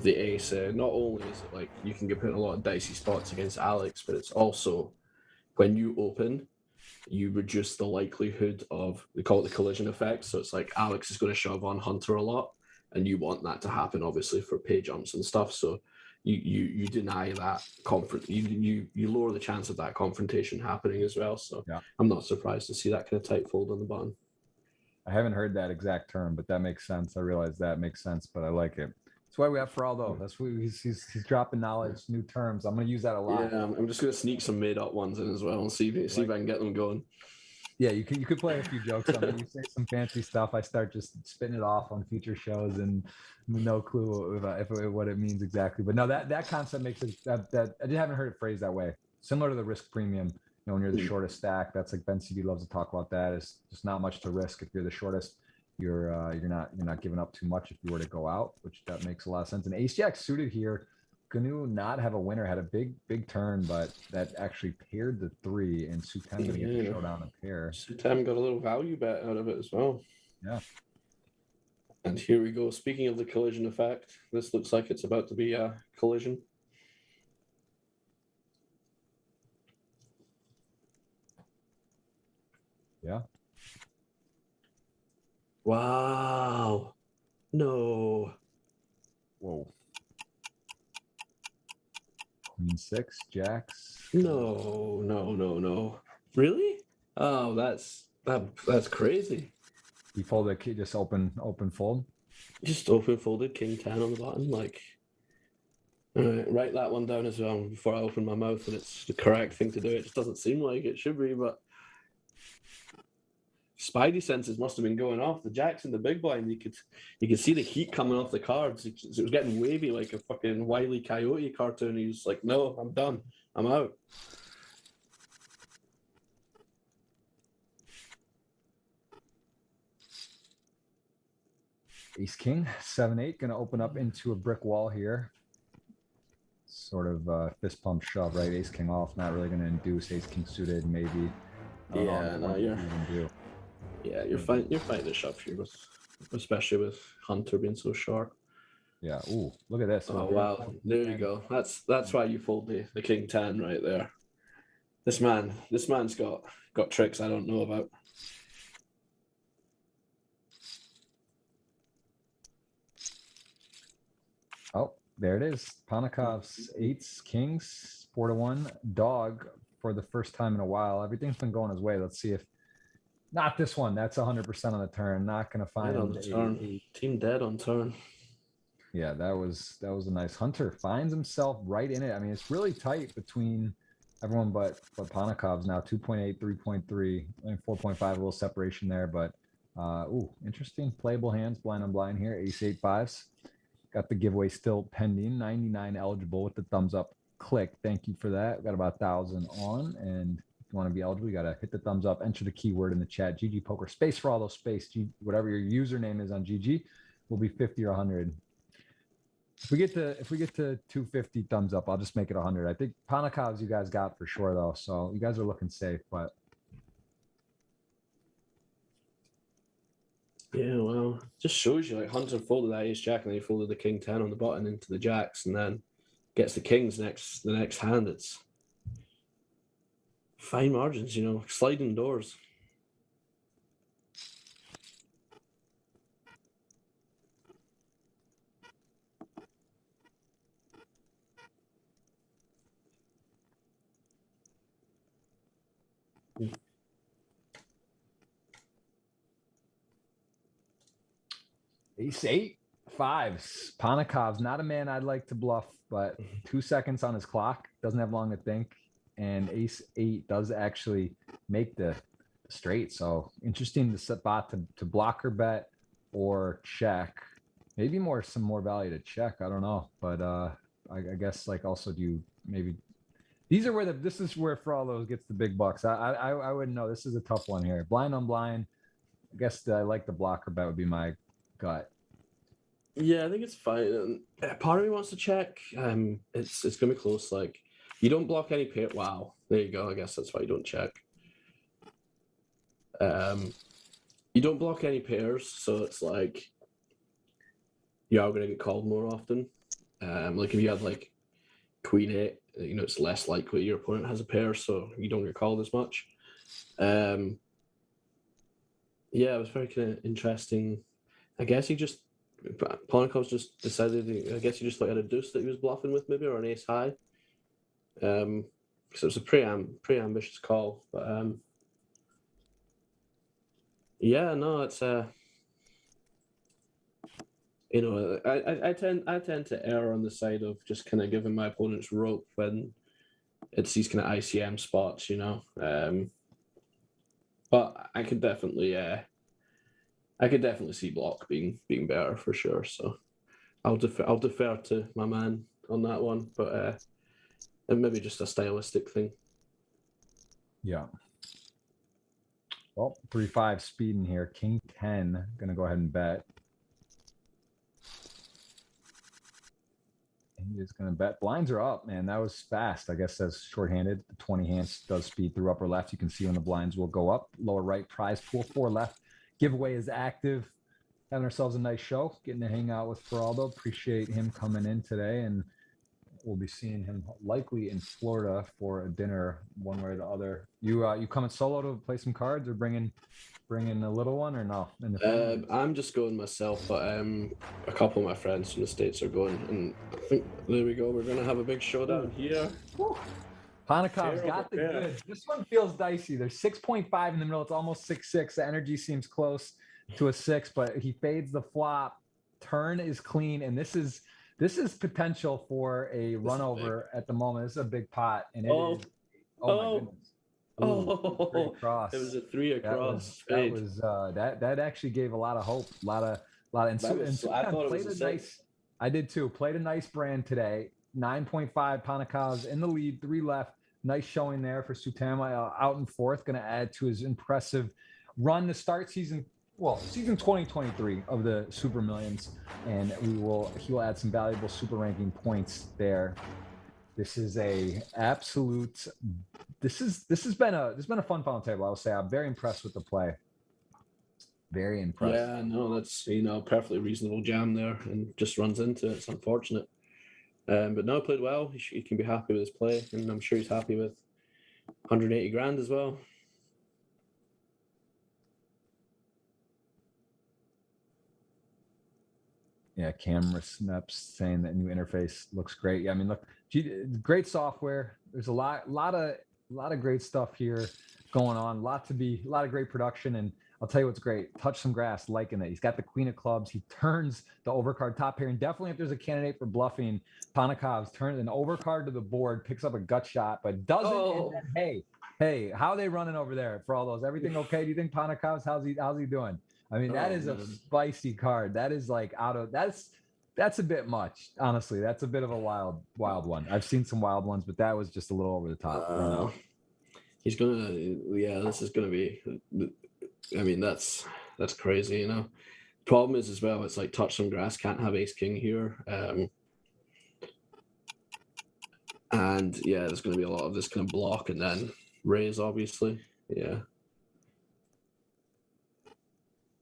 the ace. Not only is it like you can get put in a lot of dicey spots against Alex, but it's also when you open, you reduce the likelihood of, they call it the collision effect. So it's like Alex is going to shove on Hunter a lot, and you want that to happen, obviously, for pay jumps and stuff. So you deny that you lower the chance of that confrontation happening as well. So yeah. I'm not surprised to see that kind of tight fold on the button. I haven't heard that exact term, but that makes sense. I realize that makes sense, but I like it. That's why we have Feraldo. That's why he's dropping knowledge, new terms. I'm going to use that a lot. Yeah, I'm just going to sneak some made up ones in as well and see if I can get them going. Yeah, you could play a few jokes on it. You say some fancy stuff. I start just spitting it off on future shows and no clue what it means exactly. But no, that concept makes it that I haven't heard it phrased that way. Similar to the risk premium. When you're the shortest stack, that's like Ben CD loves to talk about that. It's just not much to risk. If you're the shortest, you're not giving up too much if you were to go out, which that makes a lot of sense. And Ace Jack suited here, gonna not have a winner, had a big turn, but that actually paired the 3, and Sutem gonna get the showdown a pair. Sutem got a little value bet out of it as well. Yeah. And here we go. Speaking of the collision effect, this looks like it's about to be a collision. Yeah. Wow. No. Whoa. Queen 6, jacks. No. Really? Oh, that's crazy. You folded just open fold? Just open folded king 10 on the button. Like, all right, write that one down as well before I open my mouth, and it's the correct thing to do. It just doesn't seem like it should be, but Spidey senses must have been going off. The jacks in the big blind, you could see the heat coming off the cards. It was getting wavy like a fucking Wile E. Coyote cartoon. He was like, "No, I'm done. I'm out." Ace King 7-8 going to open up into a brick wall here. Sort of fist pump shove, right? Ace King off, not really going to induce. Ace King suited, maybe. You're fighting the shove here, especially with Hunter being so sharp. Yeah. Ooh, look at this. Oh wow, there you go. That's why you fold the king 10 right there. This man's got tricks I don't know about. Oh, there it is. Panakov's eights, kings, 4-1, dog for the first time in a while. Everything's been going his way. Let's see if not this one. That's 100% on the turn. Not gonna find Dead on the turn. Team dead on turn. Yeah, that was a nice. Hunter finds himself right in it. I mean, it's really tight between everyone but Panakov's now 2.8, 3.3, and 4.5, a little separation there. But ooh, interesting. Playable hands, blind on blind here. Ace 8 5s. Got the giveaway still pending. 99 eligible with the thumbs up click. Thank you for that. Got about 1,000 on. And if you want to be eligible, you got to hit the thumbs up, enter the keyword in the chat. GGPoker, space for all those space. Whatever your username is on GG will be 50 or 100. If we get to 250 thumbs up, I'll just make it 100. I think Panakov's you guys got for sure though, so you guys are looking safe. But yeah, well, just shows you like Hunter folded that ace jack and then he folded the king 10 on the button into the jacks and then gets the kings the next hand. It's fine margins, sliding doors. Ace 8 5s. Panakov's not a man I'd like to bluff, but 2 seconds on his clock, doesn't have long to think, and Ace 8 does actually make the straight. So interesting to spot to blocker bet or check. Maybe some more value to check. I don't know, but I guess like also do you maybe. These are where this is where for all those gets the big bucks. I wouldn't know. This is a tough one here. Blind on blind. I guess I like the blocker bet would be my gut. Yeah, I think it's fine. Part of me wants to check. It's gonna be close. Like you don't block any pair. Wow, there you go. I guess that's why you don't check. You don't block any pairs, so it's like you are gonna get called more often. Like if you have like Queen 8, it's less likely your opponent has a pair, so you don't get called as much. Yeah, it was very kind of interesting. I guess Ponikov's just decided. I guess he just had a deuce that he was bluffing with, maybe, or an ace high. So it was a pretty ambitious call, but yeah, no, it's I tend to err on the side of just kind of giving my opponents rope when it's these kind of ICM spots, But I could definitely see block being better for sure. So I'll defer to my man on that one, but it may be just a stylistic thing. Yeah. Well, 3-5 speed in here. King 10. Gonna go ahead and bet. He is gonna bet. Blinds are up, man. That was fast. I guess that's shorthanded. The 20 hands does speed through upper left. You can see when the blinds will go up. Lower right, prize pool 4 left. Giveaway is active. Having ourselves a nice show. Getting to hang out with Geraldo. Appreciate him coming in today, and we'll be seeing him likely in Florida for a dinner, one way or the other. You coming solo to play some cards, or bringing a little one, or no? I'm just going myself, but a couple of my friends from the States are going, and I think there we go. We're gonna have a big showdown here. Panakov's got the good. This one feels dicey. There's 6.5 in the middle. It's almost 6-6. The energy seems close to a 6, but he fades the flop. Turn is clean, and this is potential for a run over at the moment. This is a big pot, and it is. Oh my goodness! Ooh, cross. It was a 3 across. That actually gave a lot of hope. A lot of. And I thought it was a 6. I did too. Played a nice brand today. 9.5. Panakov's in the lead. 3 left. Nice showing there for Sutama out in fourth. Going to add to his impressive run to start season 2023 of the Super Millions, and he will add some valuable super ranking points there. This is a absolute. This has been a fun final table. I will say I'm very impressed with the play. Very impressed. Yeah, no, that's perfectly reasonable jam there, and just runs into it. It's unfortunate. But no, played well. He can be happy with his play, and I'm sure he's happy with 180 grand as well. Yeah, camera snaps saying that new interface looks great. Yeah, I mean, look, great software. There's a lot of great stuff here going on. A lot of great production, and I'll tell you what's great. Touch some grass, liking it. He's got the queen of clubs. He turns the overcard top pair, and definitely if there's a candidate for bluffing, Panakov's turns an overcard to the board, picks up a gut shot, but doesn't. Oh. And then, hey, how are they running over there for all those? Everything okay? Do you think Panakov's how's he doing? I mean, that is a spicy card. That is like that's a bit much, honestly. That's a bit of a wild one. I've seen some wild ones, but that was just a little over the top. This is gonna be. I mean, that's crazy, Problem is as well, it's like touch some grass, can't have ace king here, and yeah, there's gonna be a lot of this kind of block and then raise, obviously. Yeah.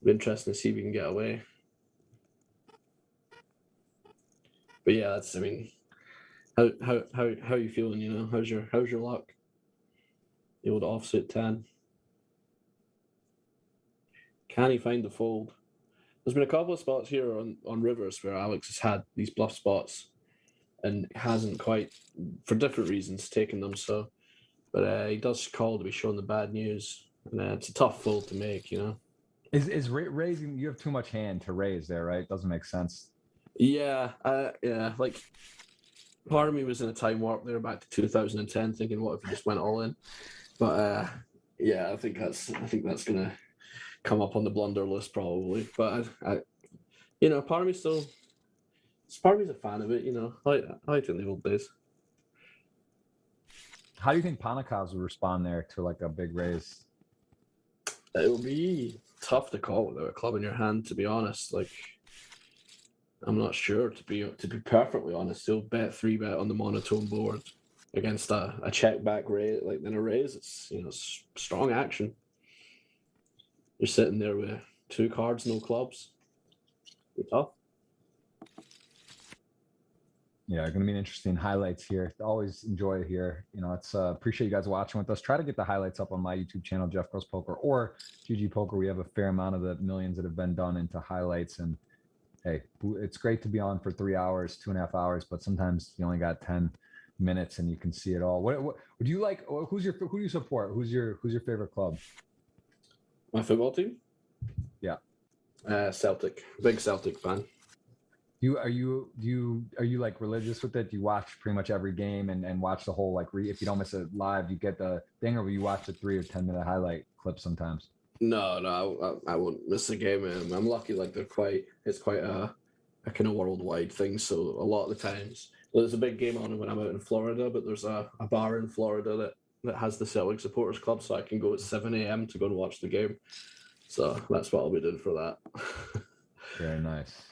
Interesting to see if we can get away. But yeah, that's. I mean, how are you feeling? How's your luck? Able to offsuit 10. Can he find the fold? There's been a couple of spots here on rivers where Alex has had these bluff spots and hasn't quite, for different reasons, taken them. So, but he does call to be shown the bad news, and it's a tough fold to make. Is raising? You have too much hand to raise there, right? Doesn't make sense. Yeah. Like, part of me was in a time warp there back to 2010, thinking, what if you just went all in? But yeah, I think that's gonna come up on the blunder list probably. But part of me still, part of me's a fan of it. I liked it in the old days. How do you think Panakovs would respond there to like a big raise? It would be tough to call without a club in your hand, to be honest. Like, I'm not sure, to be perfectly honest. He'll bet 3-bet on the monotone board against a check back raise, like then a raise. It's strong action. You're sitting there with 2 cards, no clubs. It's tough. Yeah, going to be an interesting highlights here. Always enjoy it here. It's appreciate you guys watching with us. Try to get the highlights up on my YouTube channel, Jeff Goes Poker, or GGPoker. We have a fair amount of the millions that have been done into highlights. And hey, it's great to be on for 3 hours, 2.5 hours, but sometimes you only got 10 minutes and you can see it all. What do you like? Who do you support? Who's your favorite club? My football team? Yeah. Celtic. Big Celtic fan. Are you like religious with it? Do you watch pretty much every game and watch the whole, like, if you don't miss it live, you get the thing, or will you watch the 3 or 10 minute highlight clip sometimes? No, I won't miss a game. I'm lucky, like it's quite a kind of worldwide thing. So a lot of the times, there's a big game on when I'm out in Florida, but there's a bar in Florida that has the Celtic Supporters Club, so I can go at 7 a.m. to go and watch the game. So that's what I'll be doing for that. Very nice.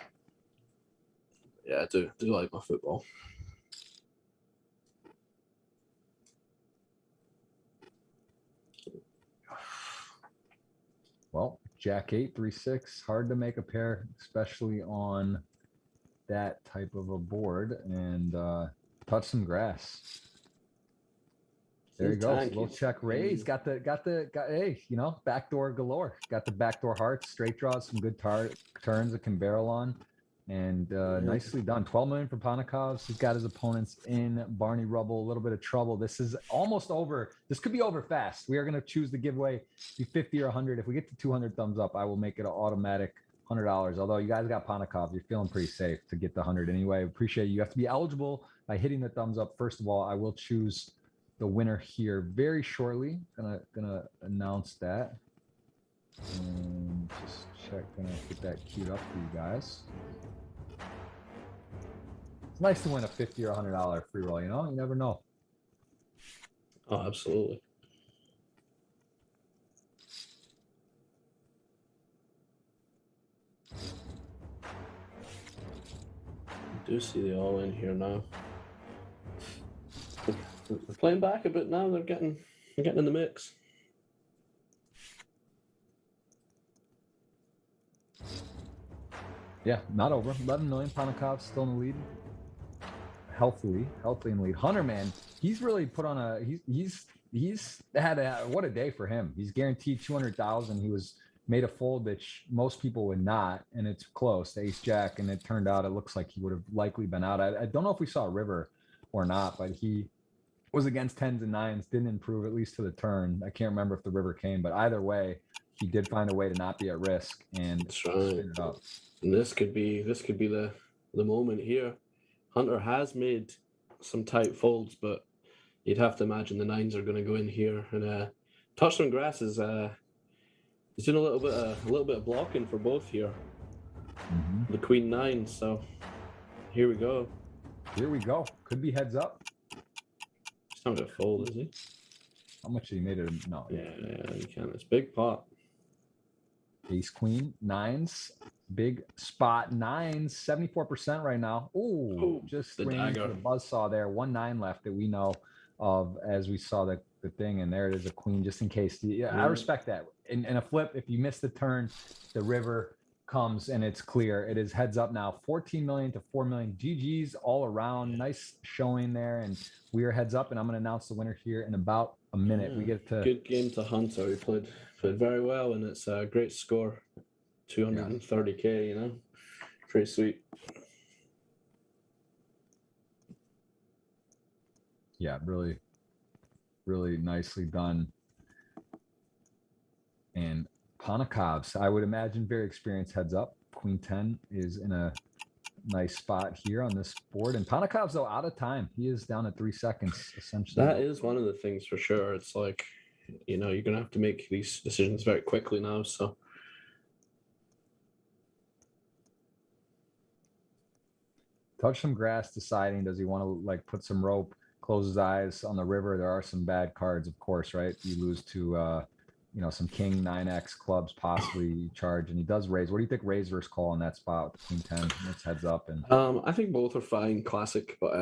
Yeah, I do like my football. Well, Jack 8, 3-6, hard to make a pair, especially on that type of a board, and touch some grass. There he goes. Little check raise. Got hey, backdoor galore. Got the backdoor hearts, straight draws, some good turns it can barrel on. And nicely done. 12 million for Panakovs. He's got his opponents in Barney Rubble. A little bit of trouble. This is almost over. This could be over fast. We are going to choose the giveaway, be 50 or 100. If we get to 200 thumbs up, I will make it an automatic $100. Although you guys got Panakov, you're feeling pretty safe to get the 100 anyway. Appreciate it. You have to be eligible by hitting the thumbs up. First of all, I will choose the winner here very shortly. Gonna announce that. And just check. Gonna get that queued up for you guys. It's nice to win a $50 or $100 free roll, you never know. Oh, absolutely. I do see the all in here now. They're playing back a bit now. They're getting in the mix. Yeah, not over. 11 million. Panikov still in the lead. Healthily in the lead. Hunter, man, he's really put on a he's had a what a day for him. He's guaranteed 200,000. He was made a fold that most people would not, and it's close. Ace Jack, and it turned out it looks like he would have likely been out. I don't know if we saw a river or not, but he was against tens and nines, didn't improve at least to the turn. I can't remember if the river came, but either way, he did find a way to not be at risk and That's right. spin it up. And this could be the moment here. Hunter has made some tight folds, but you'd have to imagine the nines are going to go in here. And Touchdown Grass is he's doing a little bit of blocking for both here. Mm-hmm. The Queen nine. So here we go. Here we go. Could be heads up. He's not going to fold, is he? How much he made it? No. Yeah, you can. It's big pot. Ace Queen nines. Big spot nines. 74% right now. Ooh, just the ran into dagger. the buzzsaw there. 1-9 left that we know of as we saw the thing, and there it is, a queen, just in case. Yeah, I respect that. In a flip, if you miss the turn, the river comes and it's clear. It is heads up now. 14 million to 4 million. GG's all around. Nice showing there, and we are heads up, and I'm going to announce the winner here in about a minute. Yeah. We get to Good game to Hunter. He played very well, and it's a great score. 230K, you know, pretty sweet. Yeah, really, really nicely done. And Panikov's, I would imagine, very experienced heads up. Queen 10 is in a nice spot here on this board. And Panikov's, though, out of time. He is down at 3 seconds, essentially. That is one of the things for sure. It's like, you know, you're going to have to make these decisions very quickly now. So Touch some grass, deciding, does he want to like put some rope, close his eyes on the river? There are some bad cards, of course, right? You lose to, some king 9x clubs, possibly charge, and he does raise. What do you think raise versus call on that spot with Queen 10? It's heads up. And I think both are fine, classic, but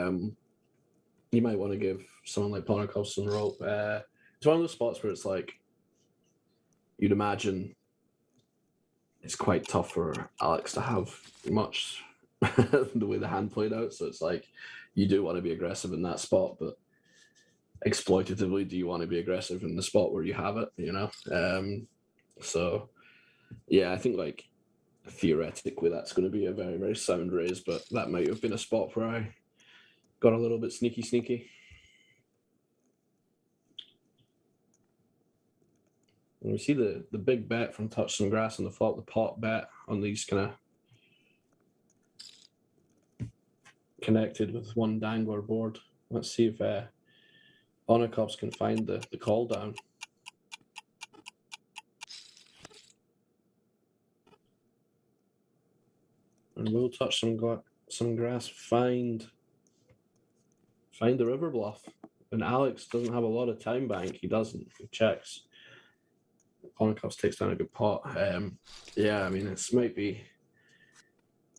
you might want to give someone like Ponikov some rope. It's one of those spots where it's like, you'd imagine it's quite tough for Alex to have much the way the hand played out. So it's like, you do want to be aggressive in that spot, but exploitatively, do you want to be aggressive in the spot where you have it, you know? So yeah, I think like theoretically that's going to be a very, very sound raise, but that might have been a spot where I got a little bit sneaky. And we see the big bet from Touch Some Grass on the flop, the pot bet on these kind of connected with one dangler board. Let's see if Onikovs can find the call down. And we'll Touch Some Grass find the river bluff. And Alex doesn't have a lot of time bank. He doesn't. He checks. Onikovs takes down a good pot. Yeah, I mean, this might be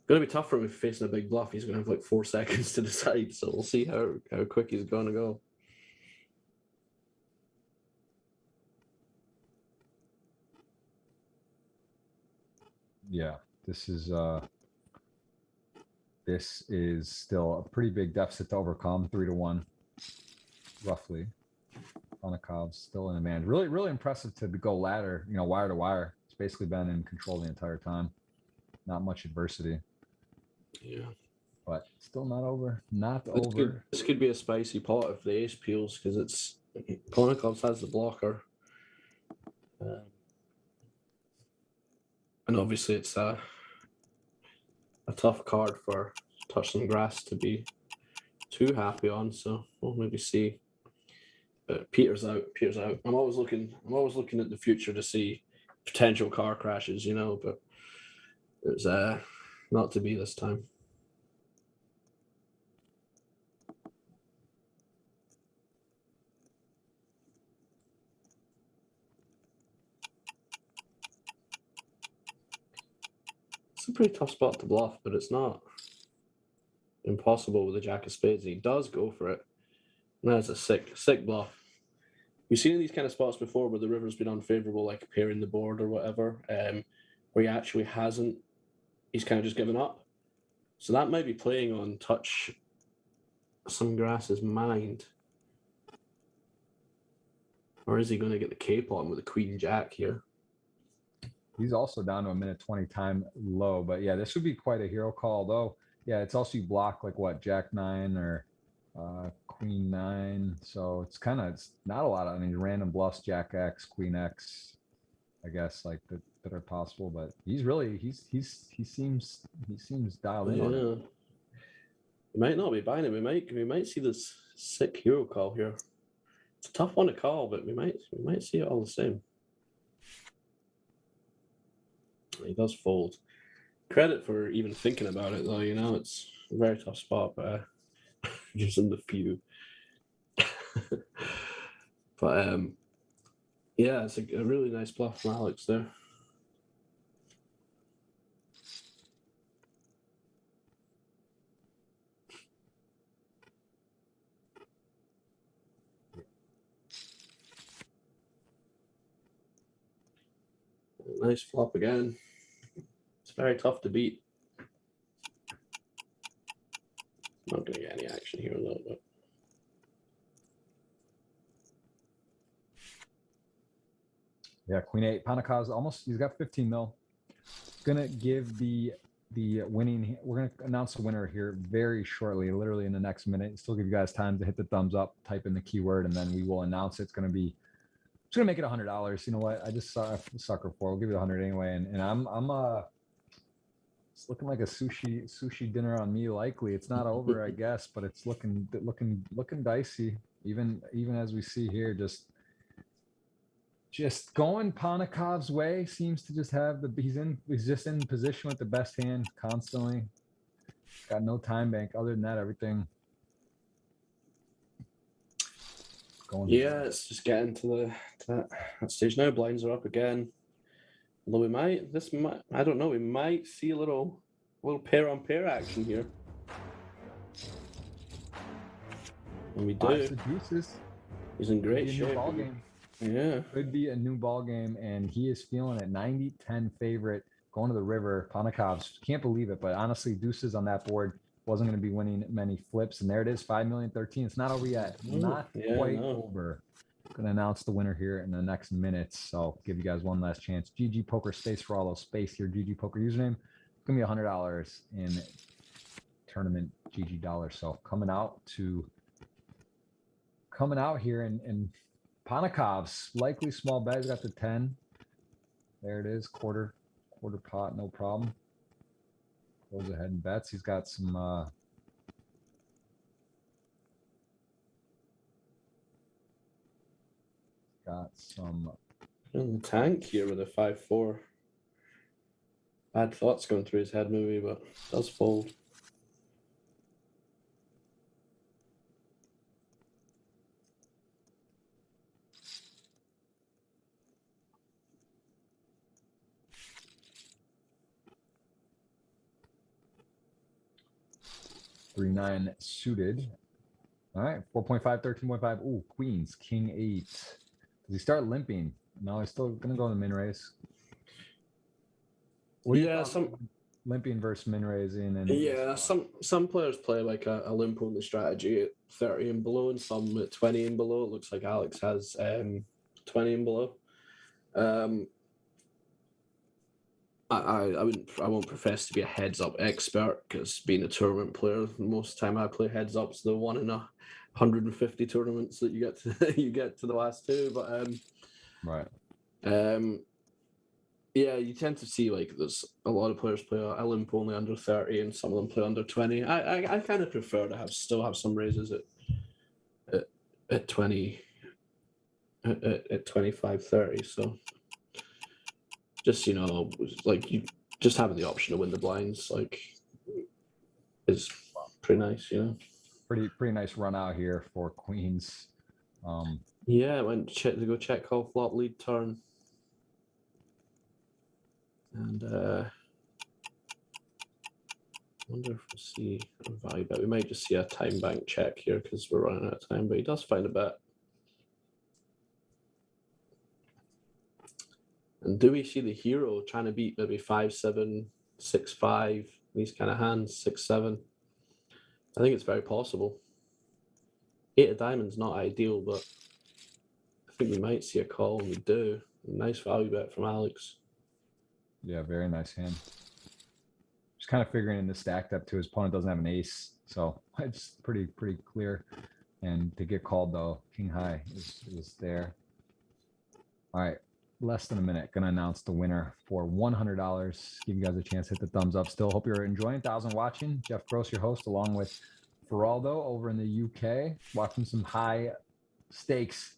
going to be tough for him if facing a big bluff. He's going to have like 4 seconds to decide. So we'll see how quick he's going to go. yeah, this is still a pretty big deficit to overcome. 3-1, roughly. Panikov's still in advantage. Really, really impressive to go ladder, wire to wire. It's basically been in control the entire time. Not much adversity. Yeah. But still not over. Not over. This could be a spicy pot if the ace peels, because it's Ponikovs has the blocker. And obviously it's a tough card for Touch Some Grass to be too happy on, so we'll maybe see. But Peter's out. I'm always looking at the future to see potential car crashes, but it's not to be this time. It's a pretty tough spot to bluff, but it's not impossible with the Jack of Spades. He does go for it. And that's a sick bluff. We've seen these kind of spots before where the river's been unfavorable, like pairing the board or whatever, where he actually hasn't he's kind of just given up. So that might be playing on touch some grass's mind. Or is he going to get the cape on with the queen jack here? He's also down to a minute 20 time low, but yeah, this would be quite a hero call, though. Yeah, it's also you block like what, Jack 9 or Queen 9. So it's not a lot of, I mean, random bluffs, Jack X, Queen X, I guess, like that are possible. But he's really he seems dialed in on it. We might not be buying it. We might see this sick hero call here. It's a tough one to call, but we might see it all the same. He does fold. Credit for even thinking about it, though. You know, it's a very tough spot, but just in the few. But yeah, it's a really nice bluff from Alex there. Nice flop again. It's very tough to beat. Not going to get any action here, though. But... Yeah, Queen 8. Panikav's almost, he's got 15 mil. Gonna give the winning, we're gonna announce the winner here very shortly, literally in the next minute. Still give you guys time to hit the thumbs up, type in the keyword, and then we will announce it. It's gonna make it $100. You know what? I just saw a sucker for. We'll give you 100 anyway. And I'm it's looking like a sushi dinner on me. Likely, it's not over, I guess, but it's looking dicey. Even as we see here, just going Panikav's way. Seems to just have he's just in position with the best hand constantly. Got no time bank. Other than that, everything going. Yeah, it's just getting to that stage now. Blinds are up again. Although I don't know, we might see a little pair on pair action here. And we do. He's in great shape. Ball game. Yeah. Could be a new ball game, and he is feeling it. 90-10 favorite going to the river. Panikav's can't believe it, but honestly, deuces on that board wasn't going to be winning many flips, and there it is, 5,000,013. It's not over yet. Not quite over. Going to announce the winner here in the next minutes. So give you guys one last chance. GGPoker space for all those space here. GGPoker username. It's going to be $100 in tournament GG dollars. So coming out here and Panikav's likely small bet. He's got the 10. There it is. Quarter pot, no problem. Goes ahead and bets. He's got some in the tank here with a 5-4. Bad thoughts going through his head maybe, but does fold. Three 9 suited. All right, 4.5, 13.5. Ooh, queens, king 8. Does he start limping? No, he's still gonna go in the min raise. Yeah, limping versus min raising, and yeah, some players play like a limp only strategy at 30 and below, and some at 20 and below. It looks like Alex has 20 and below. I won't profess to be a heads up expert, because being a tournament player, most of the time I play heads ups the 1 in 150 tournaments that you get to the last two. But right. Yeah, you tend to see like there's a lot of players play a limp only under 30, and some of them play under 20. I kind of prefer to still have some raises at 20 at 25, 30. So just, you know, like you just having the option to win the blinds like is pretty nice, you know. Pretty nice run out here for queens. Yeah, I went to go check call flop lead turn. And wonder if we'll see a value bet. We might just see a time bank check here because we're running out of time, but he does find a bet. And do we see the hero trying to beat maybe 5-7 6-5, these kind of hands, 6-7. I think it's very possible. 8 of diamonds not ideal, but I think we might see a call, and we do. Nice value bet from Alex. Yeah, very nice hand. Just kind of figuring in the stack depth too. His opponent doesn't have an ace, so it's pretty clear. And to get called though, king high is there. All right, less than a minute. Gonna announce the winner for $100. Give you guys a chance to hit the thumbs up. Still, hope you're enjoying. 1,000 watching. Jeff Gross, your host, along with Geraldo over in the UK, watching some high stakes,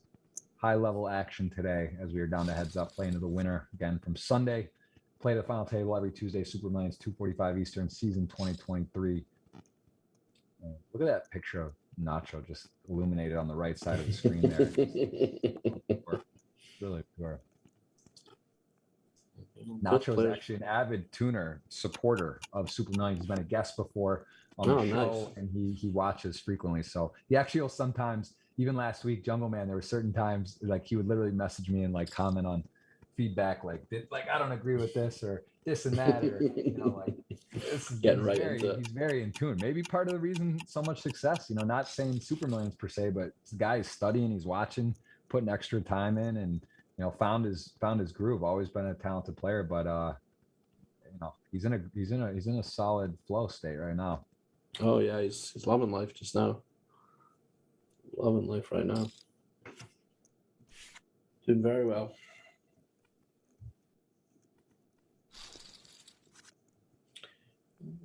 high level action today as we are down to heads up, playing to the winner again from Sunday. Play the final table every Tuesday, Super Millions, 2:45 Eastern, season 2023. Look at that picture of Nacho just illuminated on the right side of the screen there. Really pure. Nacho is actually an avid tuner, supporter of Super Millions. He's been a guest before on the show, nice. And he watches frequently. So he actually will sometimes, even last week, Jungle Man, there were certain times like he would literally message me and like comment on feedback like I don't agree with this or this and that, or like this is he's very in tune. Maybe part of the reason so much success, not saying Super Millions per se, but this guy is studying, he's watching, putting extra time in, and found his groove. Always been a talented player, but he's in a solid flow state right now. Oh yeah, he's loving life just now. Loving life right now. Doing very well.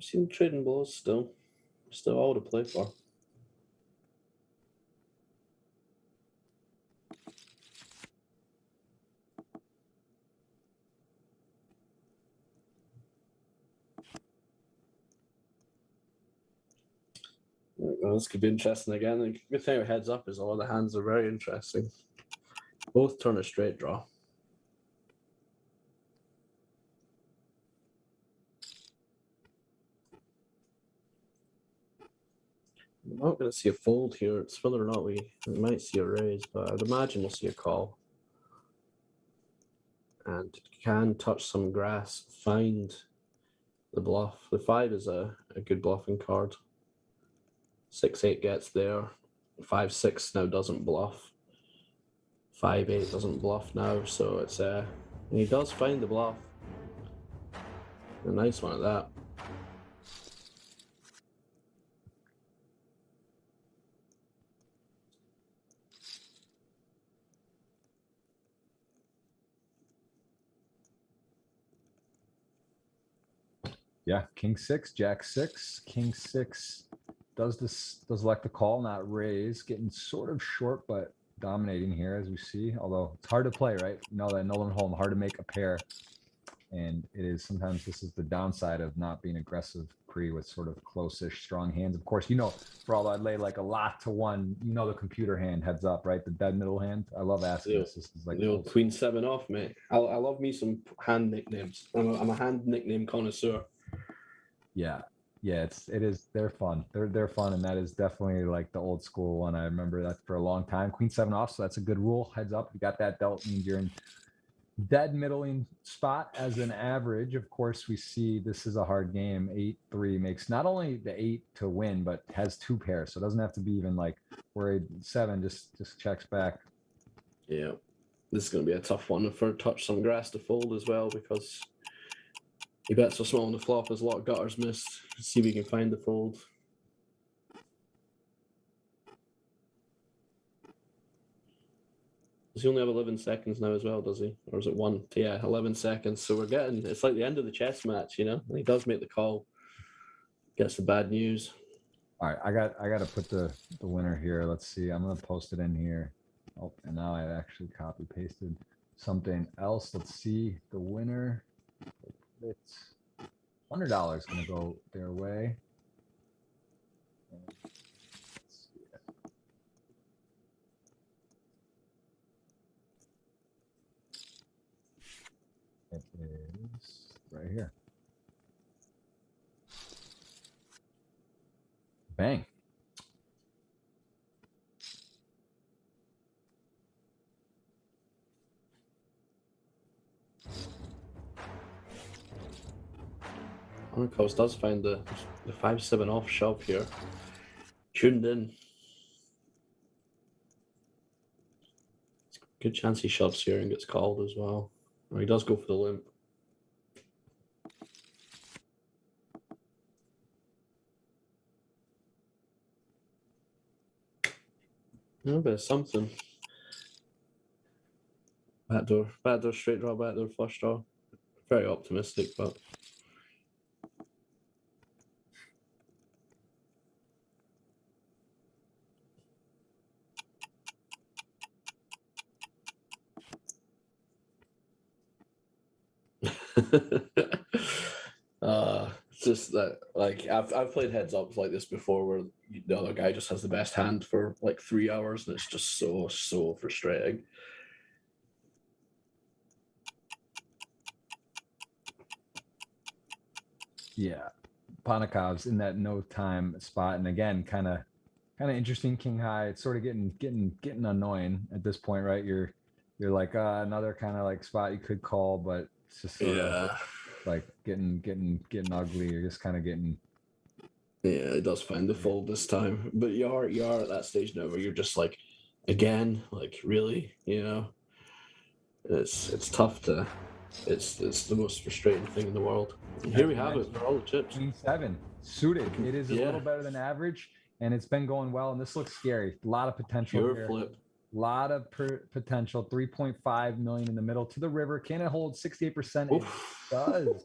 Seen trading balls still all to play for. Well, this could be interesting again. The good thing with heads up is all the hands are very interesting. Both turn a straight draw. I'm not going to see a fold here. It's whether or not we might see a raise, but I'd imagine we'll see a call. And can touch some grass, find the bluff. The 5 is a good bluffing card. 6-8 gets there. 5-6 now doesn't bluff. 5-8 doesn't bluff now, so it's and he does find the bluff. A nice one at that. Yeah, king 6, jack 6, king 6 does elect the call, not raise. Getting sort of short, but dominating here as we see. Although it's hard to play, right? That Nolan Holm, hard to make a pair, and it is sometimes. This is the downside of not being aggressive pre with sort of close-ish strong hands. Of course, for all I'd lay like a lot to one. The computer hand heads up, right? The dead middle hand. I love asking this. This is like Queen 7 off, mate. I love me some hand nicknames. I'm a hand nickname connoisseur. Yeah, it is. They're fun. They're fun, and that is definitely like the old school one. I remember that for a long time. Queen 7 off, so that's a good rule. Heads up, you got that dealt, means you're in dead middling spot as an average. Of course, we see this is a hard game. 8-3 makes not only the 8 to win, but has 2 pairs, so it doesn't have to be even like worried. 7 just checks back. Yeah, this is going to be a tough one for touch some grass to fold as well, because he bets so small on the flop, there's a lot of gutters missed. Let's see if we can find the fold. Does he only have 11 seconds now as well, does he? Or is it 1? Yeah, 11 seconds. So it's like the end of the chess match, And he does make the call. Gets the bad news. All right, I got to put the winner here. Let's see. I'm going to post it in here. Oh, and now I actually copy pasted something else. Let's see the winner. It's $100 going to go their way. Let's see it. It is right here. Bang. of course, does find the 5-7 off shove here. Tuned in. Good chance he shoves here and gets called as well. Or he does go for the limp. A bit of something. Backdoor straight draw, backdoor flush draw. Very optimistic, but it's just that, like, I've played heads ups like this before where the other guy just has the best hand for like 3 hours and it's just so frustrating. Yeah, Ponikov's in that no time spot, and again, kind of interesting king high. It's sort of getting annoying at this point, right? You're like another kind of like spot you could call, but it's just sort of like getting ugly. You're just kind of getting. Yeah, it does find the fold this time, but you are at that stage now where you're just like, again, like really, you know, it's tough to. It's the most frustrating thing in the world. And here we have it for all the chips. Queen 7 suited. It is a little better than average, and it's been going well. And this looks scary. A lot of potential Pure here. flip. A lot of potential. 3.5 million in the middle to the river. Can it hold 68%? It does.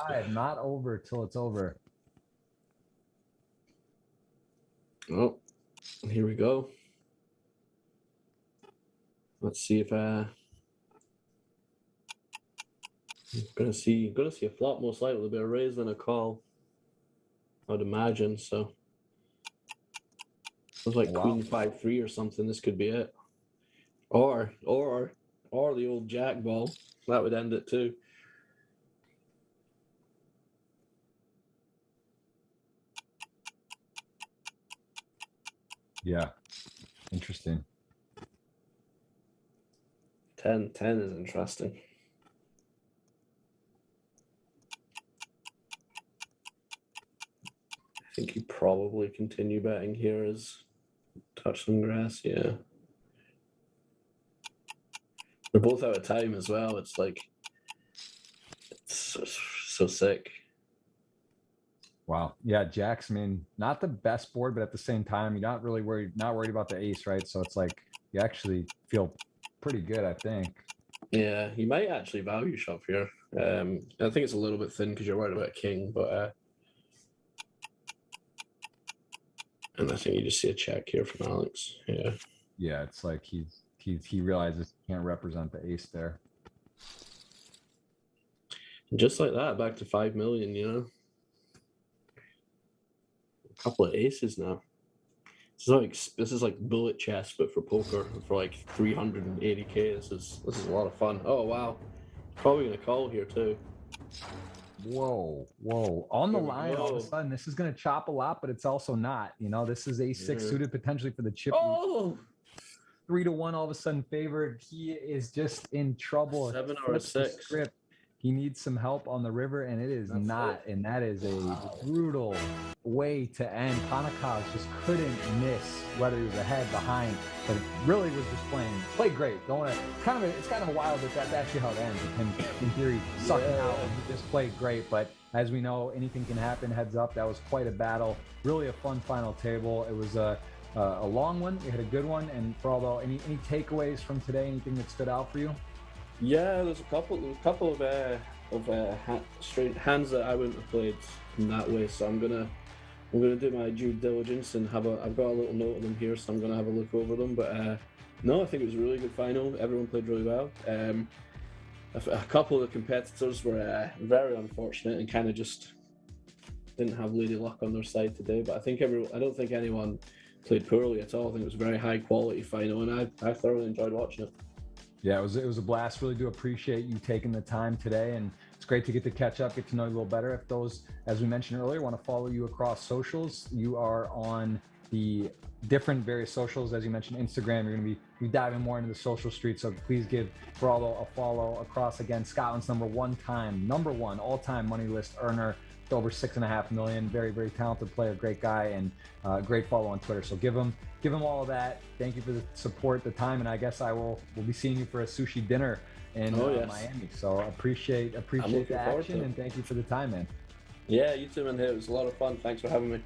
5, not over till it's over. Oh, here we go. Let's see if gonna see a flop, most likely. There'll be a raise and a call, I'd imagine. So it was like Queen 5-3 or something. This could be it, or the old jack ball. That would end it too. Yeah, interesting. 10 is interesting. I think you probably continue betting here as touch some grass. Yeah, they're both out of time as well. It's like it's so sick. Wow. Yeah, jacks. I mean, not the best board, but at the same time, you're not really worried about the ace, right? So it's like you actually feel pretty good, I think. Yeah, you might actually value shove here. I think it's a little bit thin because you're worried about a king, but and I think you just see a check here from Alex. Yeah. Yeah, it's like he realizes he can't represent the ace there. And just like that, back to 5 million. You know, a couple of aces now. This is like bullet chess, but for poker for like 380K. This is a lot of fun. Oh wow, probably gonna call here too. Whoa. On the line, all of a sudden, this is going to chop a lot, but it's also not. You know, this is ace-6 suited potentially for the chip. Oh! 3-1 all of a sudden favored. He is just in trouble. 7 or a 6. Script. He needs some help on the river, and it is not. And that is a brutal way to end. Panikov just couldn't miss whether he was ahead, behind, but it really was just played great. It's kind of a wild that that's actually how it ends. With him, in theory, sucking out, and he just played great. But as we know, anything can happen. Heads up, that was quite a battle. Really a fun final table. It was a long one. We had a good one. And for all any takeaways from today, anything that stood out for you? Yeah, there's a couple of straight hands that I wouldn't have played in that way. So I'm gonna do my due diligence and I've got a little note of them here, so I'm gonna have a look over them. But no, I think it was a really good final. Everyone played really well. A couple of the competitors were very unfortunate and kind of just didn't have lady luck on their side today. But I don't think anyone played poorly at all. I think it was a very high quality final, and I thoroughly enjoyed watching it. Yeah, it was a blast. Really do appreciate you taking the time today, and it's great to get to catch up, get to know you a little better. If those, as we mentioned earlier, want to follow you across socials, you are on the different various socials. As you mentioned, Instagram, you're going to be diving more into the social streets. So please give Geraldo a follow across. Again, Scotland's number one all-time money list earner with over 6.5 million. Very, very talented player, great guy, and great follow on Twitter. So give him all of that. Thank you for the support, the time, and I guess we'll be seeing you for a sushi dinner in Miami. So appreciate the action, and thank you for the time, man. Yeah, you too, man. It was a lot of fun. Thanks for having me.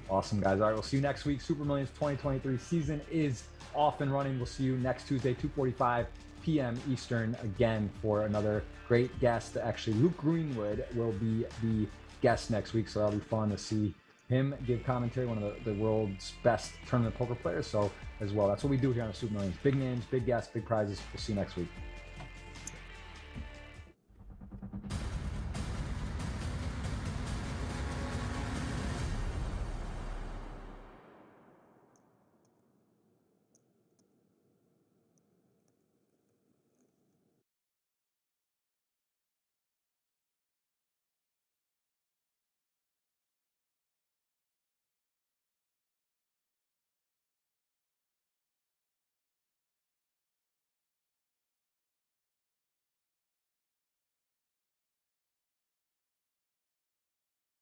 Awesome, guys. All right, we'll see you next week. Super Millions 2023 season is off and running. We'll see you next Tuesday, 2:45 p.m. Eastern, again for another great guest. Actually, Luke Greenwood will be the guest next week, so that'll be fun to see him give commentary, one of the world's best tournament poker players. So as well, that's what we do here on the Super Millions. Big names, big guests, big prizes. We'll see you next week.